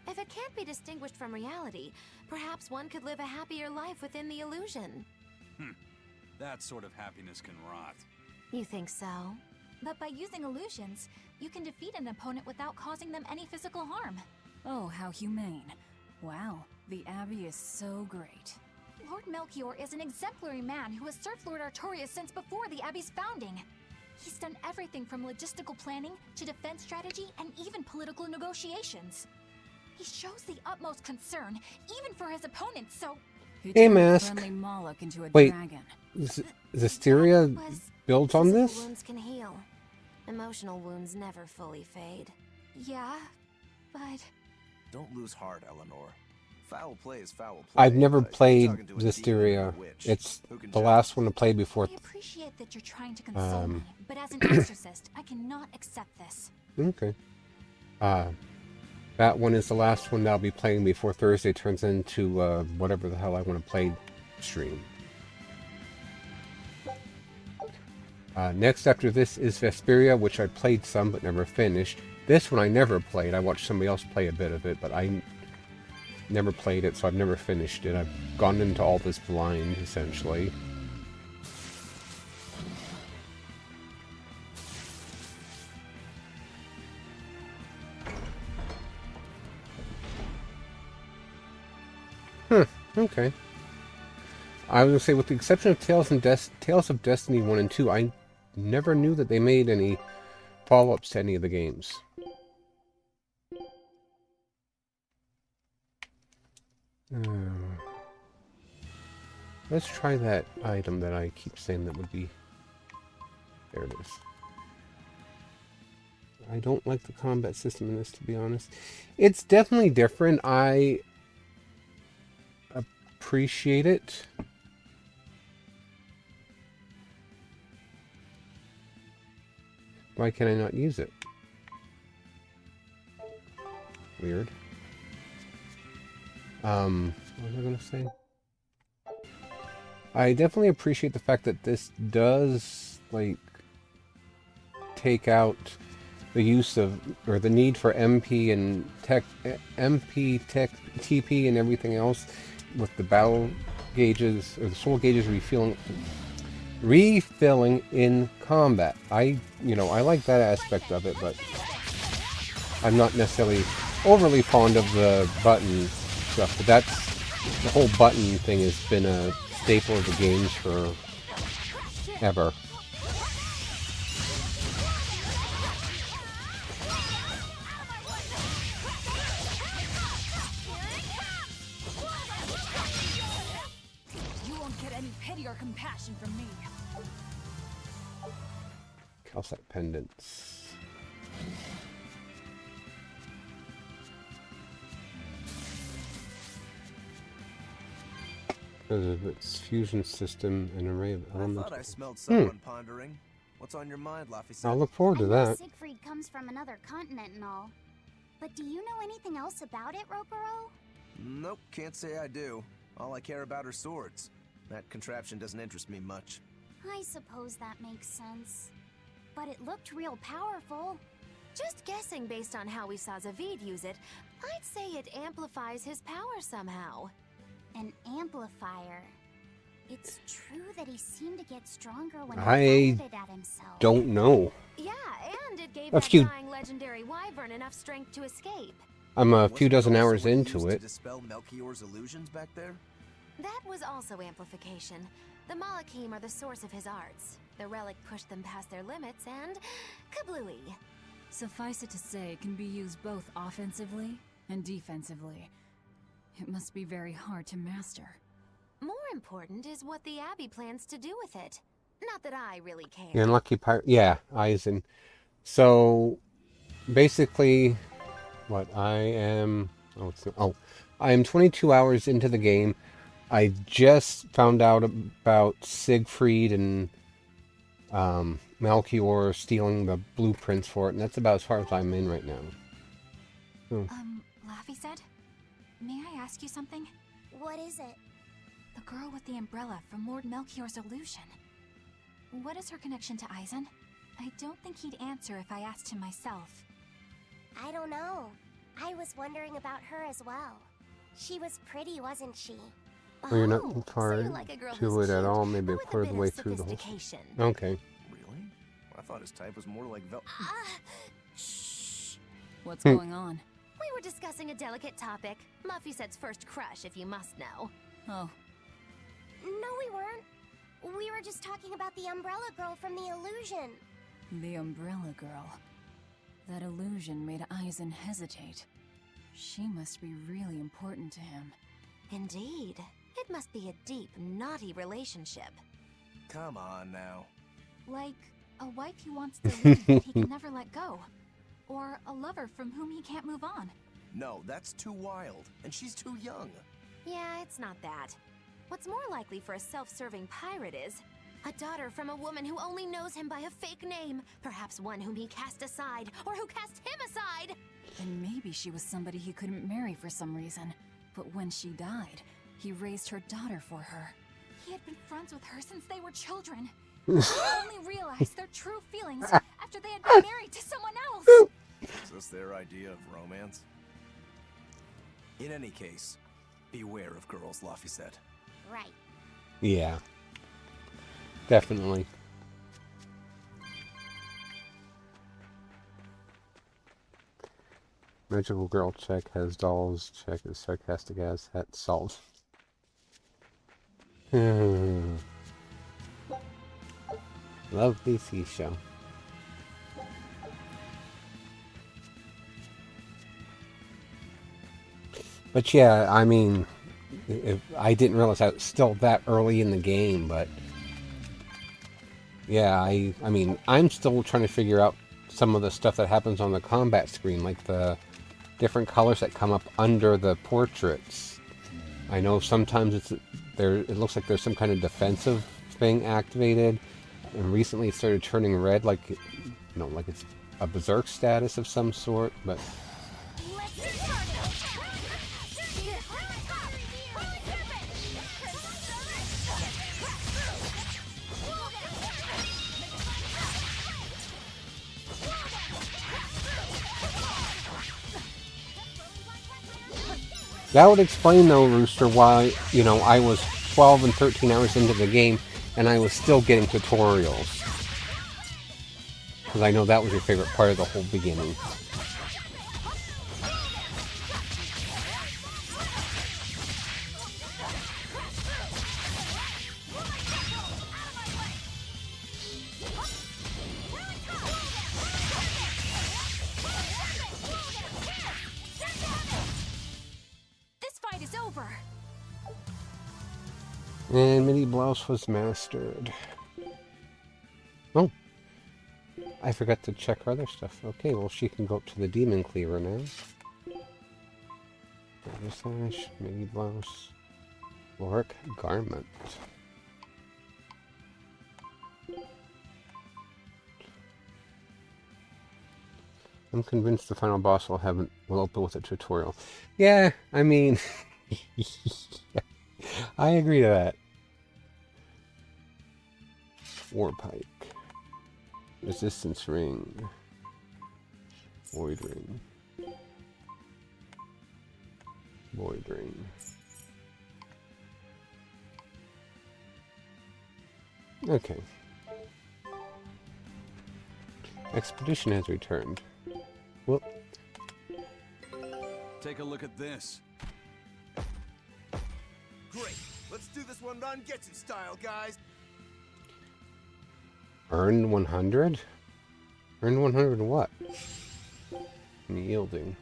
If it can't be distinguished from reality, perhaps one could live a happier life within the illusion. That sort of happiness can rot. You think so? But by using illusions, you can defeat an opponent without causing them any physical harm. Oh, how humane. Wow, the Abbey is so great. Lord Melchior is an exemplary man who has served Lord Artorias since before the Abbey's founding. He's done everything from logistical planning to defense strategy and even political negotiations. He shows the utmost concern, even for his opponents, so... He Hey, turned a Mask. friendly Moloch into a Wait. dragon. Zisteria Was builds on physical this? wounds can heal. Emotional wounds never fully fade. Yeah, but... Don't lose heart, Eleanor. Foul play is foul play. I've never but you're played talking to a demon or a Zisteria. witch. It's Who can the judge? last one to play before. I appreciate that you're trying to console me, but as an exorcist, I cannot accept this. Okay. That one is the last one that I'll be playing before Thursday turns into whatever the hell I want to play stream. Next after this is Vesperia, which I played some but never finished. This one I never played. I watched somebody else play a bit of it, but I never played it, so I've never finished it. I've gone into all this blind, essentially. Okay. I was going to say, with the exception of Tales of Destiny 1 and 2, I never knew that they made any follow-ups to any of the games. Let's try that item that I keep saying that would be... There it is. I don't like the combat system in this, to be honest. It's definitely different. I appreciate it. Why can I not use it? Weird. What was I gonna say? I definitely appreciate the fact that this does, like, take out the use of, or the need for MP and TP and everything else with the battle gauges, or the soul gauges refilling in combat. I like that aspect of it, but I'm not necessarily overly fond of the button stuff. But the whole button thing has been a staple of the games for ever. You won't get any pity or compassion from me. Calcite pendants. Because of its fusion system, an array of elements. I thought I smelled someone pondering. What's on your mind, Laffy? I'll look forward to I know that. Siegfried comes from another continent and all. But do you know anything else about it, Rokuro? Nope, can't say I do. All I care about are swords. That contraption doesn't interest me much. I suppose that makes sense. But it looked real powerful. Just guessing based on how we saw Zavid use it, I'd say it amplifies his power somehow. An amplifier. It's true that he seemed to get stronger when I he fired it at himself. don't know. Yeah, and it gave A that few- dying legendary wyvern enough strength to escape. I'm a few Wasn't dozen also hours what he into used to it. dispel Melchior's illusions back there? That was also amplification. The Malachim are the source of his arts. The relic pushed them past their limits and... kablooey. Suffice it to say, it can be used both offensively and defensively. It must be very hard to master. More important is what the Abbey plans to do with it. Not that I really care. The unlucky pirate. Yeah, Eisen. So, basically, what I am. I am 22 hours into the game. I just found out about Siegfried and Melchior stealing the blueprints for it, and that's about as far as I'm in right now. Laffy said? May I ask you something? What is it? The girl with the umbrella from Lord Melchior's illusion. What is her connection to Eisen? I don't think he'd answer if I asked him myself. I don't know. I was wondering about her as well. She was pretty, wasn't she? Well, you're Oh, not so far you like a girl to who's it at cute, all. Maybe a but with quarter of bit the way of through the whole. sophistication. Okay. Really? I thought his type was more like Shh. What's going on? We were discussing a delicate topic. Muffyset's first crush, if you must know. Oh, No, we weren't. We were just talking about the umbrella girl from the illusion. the umbrella girl. That illusion made Eisen hesitate. She must be really important to him. Indeed. It must be a deep, naughty relationship. Come on now. Like a wife he wants to leave but he can never let go. Or a lover from whom he can't move on. No, that's too wild, and she's too young. Yeah, it's not that. What's more likely for a self-serving pirate is a daughter from a woman who only knows him by a fake name, perhaps one whom he cast aside, or who cast him aside. And maybe she was somebody he couldn't marry for some reason. But when she died, he raised her daughter for her. He had been friends with her since they were children. He only realized their true feelings after they had been married to someone else. Is this their idea of romance? In any case, beware of girls, Luffy said. Right. Yeah. Definitely. Magical girl check, has dolls check, is sarcastic as hat solved. Love BC show. But yeah, I mean, I didn't realize I was still that early in the game, but yeah, I mean, I'm still trying to figure out some of the stuff that happens on the combat screen, like the different colors that come up under the portraits. I know sometimes it's there. It looks like there's some kind of defensive thing activated, and recently it started turning red, like like it's a berserk status of some sort. But that would explain, though, Rooster, why, I was 12 and 13 hours into the game, and I was still getting tutorials. Because I know that was your favorite part of the whole beginning. And Mini Blouse was mastered. Oh. I forgot to check her other stuff. Okay, well she can go up to the Demon Cleaver now. Sash, Mini Blouse, Loric Garment. I'm convinced the final boss will open with a tutorial. Yeah, I mean... I agree to that. Warpike. Resistance Ring. Void Ring. Void Ring. Okay. Expedition has returned. Whoop. Take a look at this. Great. Let's do this one Rangetsu style, guys. Earn 100? Earn 100 what? Yielding.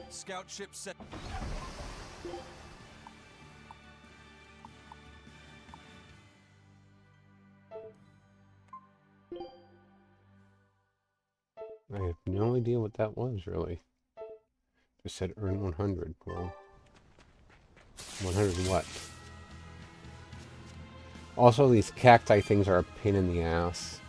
Scout ship set. I have no idea what that was, really. Just said earn 100. Well, 100 what? Also, these cacti things are a pain in the ass.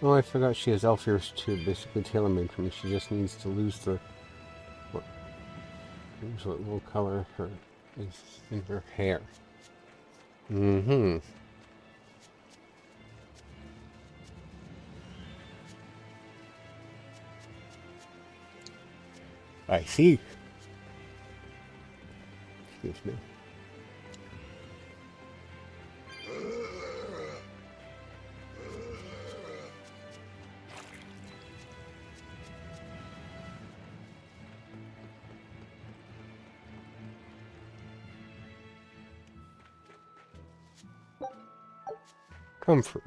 Oh, I forgot she has elf ears too, basically tailor-made for me. She just needs to lose what little color her is in her hair. Mm-hmm. I see. Excuse me. Humphrey.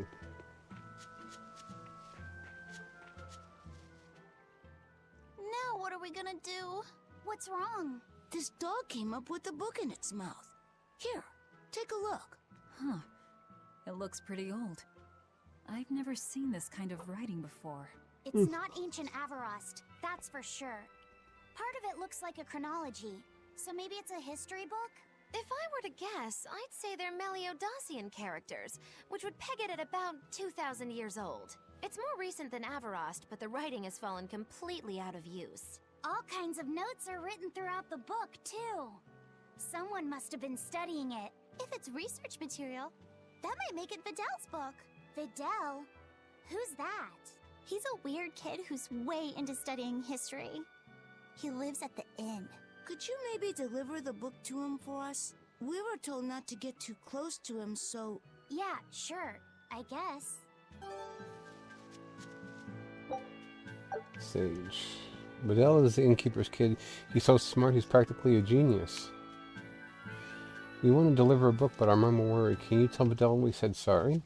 Now what are we gonna do? What's wrong? This dog came up with a book in its mouth. Here, take a look. Huh. It looks pretty old. I've never seen this kind of writing before. It's not ancient Avarost, that's for sure. Part of it looks like a chronology, so maybe it's a history book? If I were to guess, I'd say they're Meliodacian characters, which would peg it at about 2,000 years old. It's more recent than Avarost, but the writing has fallen completely out of use. All kinds of notes are written throughout the book, too. Someone must have been studying it. If it's research material, that might make it Videl's book. Videl? Who's that? He's a weird kid who's way into studying history. He lives at the inn. Could you maybe deliver the book to him for us? We were told not to get too close to him, so... Yeah, sure. I guess. Sage. Bedell is the innkeeper's kid. He's so smart, he's practically a genius. We want to deliver a book, but our mom will worry. Can you tell Bedell we said sorry?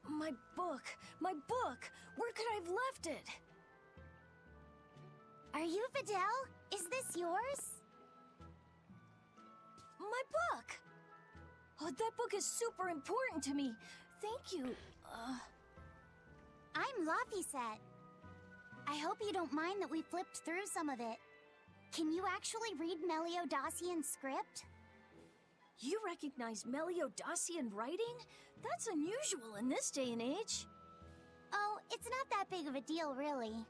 My book! My book! Where could I have left it? Are you Videl? Is this yours? My book! Oh, that book is super important to me. Thank you. I'm Laphicet. I hope you don't mind that we flipped through some of it. Can you actually read Meliodacian script? You recognize Meliodacian writing? That's unusual in this day and age. Oh, it's not that big of a deal, really.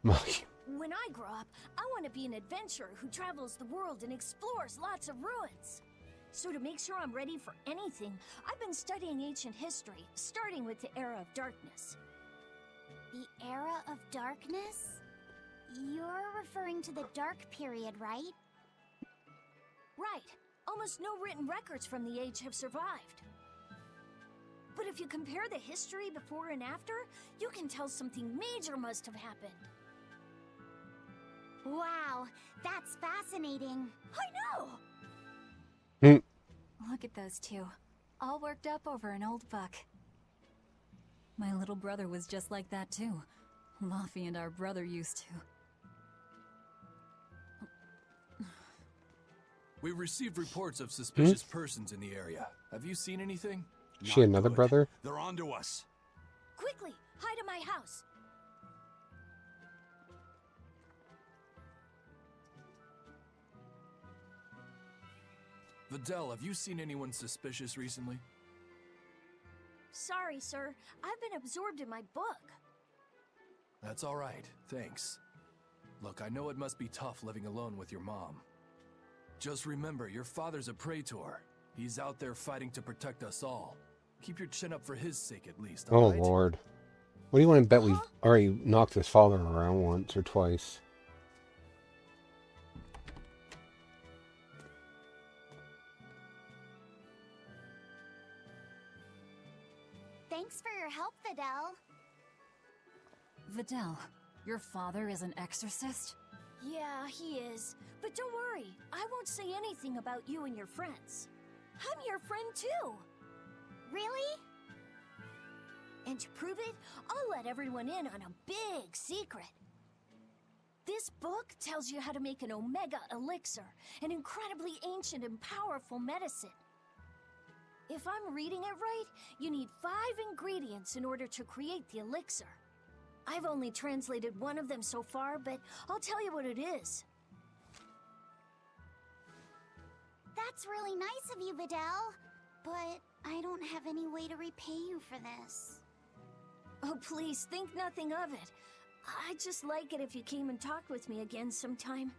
When I grow up, I want to be an adventurer who travels the world and explores lots of ruins. So to make sure I'm ready for anything, I've been studying ancient history, starting with the Era of Darkness. The Era of Darkness? You're referring to the Dark Period, right? Right. Almost no written records from the age have survived. But if you compare the history before and after, you can tell something major must have happened. Wow, that's fascinating. I know! Look at those two, all worked up over an old book. My little brother was just like that too. Laffy and our brother used to. We received reports of suspicious persons in the area. Have you seen anything? She another brother? They're onto us. Quickly, hide in my house. Videl, have you seen anyone suspicious recently? Sorry, sir. I've been absorbed in my book. That's all right, thanks. Look, I know it must be tough living alone with your mom. Just remember, your father's a praetor. He's out there fighting to protect us all. Keep your chin up for his sake, at least, Oh, all right? Lord. What do you want to bet we've already knocked his father around once or twice? Thanks for your help, Videl. Videl, your father is an exorcist? Yeah, he is. But don't worry, I won't say anything about you and your friends. I'm your friend too. Really? And to prove it, I'll let everyone in on a big secret. This book tells you how to make an Omega Elixir, an incredibly ancient and powerful medicine. If I'm reading it right, you need 5 ingredients in order to create the elixir. I've only translated one of them so far, but I'll tell you what it is. That's really nice of you, Videl. But I don't have any way to repay you for this. Oh, please, think nothing of it. I'd just like it if you came and talked with me again sometime.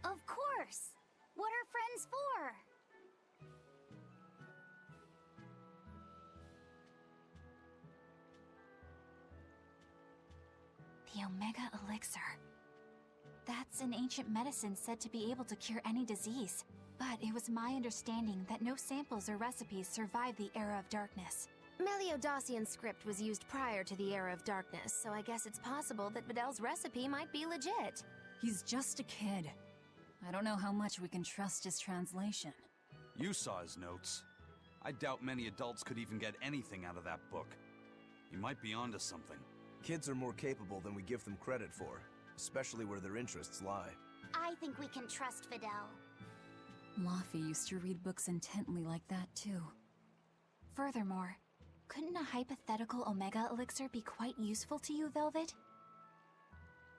Of course! What are friends for? The Omega Elixir. That's an ancient medicine said to be able to cure any disease. But it was my understanding that no samples or recipes survived the Era of Darkness. Meliodacian script was used prior to the Era of Darkness, so I guess it's possible that Videl's recipe might be legit. He's just a kid. I don't know how much we can trust his translation. You saw his notes. I doubt many adults could even get anything out of that book. He might be onto something. Kids are more capable than we give them credit for, especially where their interests lie. I think we can trust Videl. Laffy used to read books intently like that, too. Furthermore, couldn't a hypothetical Omega Elixir be quite useful to you, Velvet?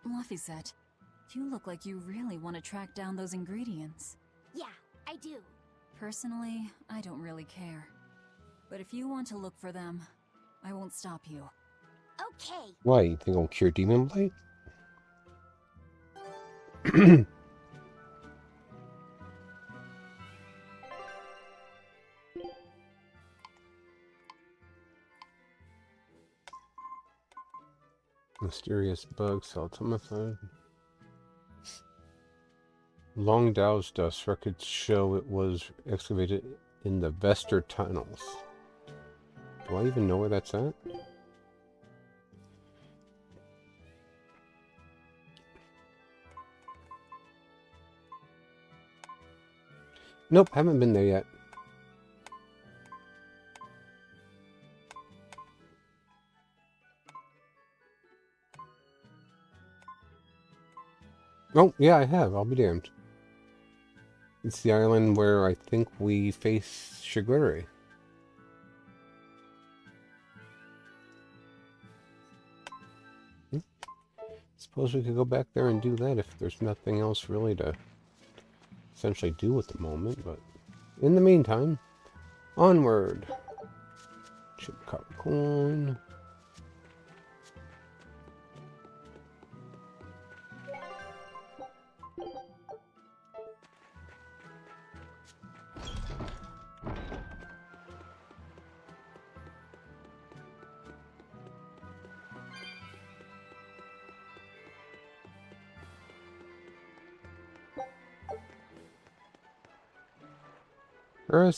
Laffy-set, you look like you really want to track down those ingredients. Yeah, I do. Personally, I don't really care. But if you want to look for them, I won't stop you. Okay. Why, you think I'll cure Demon Blight? Mysterious bug, Saltomathied. Long Dow's dust records show it was excavated in the Vester tunnels. Do I even know where that's at? Nope, haven't been there yet. Oh, yeah, I have. I'll be damned. It's the island where I think we face Shigure. Suppose we could go back there and do that if there's nothing else really to essentially do at the moment, but in the meantime, onward. Chip copper coin.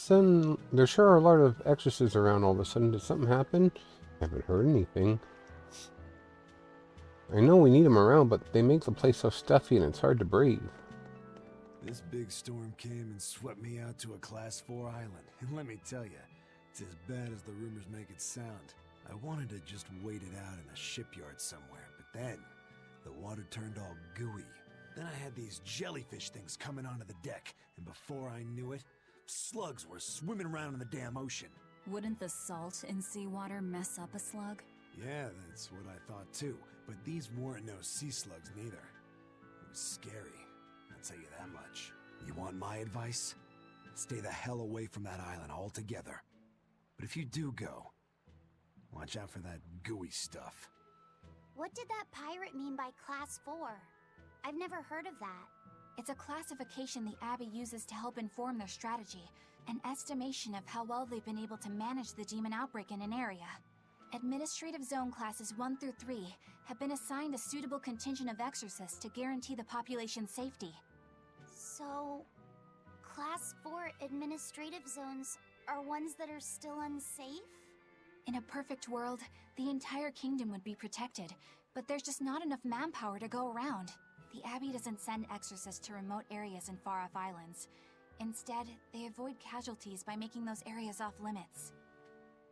There sure are a lot of exorcists around all of a sudden. Did something happen? Haven't heard anything. I know we need them around, but they make the place so stuffy and it's hard to breathe. This big storm came and swept me out to a Class 4 island. And let me tell you, it's as bad as the rumors make it sound. I wanted to just wait it out in a shipyard somewhere, but then the water turned all gooey. Then I had these jellyfish things coming onto the deck, and before I knew it, slugs were swimming around in the damn ocean. Wouldn't the salt in seawater mess up a slug? Yeah, that's what I thought too. But these weren't no sea slugs neither. It was scary, I'll tell you that much. You want my advice? Stay the hell away from that island altogether. But if you do go, watch out for that gooey stuff. What did that pirate mean by Class 4? I've never heard of that. It's a classification the Abbey uses to help inform their strategy, an estimation of how well they've been able to manage the demon outbreak in an area. Administrative Zone Classes 1 through 3 have been assigned a suitable contingent of exorcists to guarantee the population's safety. So, Class 4 administrative zones are ones that are still unsafe? In a perfect world, the entire kingdom would be protected, but there's just not enough manpower to go around. The Abbey doesn't send exorcists to remote areas and far-off islands. Instead, they avoid casualties by making those areas off-limits.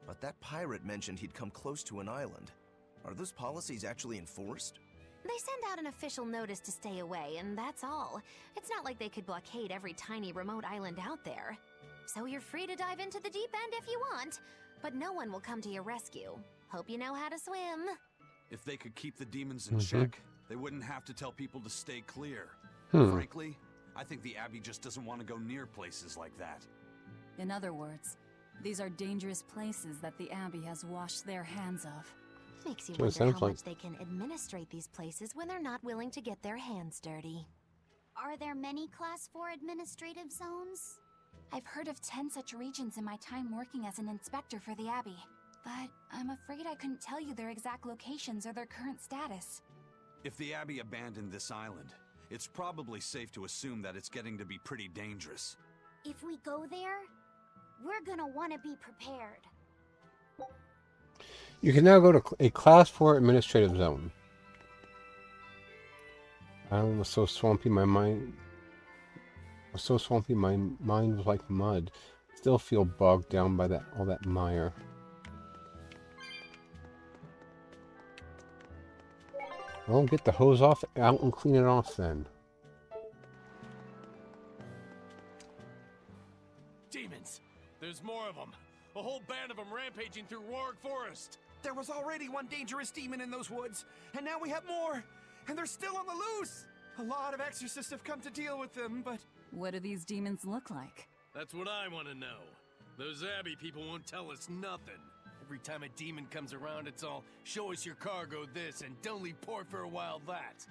But that pirate mentioned he'd come close to an island. Are those policies actually enforced? They send out an official notice to stay away, and that's all. It's not like they could blockade every tiny remote island out there. So you're free to dive into the deep end if you want, but no one will come to your rescue. Hope you know how to swim. If they could keep the demons in check, they wouldn't have to tell people to stay clear. Hmm. Frankly, I think the Abbey just doesn't want to go near places like that. In other words, these are dangerous places that the Abbey has washed their hands of. Makes you That's what it wonder sounds how like. much they can administrate these places when they're not willing to get their hands dirty. Are there many Class 4 administrative zones? I've heard of 10 such regions in my time working as an inspector for the Abbey, but I'm afraid I couldn't tell you their exact locations or their current status. If the Abbey abandoned this island, it's probably safe to assume that it's getting to be pretty dangerous. If we go there, we're gonna want to be prepared. You can now go to a Class 4 administrative zone. I was so swampy my mind was like mud. Still feel bogged down by all that mire. Well, get the hose out and clean it off then. Demons! There's more of them. A whole band of them rampaging through Roaring Forest. There was already one dangerous demon in those woods, and now we have more! And they're still on the loose! A lot of exorcists have come to deal with them, but... What do these demons look like? That's what I want to know. Those Abbey people won't tell us nothing. Every time a demon comes around, it's all, show us your cargo this, and don't leave port for a while that.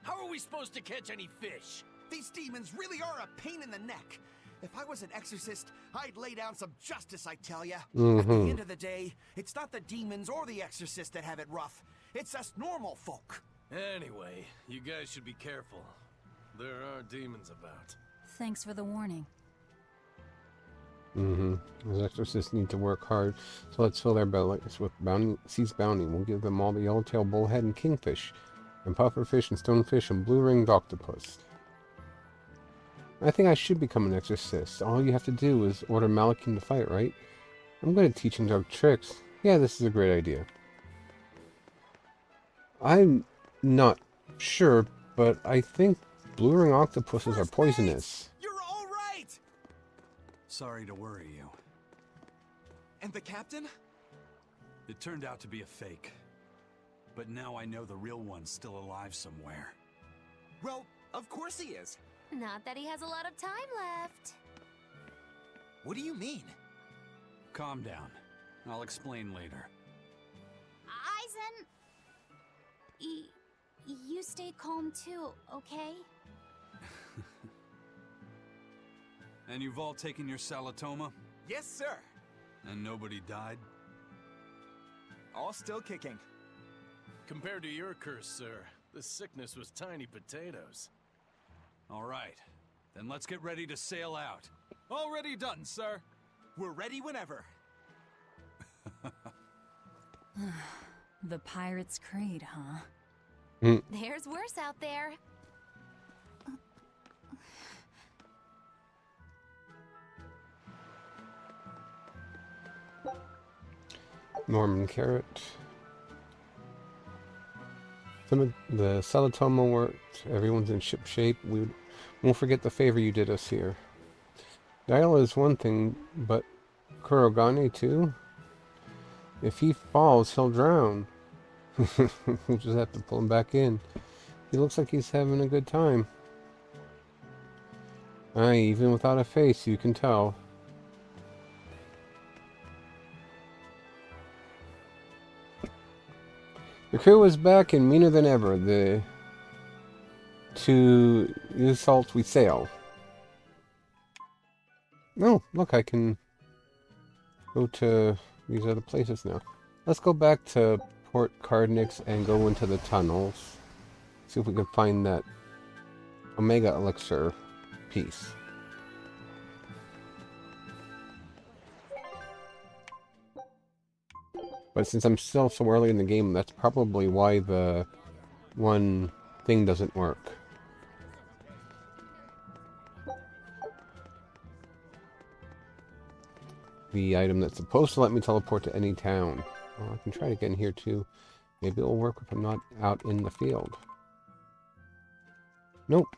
How are we supposed to catch any fish? These demons really are a pain in the neck. If I was an exorcist, I'd lay down some justice, I tell ya. At the end of the day, it's not the demons or the exorcists that have it rough. It's us normal folk. Anyway, you guys should be careful. There are demons about. Thanks for the warning. Those exorcists need to work hard, so let's fill their bellies with Sea's bounty. We'll give them all the yellowtail bullhead and kingfish, and pufferfish and stonefish and blue-ringed octopus. I think I should become an exorcist. All you have to do is order Malakim to fight, right? I'm good at teaching dark tricks. Yeah, this is a great idea. I'm not sure, but I think blue-ring octopuses are poisonous. You're all right! Sorry to worry you. And the captain? It turned out to be a fake. But now I know the real one's still alive somewhere. Well, of course he is. Not that he has a lot of time left. What do you mean? Calm down. I'll explain later. Aizen... You stay calm too, okay? And you've all taken your Salatoma? Yes, sir. And nobody died? All still kicking. Compared to your curse, sir, this sickness was tiny potatoes. All right. Then let's get ready to sail out. Already done, sir. We're ready whenever. The Pirate's Creed, huh? There's worse out there. Norman Carrot. The Salatoma worked. Everyone's in ship shape. We won't forget the favor you did us here. Dial is one thing, but Kurogane too? If he falls, he'll drown. We'll just have to pull him back in. He looks like he's having a good time. Aye, even without a face, you can tell. The crew is back and meaner than ever. To insult we sail. Oh, look, I can go to these other places now. Let's go back to Port Cardnix and go into the tunnels. See if we can find that Omega Elixir piece. But since I'm still so early in the game, that's probably why the one thing doesn't work. The item that's supposed to let me teleport to any town. Well, I can try to get in here too. Maybe it'll work if I'm not out in the field. Nope.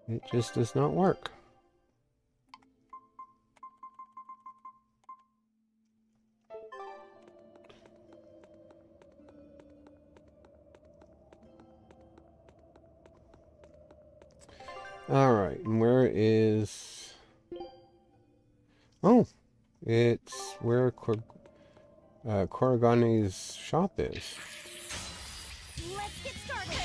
It just does not work. Alright, and where is... Oh, it's where Korogane's shop is. Let's get started!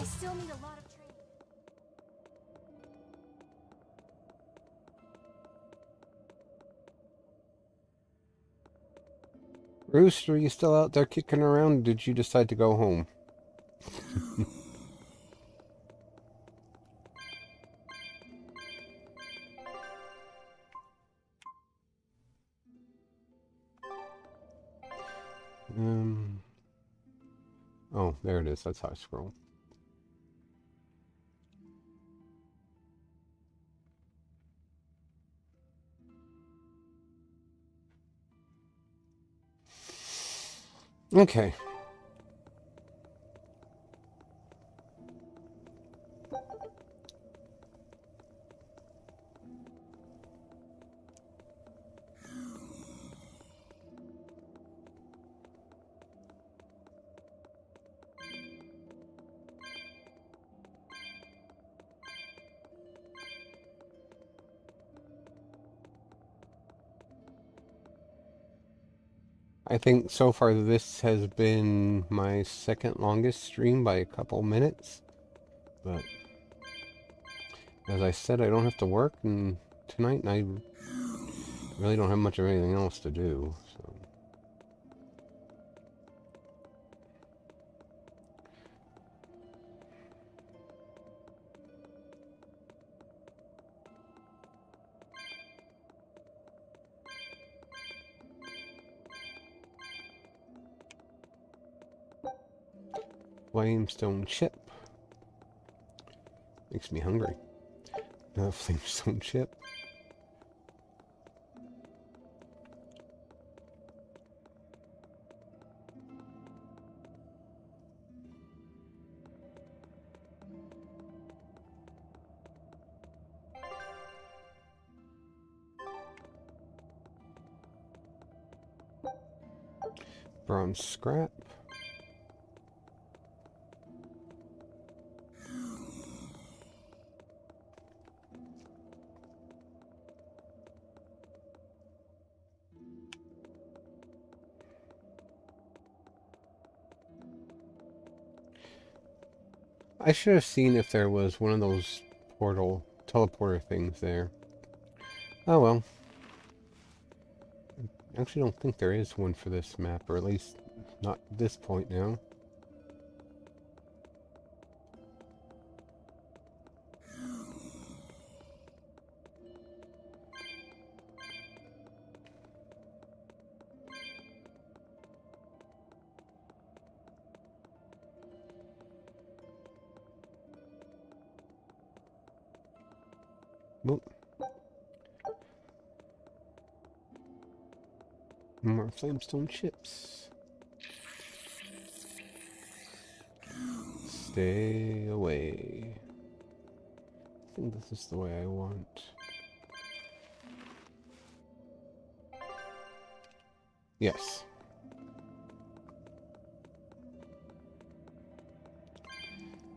I still need a lot of training. Rooster, are you still out there kicking around, or did you decide to go home? Oh, there it is. That's how I scroll. Okay. I think so far this has been my second longest stream by a couple minutes. But as I said, I don't have to work tonight, and I really don't have much of anything else to do. So Flamestone chip makes me hungry. Flamestone chip. Bronze scrap. I should have seen if there was one of those teleporter things there. Oh well. I actually don't think there is one for this map, or at least not at this point now. Nope. More flamestone chips. Stay away. I think this is the way I want. Yes.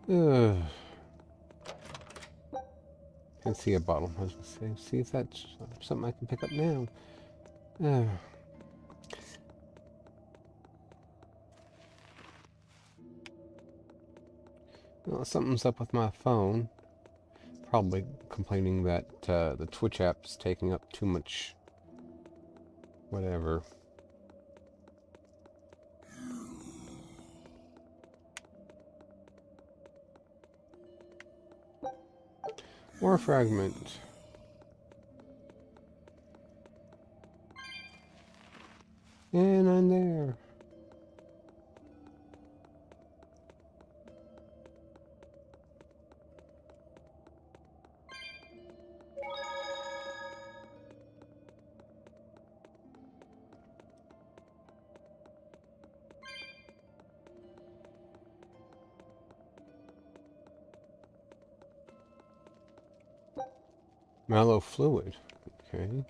Ugh. Can see a bottle. I was gonna say, see if that's something I can pick up now. Well, something's up with my phone. Probably complaining that the Twitch app's taking up too much whatever. More fragment. And I'm there. Mallow fluid. Okay.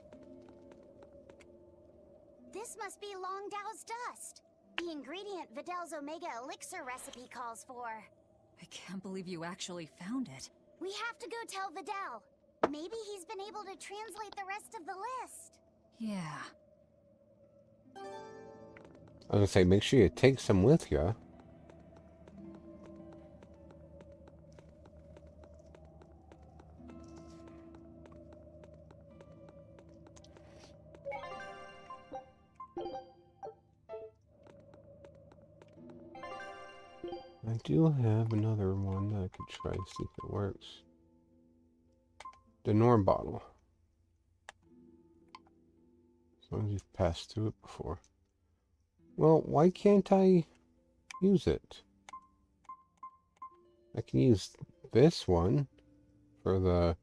This must be Longdow's dust. The ingredient Vidal's Omega Elixir recipe calls for. I can't believe you actually found it. We have to go tell Vidal. Maybe he's been able to translate the rest of the list. Yeah. I was gonna say, make sure you take some with you. I do have another one that I could try to see if it works. The Norm bottle. As long as you've passed through it before. Well, why can't I use it? I can use this one for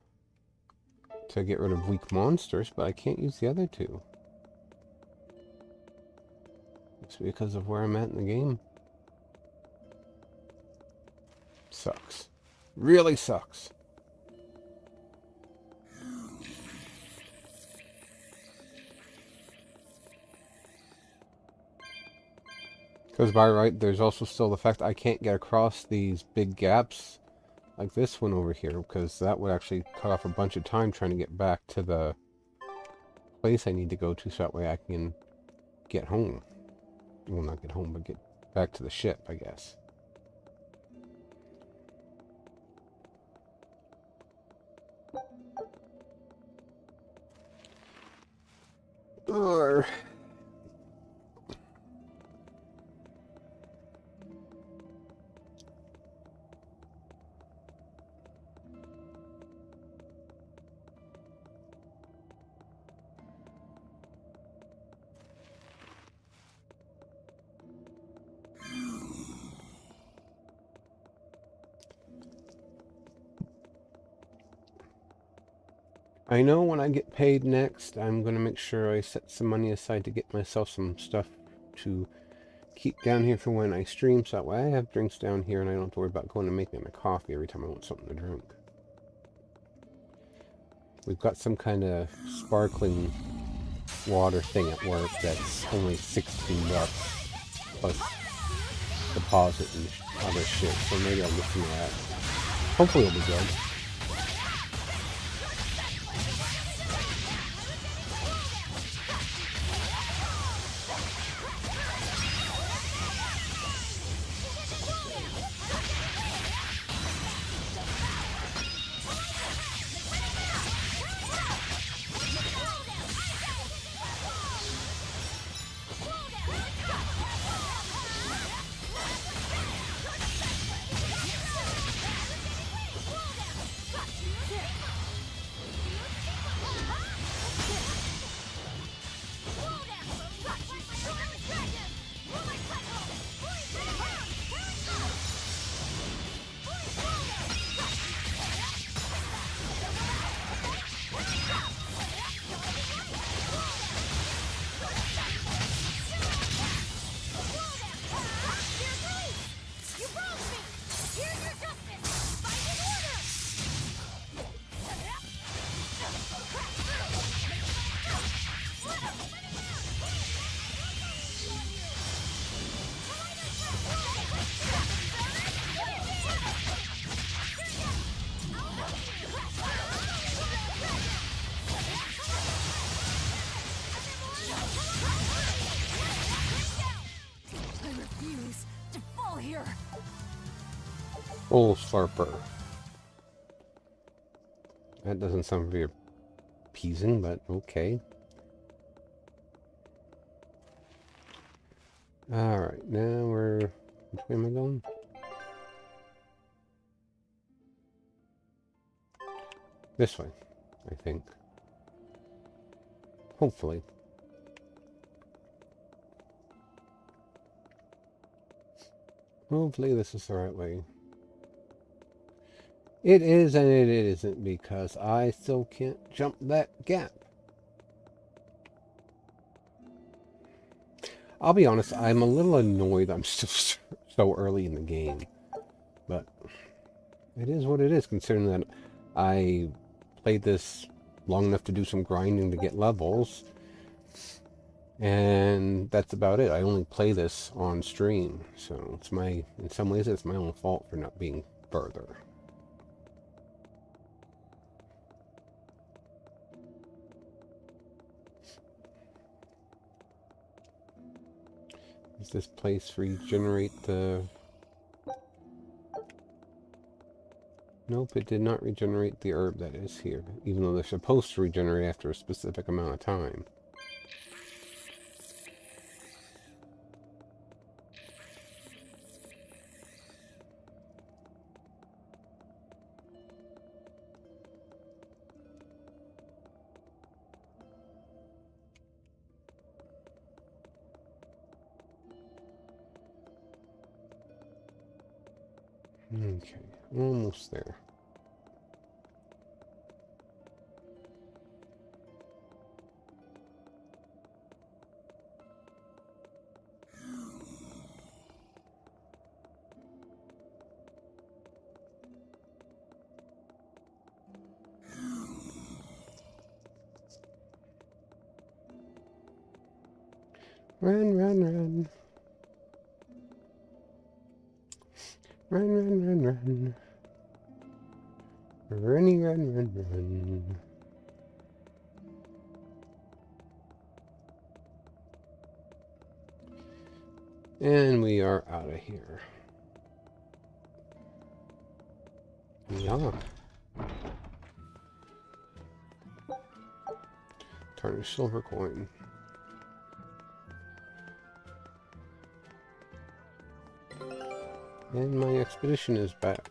to get rid of weak monsters, but I can't use the other two. It's because of where I'm at in the game. Sucks. Really sucks. Because by right, there's also still the fact I can't get across these big gaps like this one over here, because that would actually cut off a bunch of time trying to get back to the place I need to go to, so that way I can get home. Well, not get home, but get back to the ship, I guess. Or I know when I get paid next, I'm going to make sure I set some money aside to get myself some stuff to keep down here for when I stream, so that way I have drinks down here and I don't have to worry about going and making my coffee every time I want something to drink. We've got some kind of sparkling water thing at work that's only $16 plus deposit and other shit, so maybe I'll get some of that. Hopefully it'll be good. Full slurper. That doesn't sound very appeasing, but okay. Alright, now we're... which way am I going? This way, I think. Hopefully. Hopefully this is the right way. It is and it isn't, because I still can't jump that gap. I'll be honest, I'm a little annoyed I'm still so early in the game. But it is what it is, considering that I played this long enough to do some grinding to get levels. And that's about it. I only play this on stream. So it's in some ways it's my own fault for not being further. Does this place regenerate the... Nope, it did not regenerate the herb that is here, even though they're supposed to regenerate after a specific amount of time. Okay, almost there. Run, run, run. Run, run, run, run. Runny, run, run, run. And we are out of here. Yeah. Tarnished silver coin. And my expedition is back.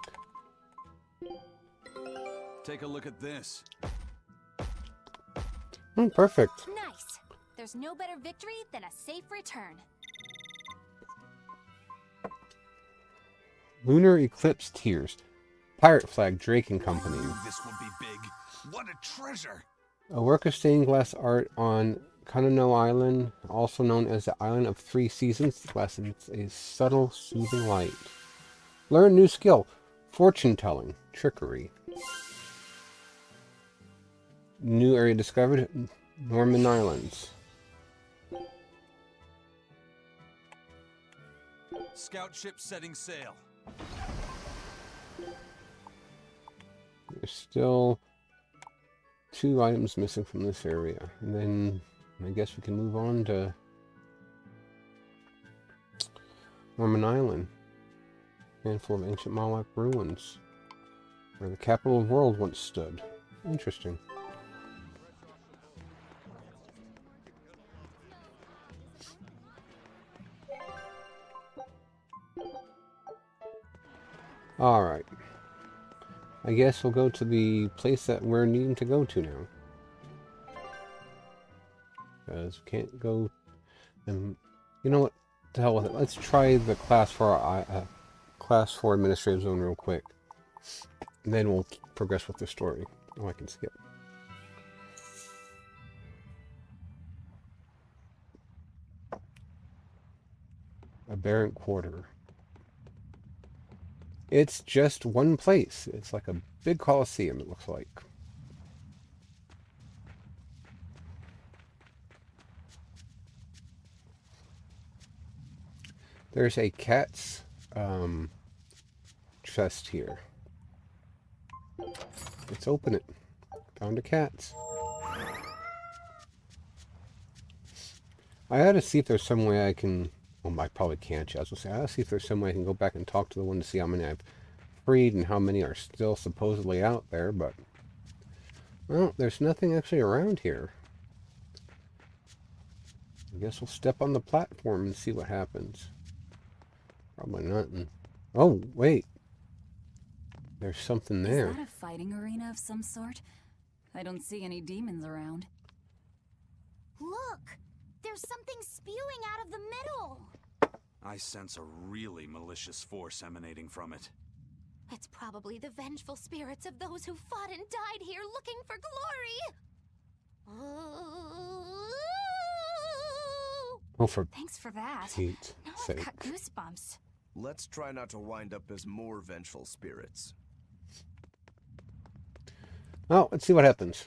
Take a look at this. Oh, perfect. Nice. There's no better victory than a safe return. Lunar Eclipse Tears. Pirate Flag Drake and Company. This will be big. What a treasure! A work of stained glass art on Kanano Island, also known as the Island of Three Seasons, lessens a subtle, soothing light. Learn new skill. Fortune telling. Trickery. New area discovered. Norman Islands. Scout ship setting sail. There's still 2 items missing from this area. And then I guess we can move on to Norman Island. Handful of ancient Moloch ruins, where the capital of the world once stood. Interesting. Alright. I guess we'll go to the place that we're needing to go to now. Because we can't go... And you know what? To hell with it. Let's try the class 4 administrative zone real quick. And then we'll progress with the story. Oh, I can skip. Aberrant Quarter. It's just one place. It's like a big coliseum, it looks like. There's a cat's chest here. Let's open it. Found a cat. I gotta see if there's some way I can... Well, I probably can't. I was gonna say, I gotta see if there's some way I can go back and talk to the one to see how many I've freed and how many are still supposedly out there, but... Well, there's nothing actually around here. I guess we'll step on the platform and see what happens. Probably nothing. Oh, wait. There's something there. Is that a fighting arena of some sort? I don't see any demons around. Look! There's something spewing out of the middle! I sense a really malicious force emanating from it. It's probably the vengeful spirits of those who fought and died here looking for glory. Oh, for Thanks for that. Pete's Now sake. I've got goosebumps. Let's try not to wind up as more vengeful spirits. Well, let's see what happens.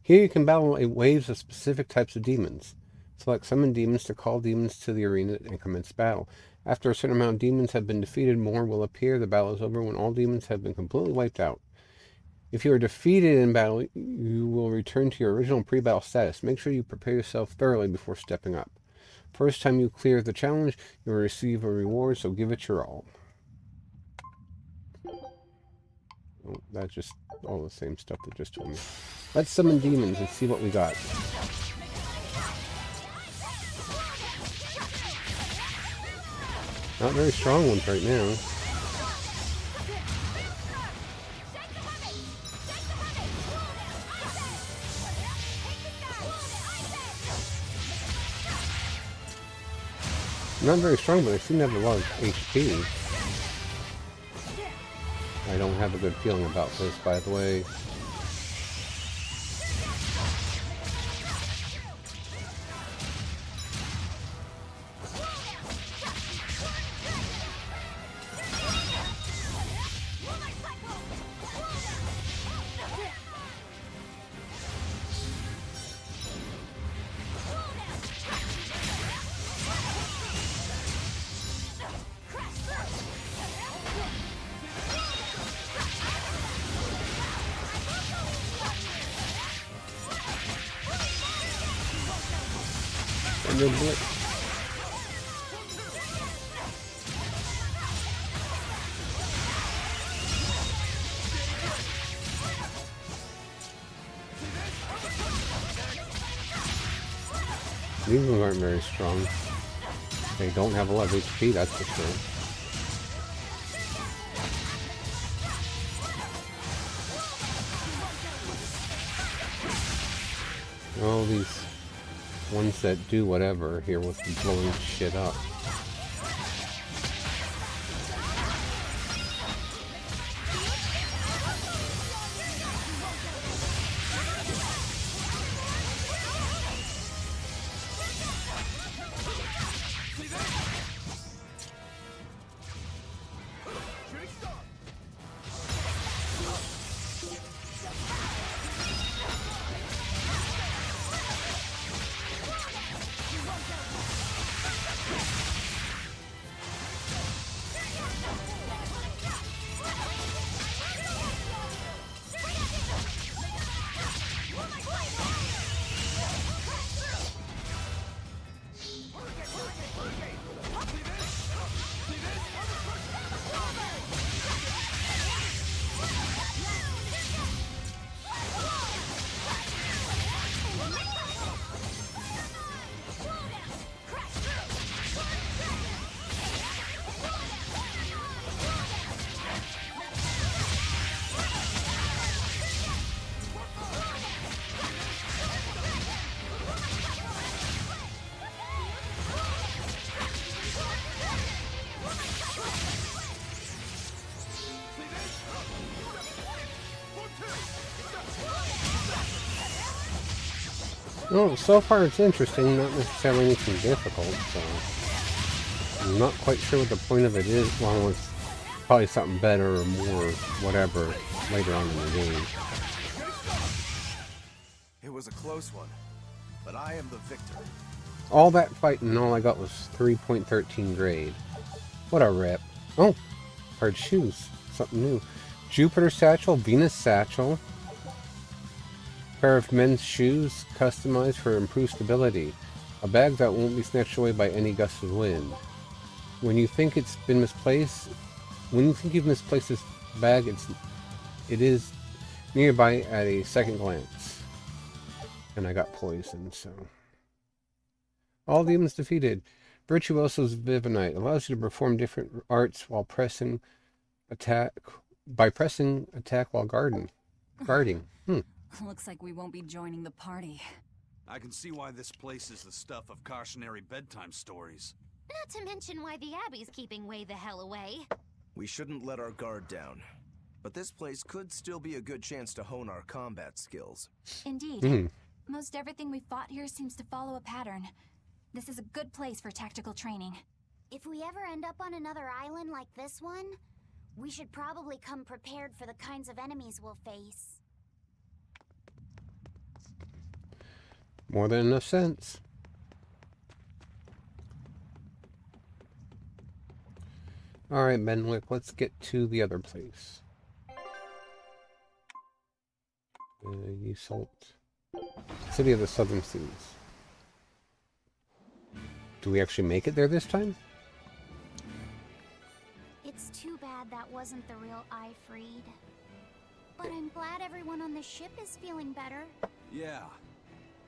Here you can battle waves of specific types of demons. Select summon demons to call demons to the arena and commence battle. After a certain amount of demons have been defeated, more will appear. The battle is over when all demons have been completely wiped out. If you are defeated in battle, you will return to your original pre-battle status. Make sure you prepare yourself thoroughly before stepping up. First time you clear the challenge, you will receive a reward, so give it your all. Oh, that's just all the same stuff that just told me. Let's summon demons and see what we got. Not very strong ones right now. Not very strong, but they seem to have a lot of HP. I don't have a good feeling about this, by the way. And then blitz. These ones aren't very strong. They don't have a lot of HP, that's for sure. All these ones that do whatever here with blowing shit up. Well, so far it's interesting, not necessarily anything difficult, so I'm not quite sure what the point of it is. Well, it's probably something better or more, whatever, later on in the game. It was a close one, but I am the victor. All that fighting and all I got was 3.13 grade. What a rip. Oh, hard shoes. Something new. Jupiter satchel, Venus satchel. Pair of men's shoes customized for improved stability. A bag that won't be snatched away by any gust of wind. When you think it's been misplaced, when you think you've misplaced this bag, it is nearby at a second glance. And I got poisoned, so. All demons defeated. Virtuoso's Vivinite allows you to perform different arts while pressing attack while guarding. Looks like we won't be joining the party. I can see why this place is the stuff of cautionary bedtime stories. Not to mention why the Abbey's keeping way the hell away. We shouldn't let our guard down. But this place could still be a good chance to hone our combat skills. Indeed. Most everything we fought here seems to follow a pattern. This is a good place for tactical training. If we ever end up on another island like this one, we should probably come prepared for the kinds of enemies we'll face. More than enough sense. Alright, Benwick, let's get to the other place. Yseult. City of the Southern Seas. Do we actually make it there this time? It's too bad that wasn't the real Ifreed. But I'm glad everyone on the ship is feeling better. Yeah.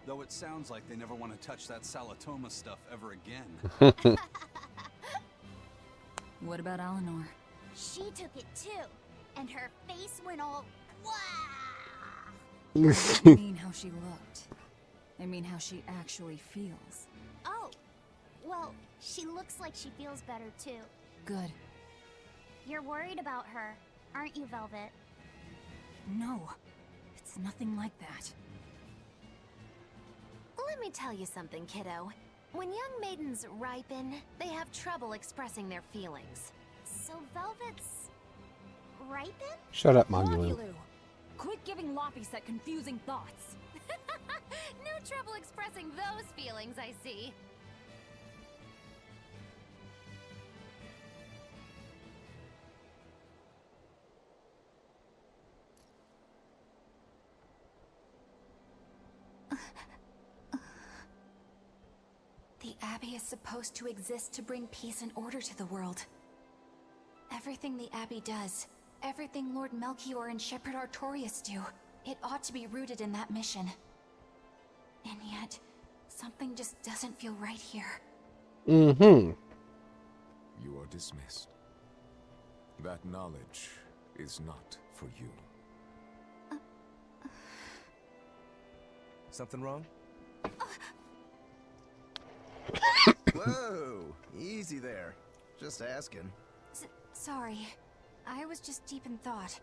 Though it sounds like they never want to touch that Salatoma stuff ever again. What about Eleanor? She took it too, and her face went all wow. I mean how she looked. I mean how she actually feels. Oh, well, she looks like she feels better too. Good. You're worried about her. aren't you, Velvet? No, it's nothing like that. Let me tell you something, kiddo. When young maidens ripen, they have trouble expressing their feelings. So Velvet's ripen? Shut up, Magulu. Magulu, quit giving Loppies that confusing thoughts. No trouble expressing those feelings, I see. The Abbey is supposed to exist to bring peace and order to the world. Everything the Abbey does, everything Lord Melchior and Shepherd Artorius do, it ought to be rooted in that mission. And yet, something just doesn't feel right here. Mm-hmm. You are dismissed. That knowledge is not for you. Something wrong? Whoa! Easy there. Just asking. Sorry. I was just deep in thought.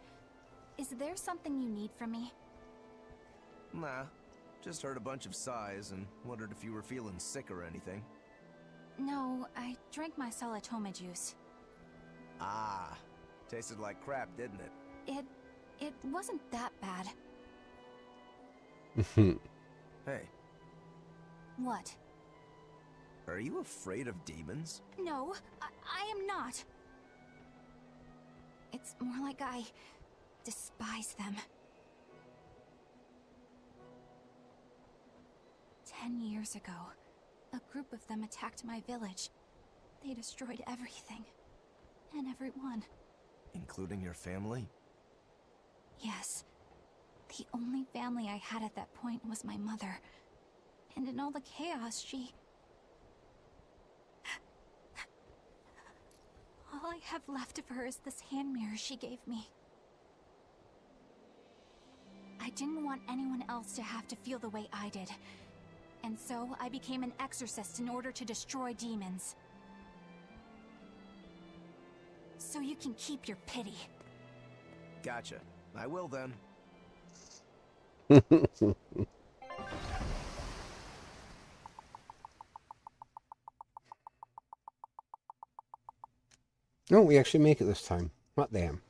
Is there something you need from me? Nah. Just heard a bunch of sighs and wondered if you were feeling sick or anything. No, I drank my Salatoma juice. Ah. Tasted like crap, didn't it? It wasn't that bad. Hey. What? Are you afraid of demons? No, I am not. It's more like I despise them. 10 years ago, a group of them attacked my village. They destroyed everything. And everyone. Including your family? Yes. The only family I had at that point was my mother. And in all the chaos, she... All I have left of her is this hand mirror she gave me. I didn't want anyone else to have to feel the way I did. And so I became an exorcist in order to destroy demons. So you can keep your pity. Gotcha. I will then. No, we actually make it this time. Not damn.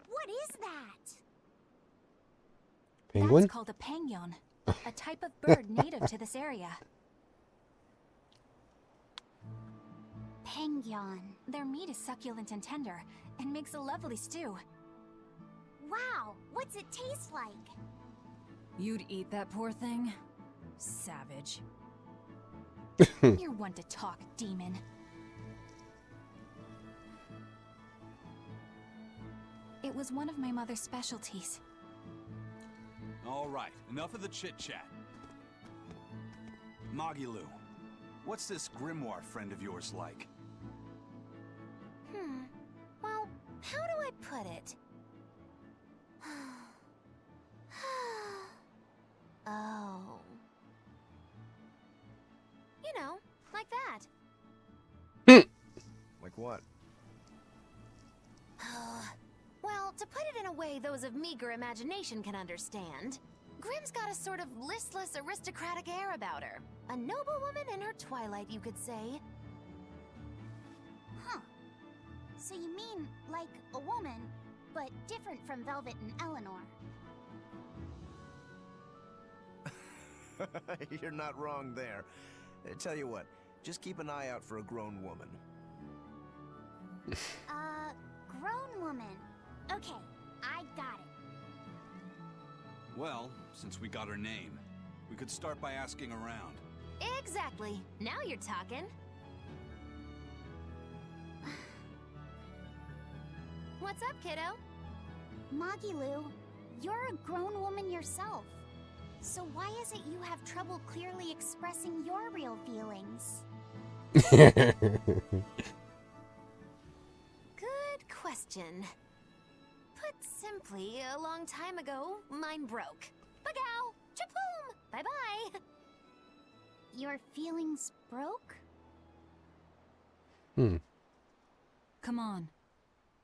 What is that? Penguin? That's called a penguin, a type of bird native to this area. Penguin. Their meat is succulent and tender, and makes a lovely stew. Wow, what's it taste like? You'd eat that poor thing? Savage. You're one to talk, demon. It was one of my mother's specialties. All right, enough of the chit-chat. Magilou, what's this grimoire friend of yours like? Well, how do I put it? Oh. You know, like that. Like what? Well, to put it in a way those of meager imagination can understand, Grimm's got a sort of listless, aristocratic air about her. A noble woman in her twilight, you could say. Huh. So you mean like a woman, but different from Velvet and Eleanor? You're not wrong there. Tell you what, just keep an eye out for a grown woman. Grown woman. Okay, I got it. Well, since we got her name, we could start by asking around. Exactly. Now you're talking. What's up, kiddo? Magilou, you're a grown woman yourself. So why is it you have trouble clearly expressing your real feelings? Good question. Put Frankly, a long time ago, mine broke. Bagow! Chapoom! Bye-bye! Your feelings broke? Come on.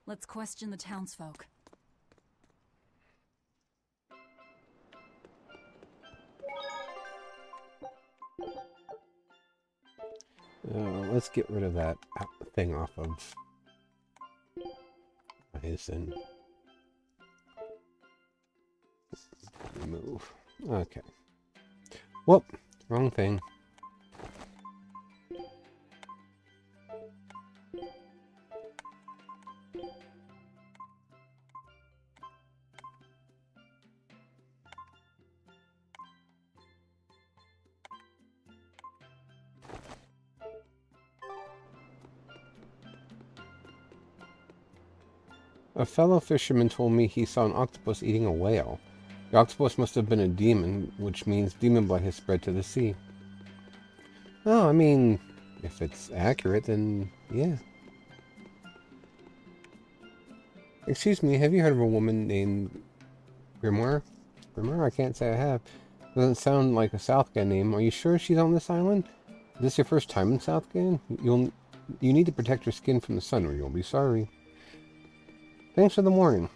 Let's question the townsfolk. Let's get rid of that thing off of Horizon. Remove. Okay. Whoop! Wrong thing. A fellow fisherman told me he saw an octopus eating a whale. The octopus must have been a demon, which means demon blood has spread to the sea. Oh, I mean, if it's accurate, then yeah. Excuse me, have you heard of a woman named Grimoire? Grimoire? I can't say I have. Doesn't sound like a Southgan name. Are you sure she's on this island? Is this your first time in Southgan? You need to protect your skin from the sun or you'll be sorry. Thanks for the warning.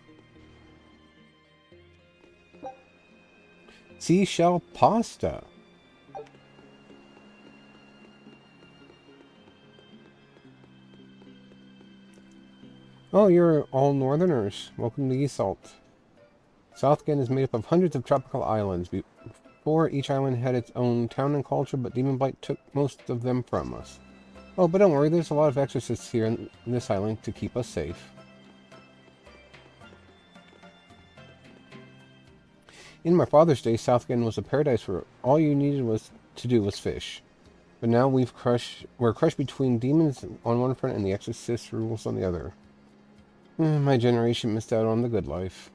Seashell pasta. Oh, you're all northerners. Welcome to Yseult. Southgan is made up of hundreds of tropical islands. Before, each island had its own town and culture, but Demon Blight took most of them from us. Oh, but don't worry, there's a lot of exorcists here in this island to keep us safe. In my father's day, Southgan was a paradise where all you needed to do was fish. But now we're crushed between demons on one front and the exorcist rules on the other. My generation missed out on the good life.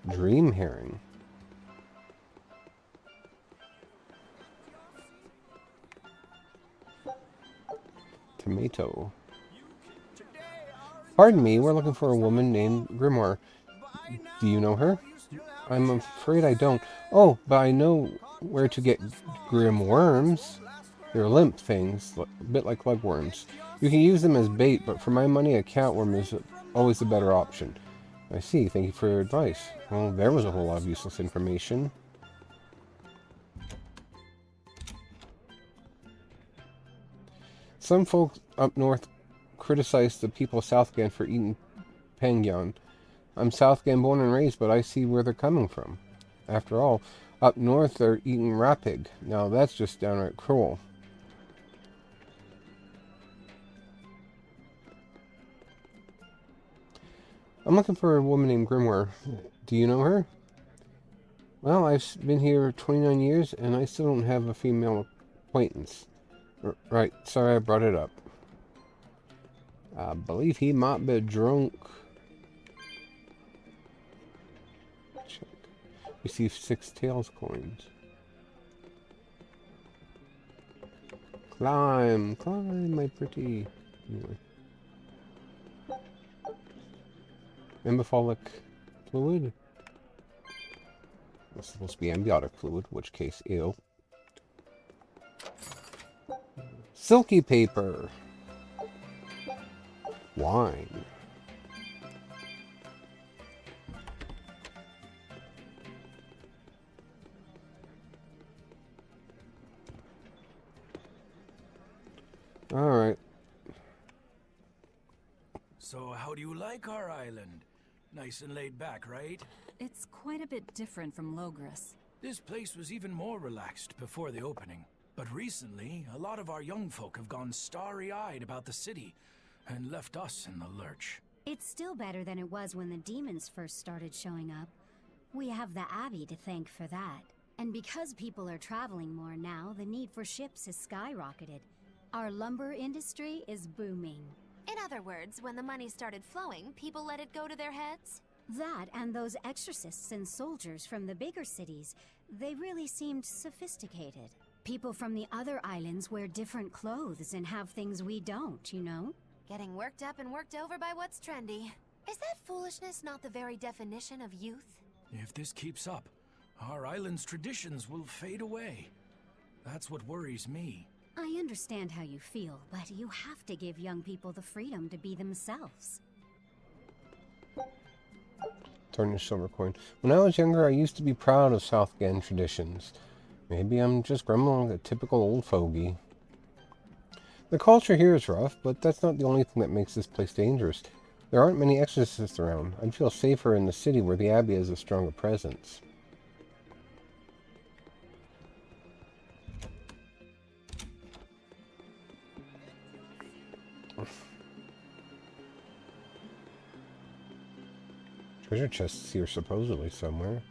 Dream herring. Tomato. Pardon me, we're looking for a woman named Grimoire. Do you know her? I'm afraid I don't. Oh, but I know where to get grimworms. They're limp things, a bit like lugworms. You can use them as bait, but for my money, a catworm is always the better option. I see. Thank you for your advice. Well, there was a whole lot of useless information. Some folks up north criticize the people of Southgan for eating pangyon. I'm Southgan born and raised, but I see where they're coming from. After all, up north they're eating rapig. Now that's just downright cruel. I'm looking for a woman named Grimoire. Do you know her? Well, I've been here 29 years, and I still don't have a female acquaintance. Right, sorry I brought it up. I believe he might be drunk. Check. Receive 6 tails coins. Climb, climb, my pretty. Anyway. Embifolic fluid. It's supposed to be ambiotic fluid, which case, ew. Silky paper. Wine. Alright. So how do you like our island? Nice and laid back, right? It's quite a bit different from Logris. This place was even more relaxed before the opening. But recently, a lot of our young folk have gone starry-eyed about the city and left us in the lurch. It's still better than it was when the demons first started showing up. We have the Abbey to thank for that. And because people are traveling more now, the need for ships has skyrocketed. Our lumber industry is booming. In other words, when the money started flowing, people let it go to their heads? That and those exorcists and soldiers from the bigger cities, they really seemed sophisticated. People from the other islands wear different clothes and have things we don't, you know? Getting worked up and worked over by what's trendy. Is that foolishness not the very definition of youth? If this keeps up, our island's traditions will fade away. That's what worries me. I understand how you feel, but you have to give young people the freedom to be themselves. Turn to silver coin. When I was younger, I used to be proud of Southgate traditions. Maybe I'm just grumbling like a typical old fogey. The culture here is rough, but that's not the only thing that makes this place dangerous. There aren't many exorcists around. I'd feel safer in the city where the Abbey has a stronger presence. Treasure chests here supposedly somewhere.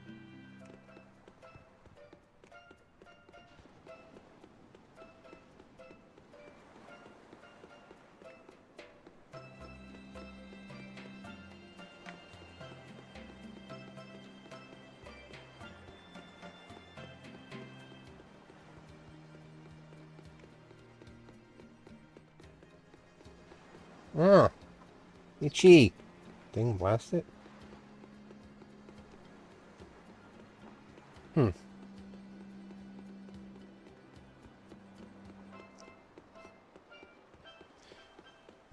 Ah, itchy. Dang, blast it.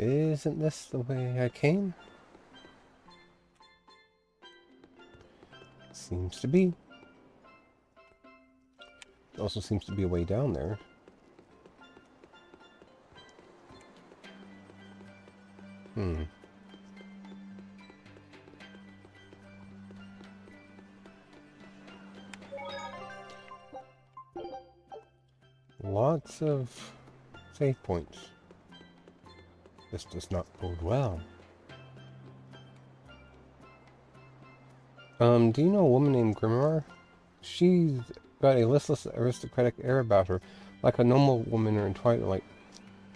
Isn't this the way I came? Seems to be. Also seems to be a way down there. Lots of save points. This does not bode well. Do you know a woman named Grimoire? She's got a listless, aristocratic air about her, like a normal woman or in Twilight.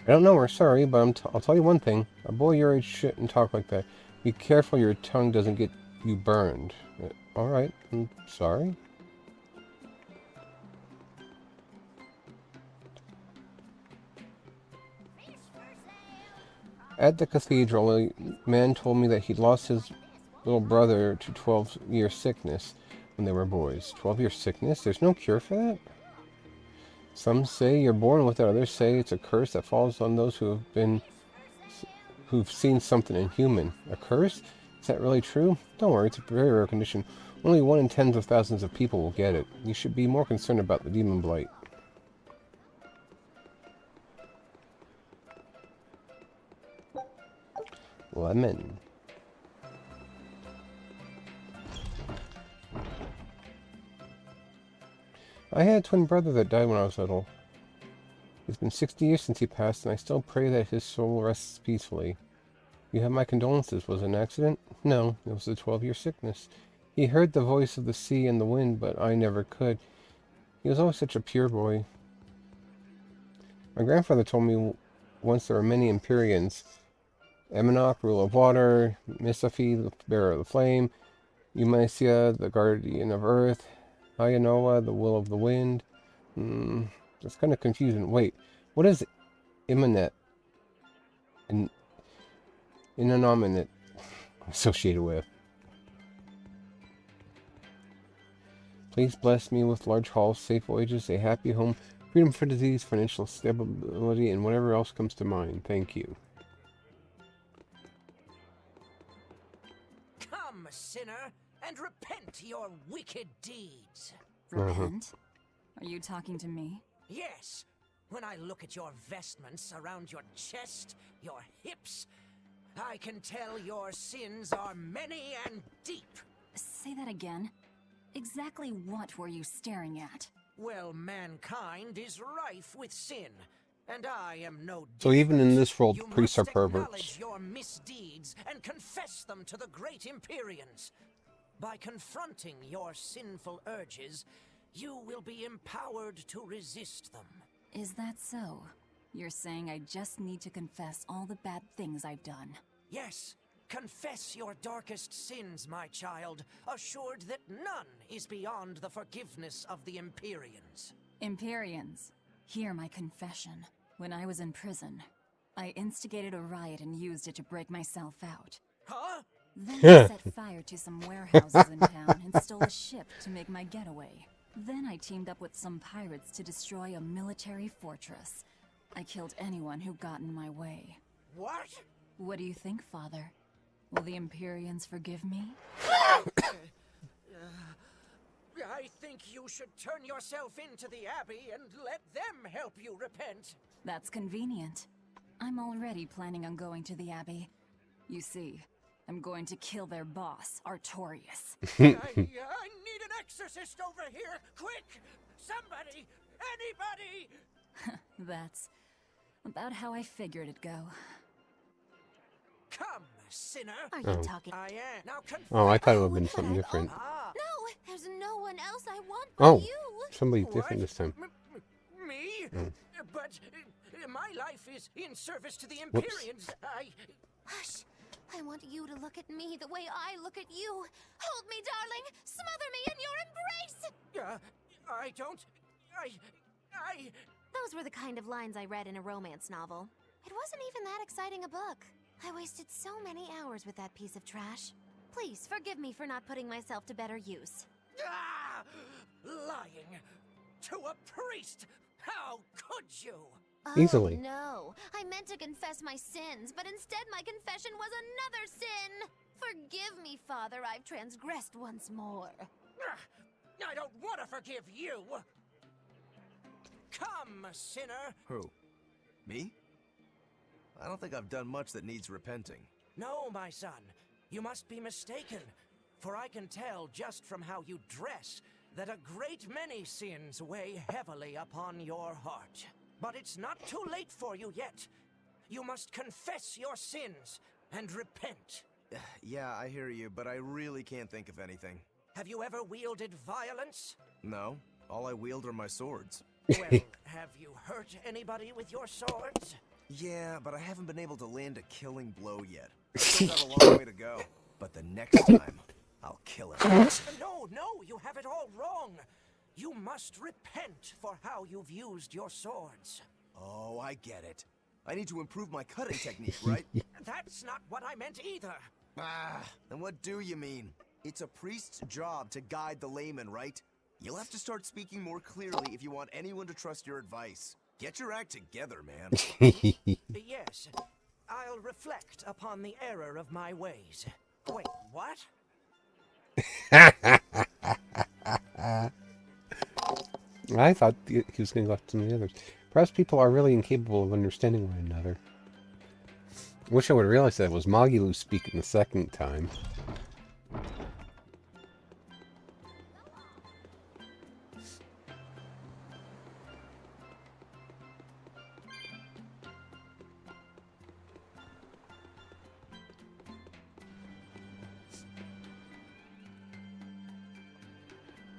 I don't know her, sorry, but I'll tell you one thing. A boy your age shouldn't talk like that. Be careful your tongue doesn't get you burned. Alright, I'm sorry. At the cathedral, a man told me that he'd lost his little brother to 12-year sickness when they were boys. 12-year sickness? There's no cure for that? Some say you're born with it, others say it's a curse that falls on those who've seen something inhuman. A curse? Is that really true? Don't worry, it's a very rare condition. Only 1 in tens of thousands of people will get it. You should be more concerned about the demon blight. Lemon. I had a twin brother that died when I was little. It's been 60 years since he passed, and I still pray that his soul rests peacefully. You have my condolences. Was it an accident? No, it was a 12-year sickness. He heard the voice of the sea and the wind, but I never could. He was always such a pure boy. My grandfather told me once there were many Empyreans. Eminok, rule of water, Misafi, the bearer of the flame, Eumacia, the guardian of earth, Hayanoa, the will of the wind. That's kind of confusing. Wait, what is Immanet and Inanominate associated with? Please bless me with large halls, safe voyages, a happy home, freedom from disease, financial stability, and whatever else comes to mind. Thank you. Come, sinner, and repent your wicked deeds. Repent? Are you talking to me? Yes. When I look at your vestments around your chest, your hips, I can tell your sins are many and deep. Say that again. Exactly what were you staring at? Well, mankind is rife with sin, and I am no So even in this world, you priests are must perverts. acknowledge your misdeeds and confess them to the great Empyreans. By confronting your sinful urges, you will be empowered to resist them. Is that so? You're saying I just need to confess all the bad things I've done? Yes, confess your darkest sins, my child, assured that none is beyond the forgiveness of the Empyreans. Empyreans, hear my confession. When I was in prison, I instigated a riot and used it to break myself out. Huh? Then I set fire to some warehouses in town and stole a ship to make my getaway. Then I teamed up with some pirates to destroy a military fortress. I killed anyone who got in my way. What? What do you think, Father? Will the Empyreans forgive me? I think you should turn yourself into the Abbey and let them help you repent. That's convenient. I'm already planning on going to the Abbey. You see, I'm going to kill their boss, Artorius. I need an exorcist over here! Quick! Somebody! Anybody! That's about how I figured it'd go. Come, sinner! Are Oh. you talking? I am. Now confess. Oh, I thought it would have been something different. No, there's no one else I want but Oh, you. somebody different this time. Me? Oh. But my life is in service to the Whoops. Empyreans. Hush. I want you to look at me the way I look at you. Hold me, darling. Smother me in your embrace. I don't... Those were the kind of lines I read in a romance novel. It wasn't even that exciting a book. I wasted so many hours with that piece of trash. Please, forgive me for not putting myself to better use. Lying to a priest! How could you? Easily. Oh, no. I meant to confess my sins, but instead my confession was another sin. Forgive me, Father. I've transgressed once more. I don't want to forgive you. Come, sinner. Who? Me? I don't think I've done much that needs repenting. No, my son. You must be mistaken. For I can tell just from how you dress that a great many sins weigh heavily upon your heart. But it's not too late for you yet. You must confess your sins and repent. Yeah, I hear you, but I really can't think of anything. Have you ever wielded violence? No, all I wield are my swords. Well, have you hurt anybody with your swords? Yeah, but I haven't been able to land a killing blow yet. I still got a long way to go. But the next time, I'll kill him. No, you have it all wrong. You must repent for how you've used your swords. Oh, I get it. I need to improve my cutting technique, right? That's not what I meant either. Then what do you mean? It's a priest's job to guide the layman, right? You'll have to start speaking more clearly if you want anyone to trust your advice. Get your act together, man. Yes, I'll reflect upon the error of my ways. Wait, what? I thought he was going to go after some of the others. Perhaps people are really incapable of understanding one another. Wish I would have realized that it was Magilu speaking the second time.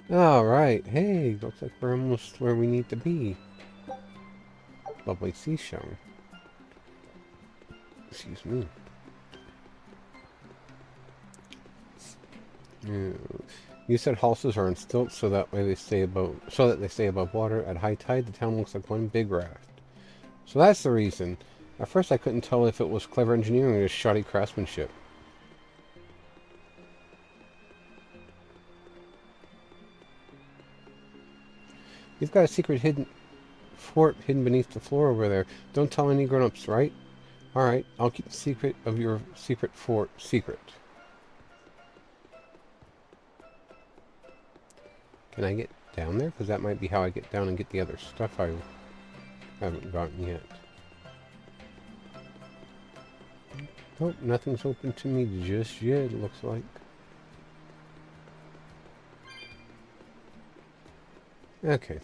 Alright, hey, looks like we're almost where we need to be. Lovely seashell. Excuse me. Yeah. You said houses are on stilts so that they stay above water. At high tide, the town looks like one big raft. So that's the reason. At first I couldn't tell if it was clever engineering or just shoddy craftsmanship. You've got a secret fort hidden beneath the floor over there. Don't tell any grown-ups, right? Alright, I'll keep the secret of your secret fort secret. Can I get down there? Because that might be how I get down and get the other stuff I haven't gotten yet. Nope, nothing's open to me just yet, it looks like. Okay.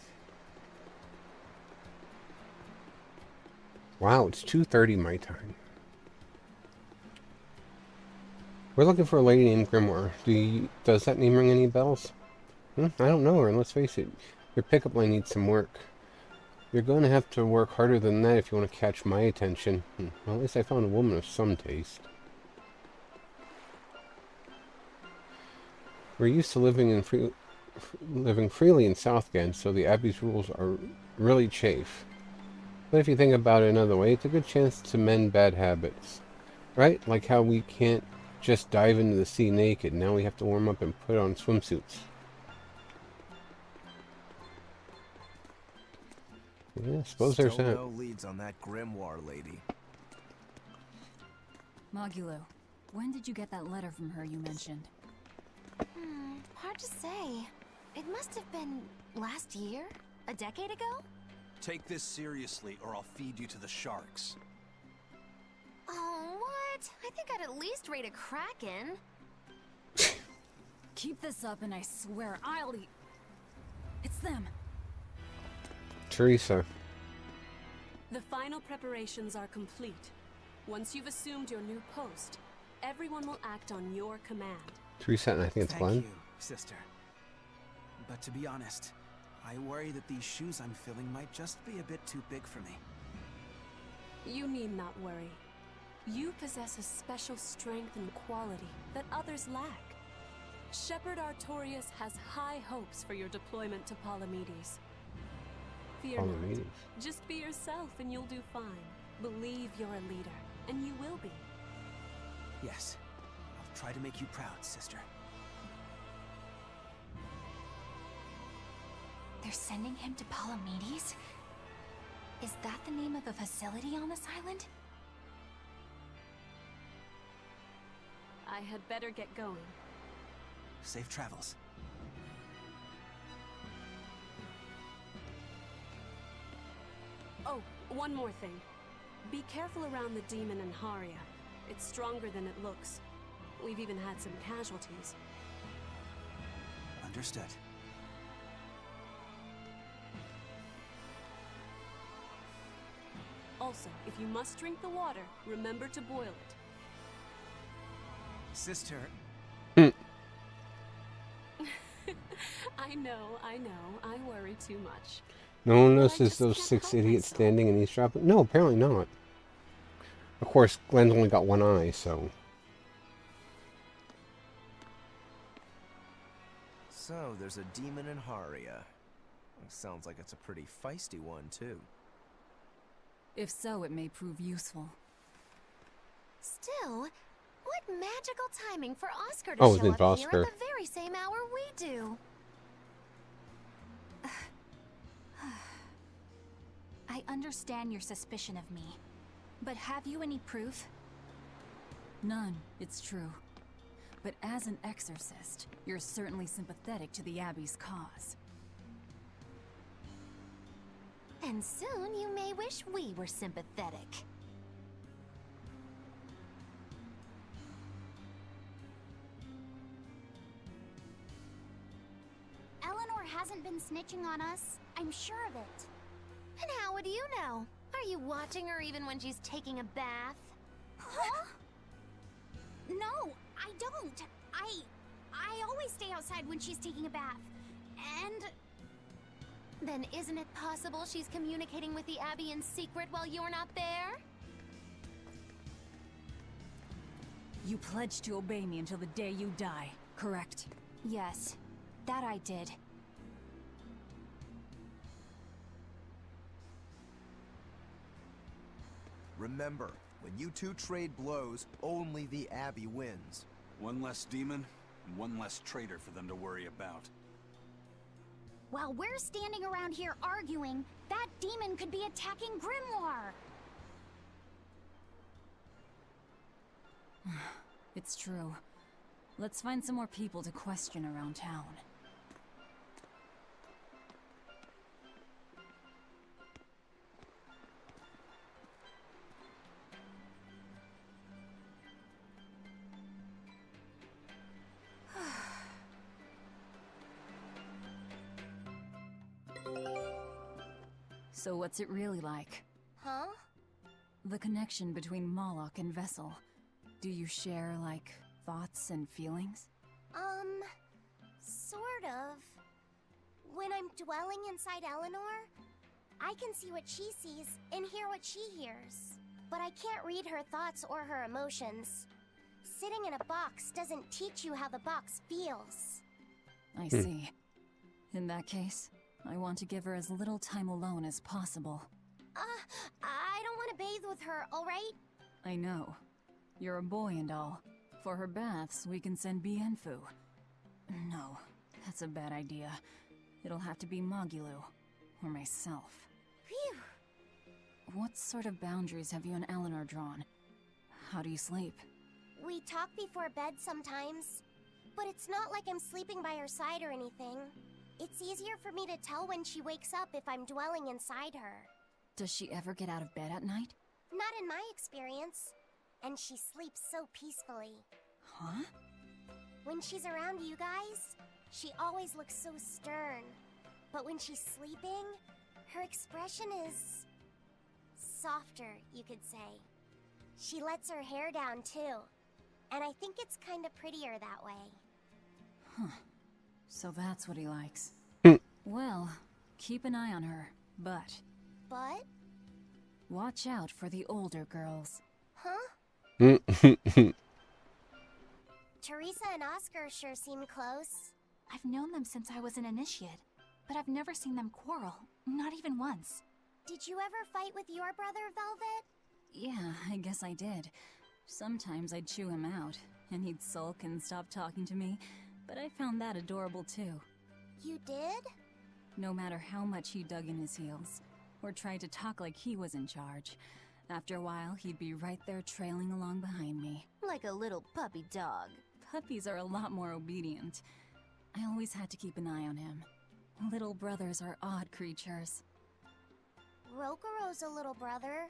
Wow, it's 2:30 my time. We're looking for a lady named Grimoire. Does that name ring any bells? I don't know her, and let's face it, your pickup line needs some work. You're going to have to work harder than that if you want to catch my attention. Well, at least I found a woman of some taste. We're used to living freely in Southgate, so the Abbey's rules are really chafe. But if you think about it another way, it's a good chance to mend bad habits. Right? Like how we can't just dive into the sea naked. Now we have to warm up and put on swimsuits. Yeah, I suppose there's Still that. no leads on that grimoire lady. Mogulo, when did you get that letter from her you mentioned? Hard to say. It must have been last year? A decade ago? Take this seriously, or I'll feed you to the sharks. Oh, what? I think I'd at least rate a kraken. Keep this up and I swear I'll eat... It's them. Teresa. The final preparations are complete. Once you've assumed your new post, everyone will act on your command. Teresa, and I think it's Glenn. Thank you, sister. But to be honest, I worry that these shoes I'm filling might just be a bit too big for me. You need not worry. You possess a special strength and quality that others lack. Shepherd Artorias has high hopes for your deployment to Palamedes. Fear not. Just be yourself and you'll do fine. Believe you're a leader, and you will be. Yes, I'll try to make you proud, sister. They're sending him to Palamedes? Is that the name of a facility on this island? I had better get going. Safe travels. Oh, one more thing. Be careful around the demon in Haria. It's stronger than it looks. We've even had some casualties. Understood. Also, if you must drink the water, remember to boil it. Sister. I know, I worry too much. No one notices those 6 idiots standing and eavesdropping? No, apparently not. Of course, Glenn's only got one eye, so... So, there's a demon in Haria. Sounds like it's a pretty feisty one, too. If so, it may prove useful. Still, what magical timing for Oscar to Oh, show it's up here Oscar. at the very same hour we do. I understand your suspicion of me, but have you any proof? None, it's true. But as an exorcist, you're certainly sympathetic to the Abbey's cause. And soon you may wish we were sympathetic. Eleanor hasn't been snitching on us. I'm sure of it. And how would you know? Are you watching her even when she's taking a bath? Huh? No, I don't. I always stay outside when she's taking a bath. And... Then isn't it possible she's communicating with the Abbey in secret while you're not there? You pledged to obey me until the day you die, correct? Yes, that I did. Remember, when you two trade blows, only the Abbey wins. One less demon, and one less traitor for them to worry about. While we're standing around here arguing, that demon could be attacking Grimoire. It's true. Let's find some more people to question around town. So what's it really like? Huh? The connection between Moloch and Vessel. Do you share, like, thoughts and feelings? Sort of. When I'm dwelling inside Eleanor, I can see what she sees and hear what she hears. But I can't read her thoughts or her emotions. Sitting in a box doesn't teach you how the box feels. I see. In that case, I want to give her as little time alone as possible. I don't want to bathe with her, alright? I know. You're a boy and all. For her baths, we can send Bienfu. No, that's a bad idea. It'll have to be Magulu, or myself. Phew! What sort of boundaries have you and Eleanor drawn? How do you sleep? We talk before bed sometimes, but it's not like I'm sleeping by her side or anything. It's easier for me to tell when she wakes up if I'm dwelling inside her. Does she ever get out of bed at night? Not in my experience. And she sleeps so peacefully. Huh? When she's around you guys, she always looks so stern. But when she's sleeping, her expression is softer, you could say. She lets her hair down too. And I think it's kind of prettier that way. Huh. So that's what he likes. Well, keep an eye on her, but... But? Watch out for the older girls. Huh? Teresa and Oscar sure seem close. I've known them since I was an initiate, but I've never seen them quarrel, not even once. Did you ever fight with your brother, Velvet? Yeah, I guess I did. Sometimes I'd chew him out, and he'd sulk and stop talking to me, but I found that adorable too. You did? No matter how much he dug in his heels, or tried to talk like he was in charge, after a while he'd be right there trailing along behind me. Like a little puppy dog. Puppies are a lot more obedient. I always had to keep an eye on him. Little brothers are odd creatures. Rokuro's a little brother.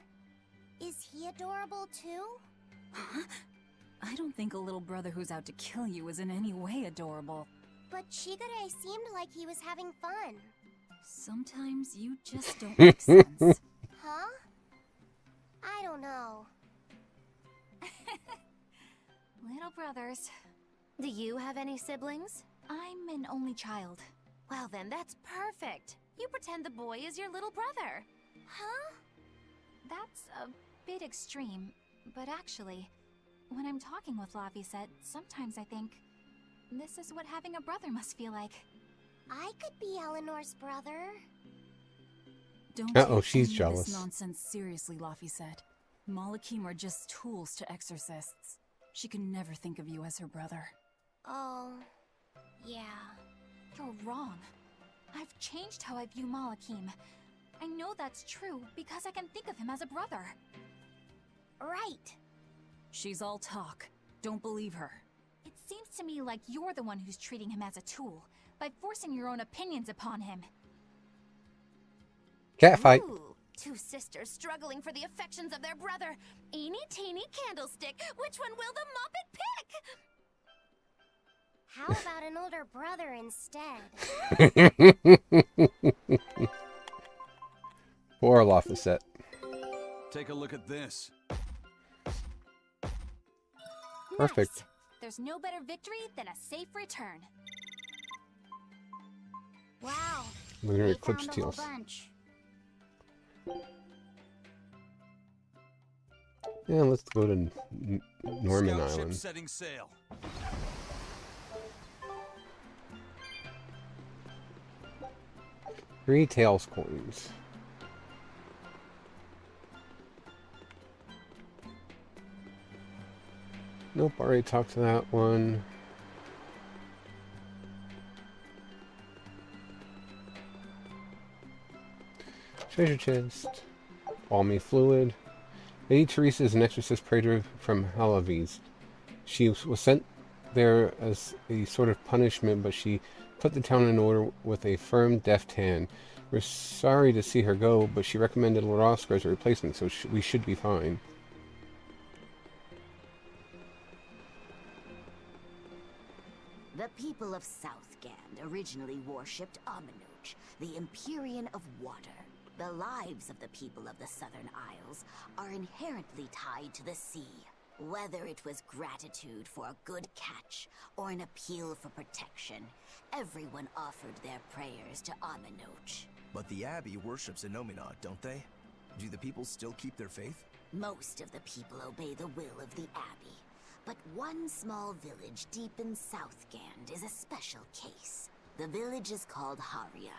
Is he adorable too? Huh? I don't think a little brother who's out to kill you is in any way adorable. But Shigure seemed like he was having fun. Sometimes you just don't make sense. Huh? I don't know. Little brothers. Do you have any siblings? I'm an only child. Well then, that's perfect. You pretend the boy is your little brother. Huh? That's a bit extreme, but actually, when I'm talking with Lavisette, sometimes I think this is what having a brother must feel like. I could be Eleanor's brother. Don't Uh-oh, take she's any of jealous. this nonsense seriously, Lavisette. Malakim are just tools to exorcists. She can never think of you as her brother. Oh, yeah. You're wrong. I've changed how I view Malakim. I know that's true because I can think of him as a brother. Right. She's all talk. Don't believe her. It seems to me like you're the one who's treating him as a tool, by forcing your own opinions upon him. Catfight. Ooh, two sisters struggling for the affections of their brother. Eeny teeny candlestick. Which one will the Muppet pick? How about an older brother instead? Poor Laficette. Take a look at this. Perfect. Nice. There's no better victory than a safe return. Wow. Lunar we Eclipse found a whole Teals. bunch. Yeah, let's go to Norman Scout ship Island. setting sail. 3 Tails coins. Nope, already talked to that one. Treasure chest. Balmy fluid. Lady Teresa is an exorcist praetor from Halavis. She was sent there as a sort of punishment, but she put the town in order with a firm, deft hand. We're sorry to see her go, but she recommended Lord Oscar as a replacement, so we should be fine. The people of Southgand originally worshipped Amenuch, the Empyrean of Water. The lives of the people of the Southern Isles are inherently tied to the sea. Whether it was gratitude for a good catch or an appeal for protection, everyone offered their prayers to Amenuch. But the Abbey worships Innominat, don't they? Do the people still keep their faith? Most of the people obey the will of the Abbey, but one small village deep in Southgand is a special case. The village is called Haria,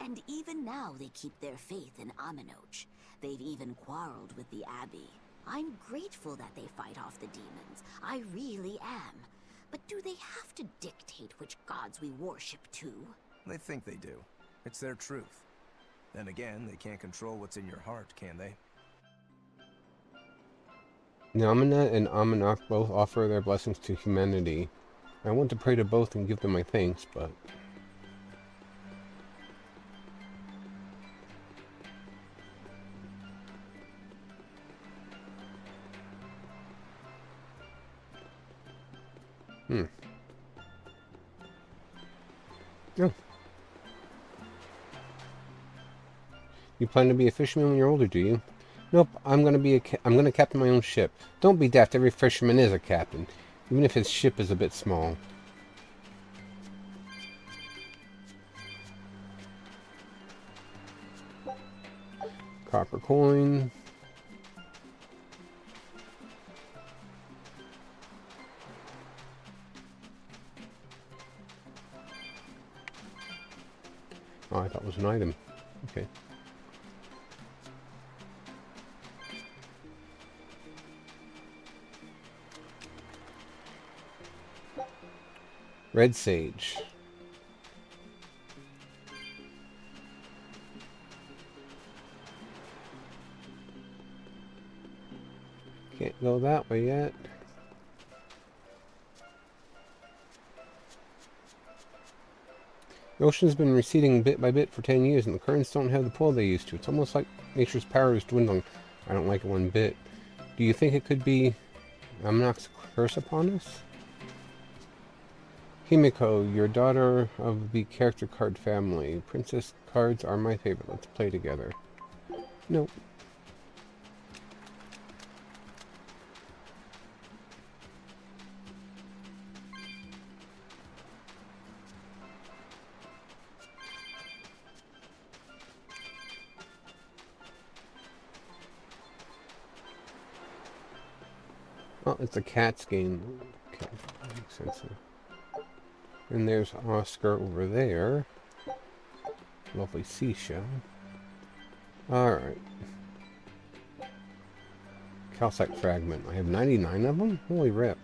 and even now they keep their faith in Amenuch. They've even quarreled with the Abbey. I'm grateful that they fight off the demons. I really am. But do they have to dictate which gods we worship too? They think they do. It's their truth. Then again, they can't control what's in your heart, can they? Namina and Amanok both offer their blessings to humanity. I want to pray to both and give them my thanks, but... Oh. You plan to be a fisherman when you're older, do you? Nope, I'm gonna captain my own ship. Don't be daft, every fisherman is a captain, even if his ship is a bit small. Copper coin. Oh, I thought it was an item. Okay. Red sage. Can't go that way yet. The ocean's been receding bit by bit for 10 years, and the currents don't have the pull they used to. It's almost like nature's power is dwindling. I don't like it one bit. Do you think it could be Amnok's curse upon us? Himiko, your daughter of the character card family. Princess cards are my favorite. Let's play together. Nope. Oh, it's a cat's game. Okay, that makes sense. And there's Oscar over there. Lovely seashell. Alright. Calcite fragment. I have 99 of them? Holy rip.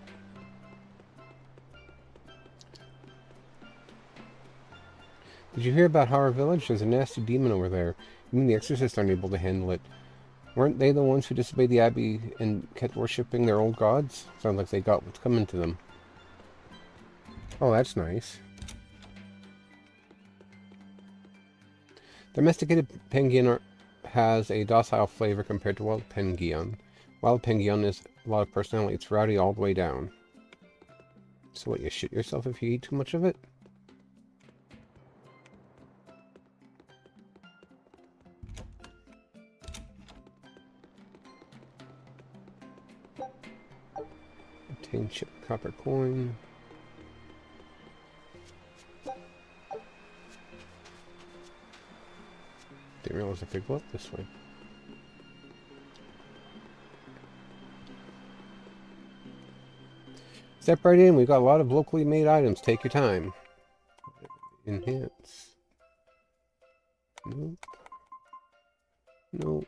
Did you hear about Horror Village? There's a nasty demon over there. Even the exorcists aren't able to handle it. Weren't they the ones who disobeyed the Abbey and kept worshipping their old gods? Sounds like they got what's coming to them. Oh, that's nice. Domesticated Penguin has a docile flavor compared to wild Penguin. Wild Penguin is a lot of personality. It's rowdy all the way down. So what, you shit yourself if you eat too much of it? Obtain chip copper coin. Didn't realize I could go up this way. Step right in. We've got a lot of locally made items. Take your time. Enhance. Nope. Nope.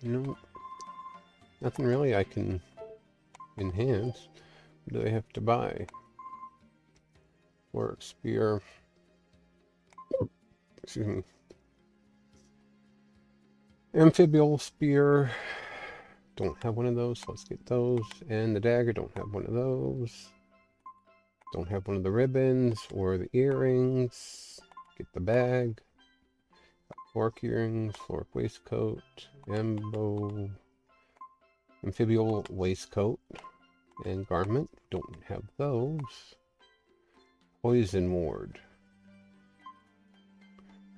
Nope. Nothing really I can enhance. What do I have to buy? Work spear. Excuse me. Amphibial spear. Don't have one of those, so let's get those. And the dagger, don't have one of those. Don't have one of the ribbons or the earrings. Get the bag. Fork earrings, fork waistcoat, ambo, amphibial waistcoat, and garment. Don't have those. Poison ward.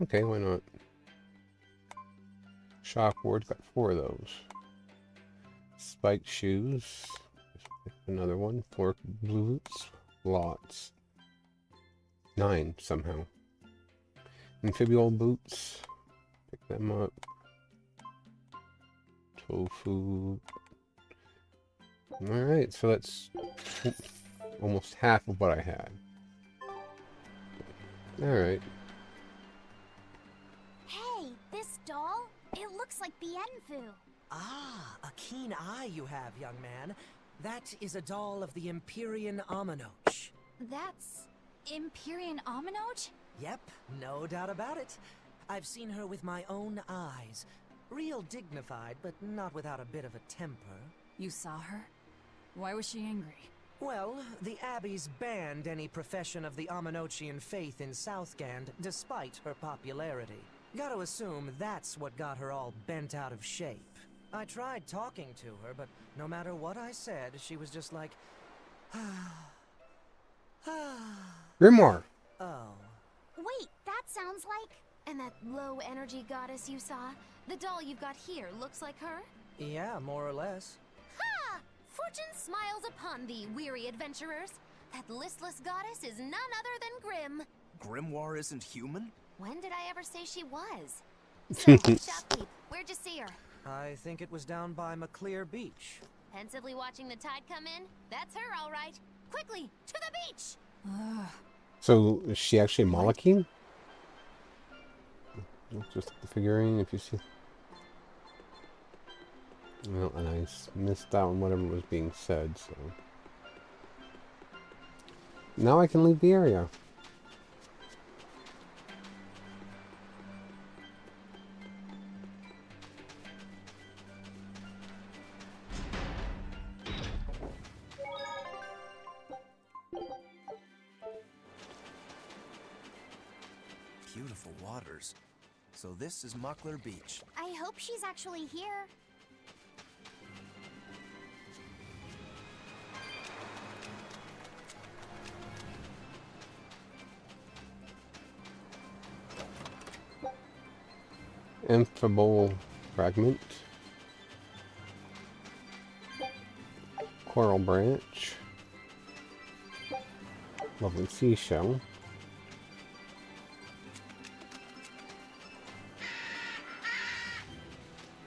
Okay, why not? Shock ward, got 4 of those. Spiked shoes. Another one. Fork boots. Lots. 9 somehow. Amphibial boots. Pick them up. Tofu. Alright, so that's almost half of what I had. Alright. looks like Bienfu. Ah, a keen eye you have, young man. That is a doll of the Empyrean Aminoch. That's Empyrean Aminoch? Yep, no doubt about it. I've seen her with my own eyes. Real dignified, but not without a bit of a temper. You saw her? Why was she angry? Well, the Abbeys banned any profession of the Aminochian faith in Southgand, despite her popularity. Gotta assume that's what got her all bent out of shape. I tried talking to her, but no matter what I said, she was just like, Grimoire. Oh. Wait, that sounds like... And that low-energy goddess you saw? The doll you've got here looks like her? Yeah, more or less. Ha! Fortune smiles upon thee, weary adventurers. That listless goddess is none other than Grim. Grimoire isn't human? When did I ever say she was? So, shopkeep, where'd you see her? I think it was down by McClear Beach. Pensively watching the tide come in? That's her, all right. Quickly, to the beach! So, is she actually Malachim? Just the figurine, if you see. Well, and I missed out on whatever was being said, so. Now I can leave the area. Beautiful waters. So this is Muckler Beach. I hope she's actually here. Amphibole fragment. Coral branch. Lovely seashell.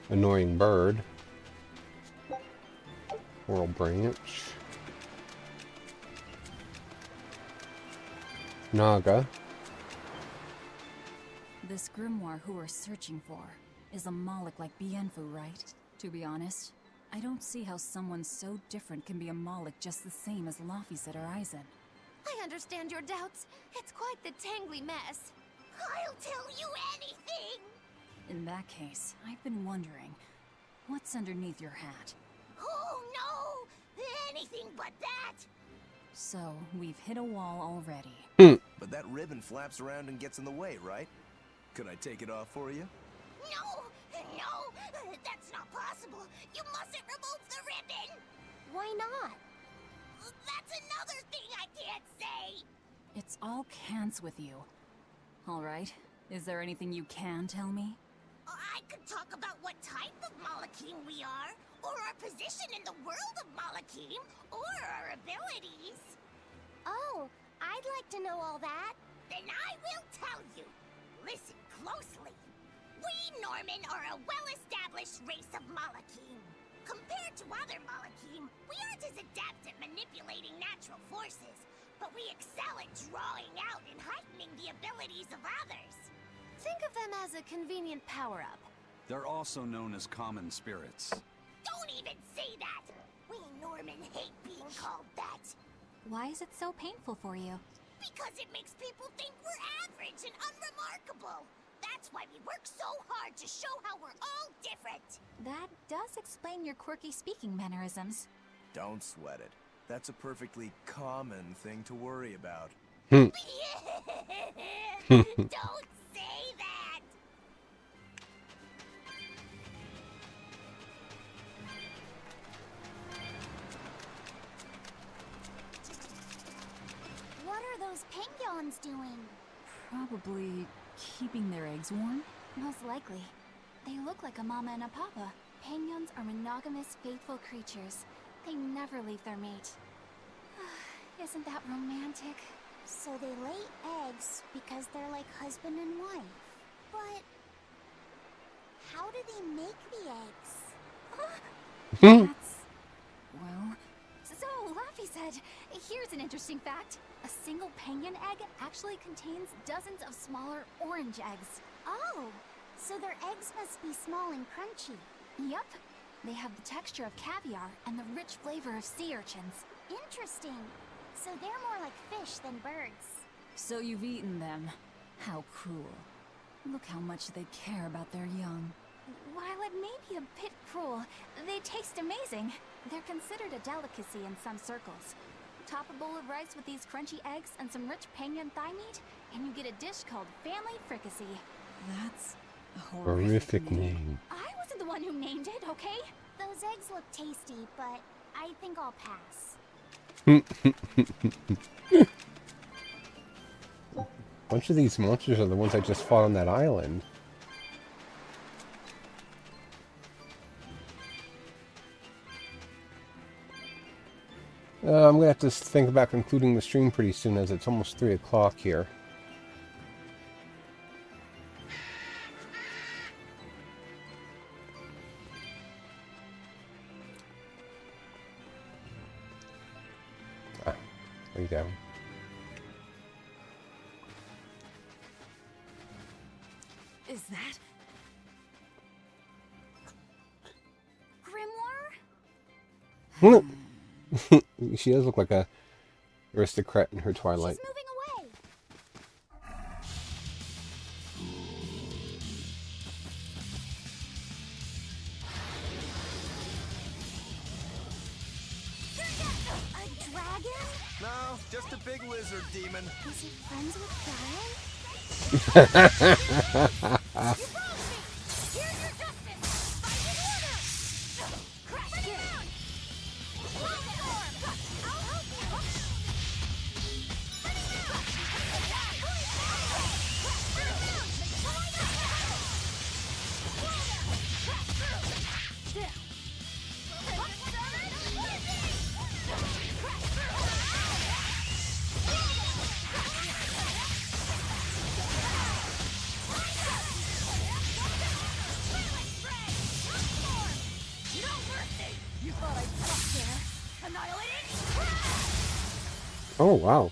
Annoying bird. Coral branch. Naga. This grimoire who we're searching for is a Moloch like Bienfu, right? To be honest, I don't see how someone so different can be a Moloch just the same as Laphicet or Eisen. I understand your doubts. It's quite the tangly mess. I'll tell you anything! In that case, I've been wondering, what's underneath your hat? Oh no! Anything but that! So, we've hit a wall already. But that ribbon flaps around and gets in the way, right? Could I take it off for you? No! No! That's not possible! You mustn't remove the ribbon! Why not? That's another thing I can't say! It's all cans with you. Alright, is there anything you can tell me? I could talk about what type of Malachim we are, or our position in the world of Malachim, or our abilities. Oh, I'd like to know all that. Then I will tell you. Listen closely. We Norman are a well-established race of Malachim. Compared to other Malachim, we aren't as adept at manipulating natural forces, but we excel at drawing out and heightening the abilities of others. Think of them as a convenient power-up. They're also known as common spirits. Don't even say that! We Norman hate being called that. Why is it so painful for you? Because it makes people think we're average and unremarkable. That's why we work so hard to show how we're all different. That does explain your quirky speaking mannerisms. Don't sweat it. That's a perfectly common thing to worry about. Don't say that! What are those penguins doing? Probably keeping their eggs warm? Most likely. They look like a mama and a papa. Penguins are monogamous, faithful creatures. They never leave their mate. Isn't that romantic? So they lay eggs because they're like husband and wife. But how do they make the eggs? That's... well... So, Laphicet, here's an interesting fact. A single penguin egg actually contains dozens of smaller orange eggs. Oh, So their eggs must be small and crunchy. Yep. They have the texture of caviar and the rich flavor of sea urchins. Interesting. So they're more like fish than birds. So you've eaten them. How cruel. Look how much they care about their young. While it may be a bit cruel, they taste amazing. They're considered a delicacy in some circles. Top a bowl of rice with these crunchy eggs and some rich pangan thigh meat, and you get a dish called family fricassee. That's a Horrific name. I wasn't the one who named it, okay? Those eggs look tasty, but I think I'll pass. A bunch of these monsters are the ones I just fought on that island. I'm gonna have to think about concluding the stream pretty soon, as it's almost 3 o'clock here. Ah, there you go. Is that Grimoire? She does look like a aristocrat in her twilight. She's moving away. A dragon? No, just a big lizard demon. Is he friends with Brian? Oh, wow.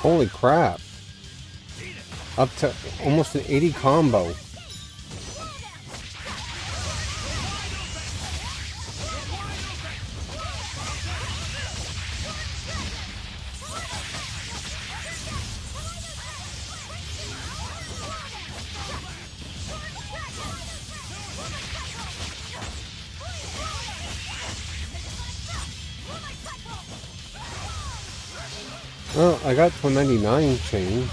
Holy crap. Up to almost an 80 combo. Well, I got to a 99 chain.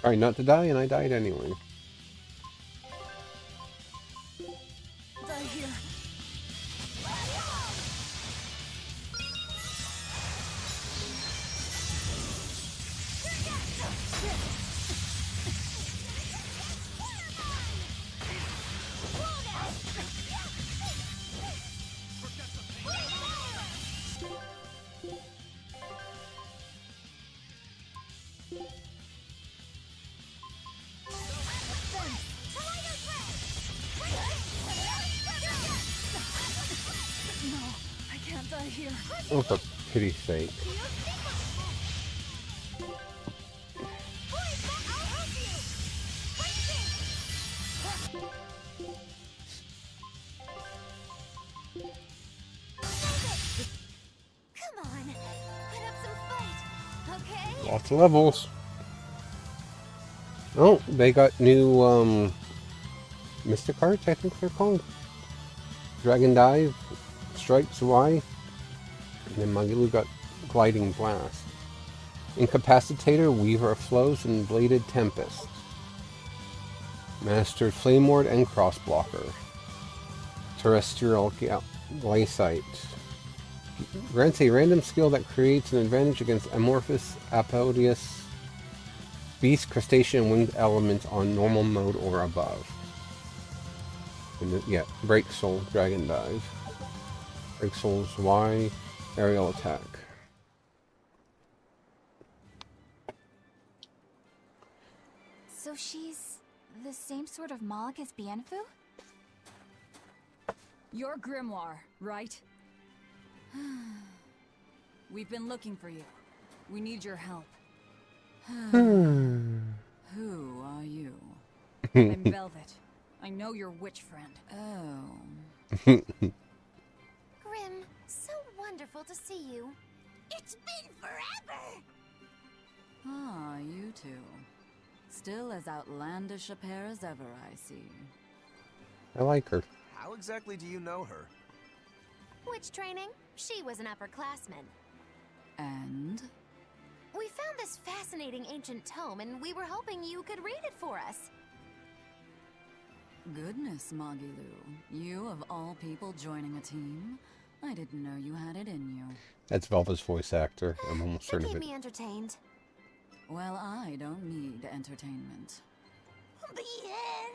Alright, not to die, and I died anyway. Die here. Oh, for pity's sake. Come on, put up some fight. okay? Lots of levels. Oh, they got new Mystic Arts, I think they're called. Dragon Dive, Stripes Y, and then Magilu got Gliding Blast. Incapacitator, Weaver of Flows, and Bladed Tempest. Mastered Flame Ward and Crossblocker. Terrestrial Glycite. Grants a random skill that creates an advantage against amorphous, apodious, beast, crustacean, and winged elements on normal mode or above. And then, yeah, Break Soul, Dragon Dive. Break Soul's Y, Aerial Attack. So she's the same sort of Moloch as Bienfu? You're Grimoire, right? We've been looking for you. We need your help. Who are you? I'm Velvet. I know your witch friend. Oh. Grim, so wonderful to see you. It's been forever! Ah, you two. Still as outlandish a pair as ever, I see. I like her. How exactly do you know her? Witch training? She was an upperclassman. And? We found this fascinating ancient tome, and we were hoping you could read it for us. Goodness, Magilu. You, of all people, joining a team? I didn't know you had it in you. That's Velva's voice actor. I'm almost certain of Keep it. me entertained. Well, I don't need entertainment. Bien!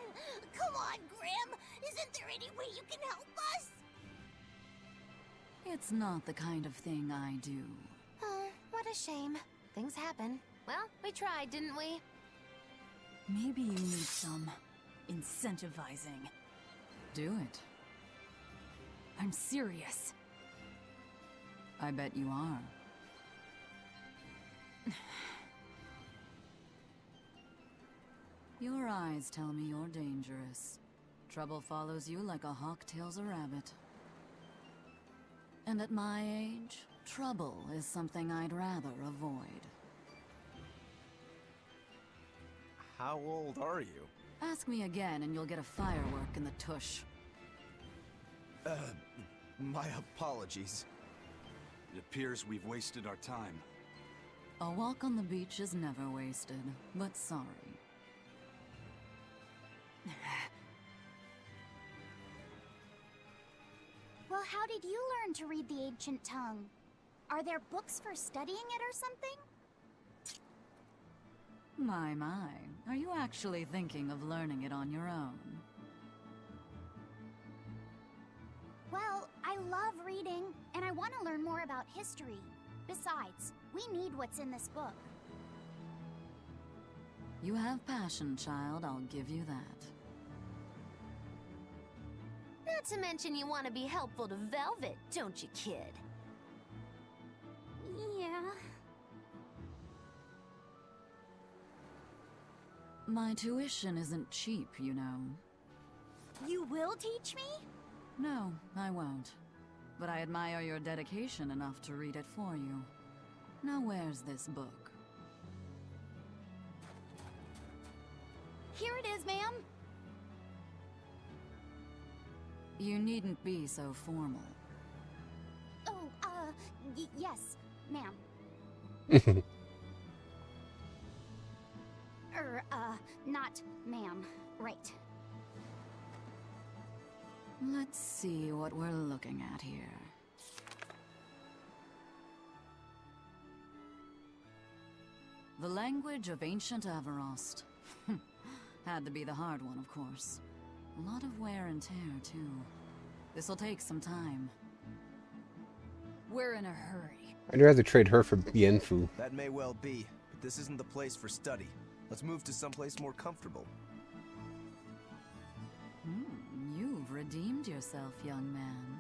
Come on, Grim! Isn't there any way you can help us? It's not the kind of thing I do. Oh, what a shame. Things happen. Well, we tried, didn't we? Maybe you need some incentivizing. Do it. I'm serious. I bet you are. Your eyes tell me you're dangerous. Trouble follows you like a hawk tails a rabbit. And at my age, trouble is something I'd rather avoid. How old are you? Ask me again and you'll get a firework in the tush. My apologies. It appears we've wasted our time. A walk on the beach is never wasted, but sorry. Well, how did you learn to read the ancient tongue? Are there books for studying it or something? My. Are you actually thinking of learning it on your own? Well, I love reading, and I want to learn more about history. Besides, we need what's in this book. You have passion, child, I'll give you that. Not to mention you want to be helpful to Velvet, don't you, kid? Yeah. My tuition isn't cheap, you know. You will teach me? No, I won't. But I admire your dedication enough to read it for you. Now where's this book? Here it is, ma'am. You needn't be so formal. Oh, yes, ma'am. Not ma'am. Right. Let's see what we're looking at here. The language of ancient Avarost. Had to be the hard one, of course. A lot of wear and tear, too. This'll take some time. We're in a hurry. I'd rather trade her for Bienfu. That may well be, but this isn't the place for study. Let's move to someplace more comfortable. You've redeemed yourself, young man.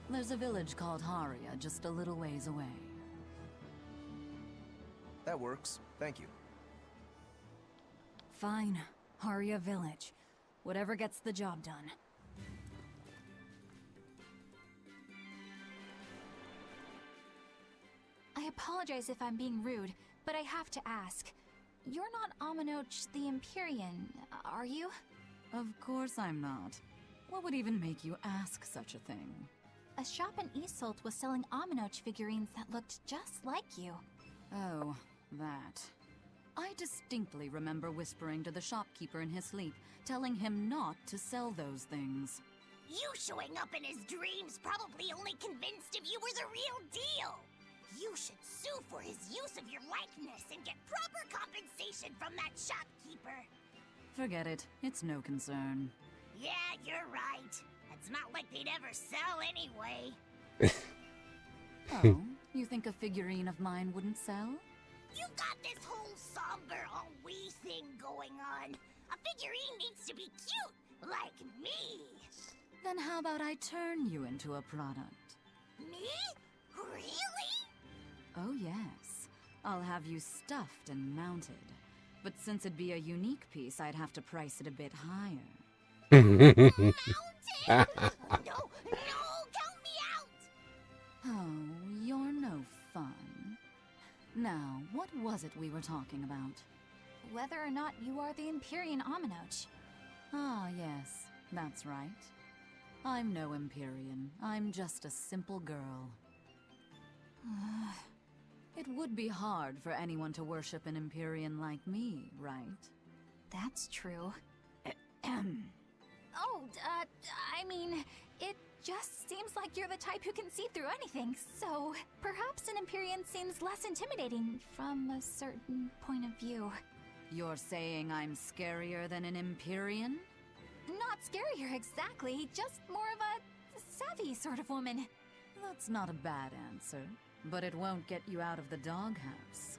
There's a village called Haria just a little ways away. That works. Thank you. Fine. Haria Village. Whatever gets the job done. I apologize if I'm being rude, but I have to ask. You're not Aminoch the Empyrean, are you? Of course I'm not. What would even make you ask such a thing? A shop in Isolt was selling Aminoch figurines that looked just like you. Oh, that. I distinctly remember whispering to the shopkeeper in his sleep, telling him not to sell those things. You showing up in his dreams probably only convinced him you were the real deal. You should sue for his use of your likeness and get proper compensation from that shopkeeper. Forget it. It's no concern. Yeah, you're right. It's not like they'd ever sell anyway. Oh, you think a figurine of mine wouldn't sell? You got this whole somber, all-we thing going on. A figurine needs to be cute, like me. Then how about I turn you into a product? Me? Really? Oh yes. I'll have you stuffed and mounted. But since it'd be a unique piece, I'd have to price it a bit higher. Mounted? No, count me out! Oh, you're no fun. Now, what was it we were talking about? Whether or not you are the Empyrean Aminoch. Ah, yes, that's right. I'm no Empyrean. I'm just a simple girl. It would be hard for anyone to worship an Empyrean like me, right? That's true. I mean, it just seems like you're the type who can see through anything, so perhaps an Empyrean seems less intimidating from a certain point of view. You're saying I'm scarier than an Empyrean? Not scarier exactly, just more of a savvy sort of woman. That's not a bad answer, but it won't get you out of the doghouse.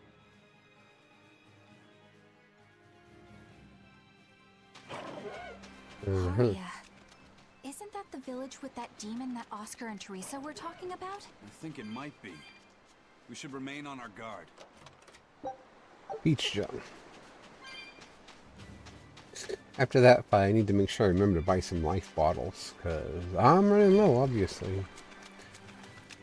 Aria. Isn't that the village with that demon that Oscar and Teresa were talking about? I think it might be. We should remain on our guard. Beach jump. After that fight, I need to make sure I remember to buy some life bottles, because I'm running low, obviously.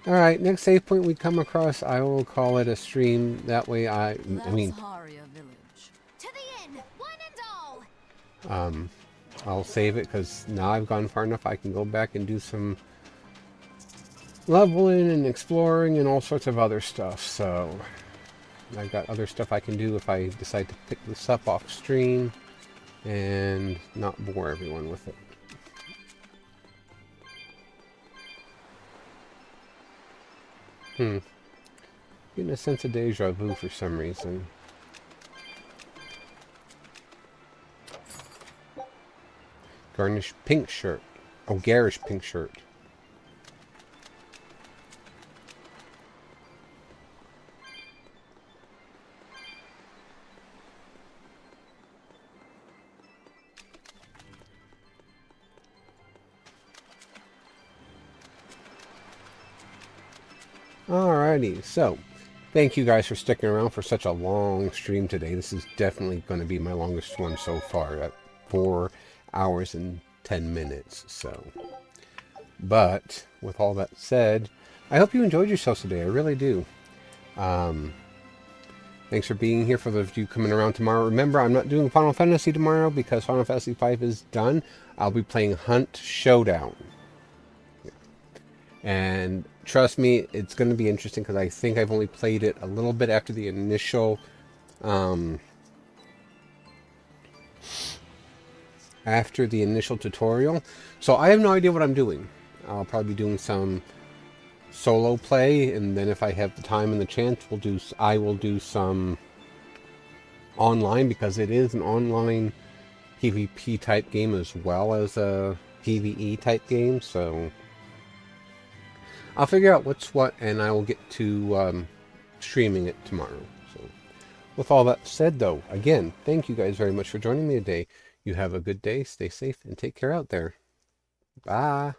Alright, next save point we come across, I will call it a stream. That way I mean... Haria Village. To the inn, one and all! I'll save it, because now I've gone far enough, I can go back and do some leveling and exploring and all sorts of other stuff, so... I've got other stuff I can do if I decide to pick this up off stream and not bore everyone with it. Getting a sense of deja vu for some reason. Garnish pink shirt. Oh, garish pink shirt. Alrighty, so thank you guys for sticking around for such a long stream today. This is definitely going to be my longest one so far, at 4 hours and 10 minutes. So, but with all that said, I hope you enjoyed yourselves today. I really do. Thanks for being here. For those of you coming around tomorrow, remember I'm not doing Final Fantasy tomorrow because Final Fantasy V is done. I'll be playing Hunt Showdown. And trust me, it's going to be interesting because I think I've only played it a little bit after the initial tutorial. So I have no idea what I'm doing. I'll probably be doing some solo play, and then if I have the time and the chance, I will do some online, because it is an online PvP type game as well as a PvE type game. So I'll figure out what's what, and I will get to streaming it tomorrow. So, with all that said, though, again, thank you guys very much for joining me today. You have a good day, stay safe, and take care out there. Bye.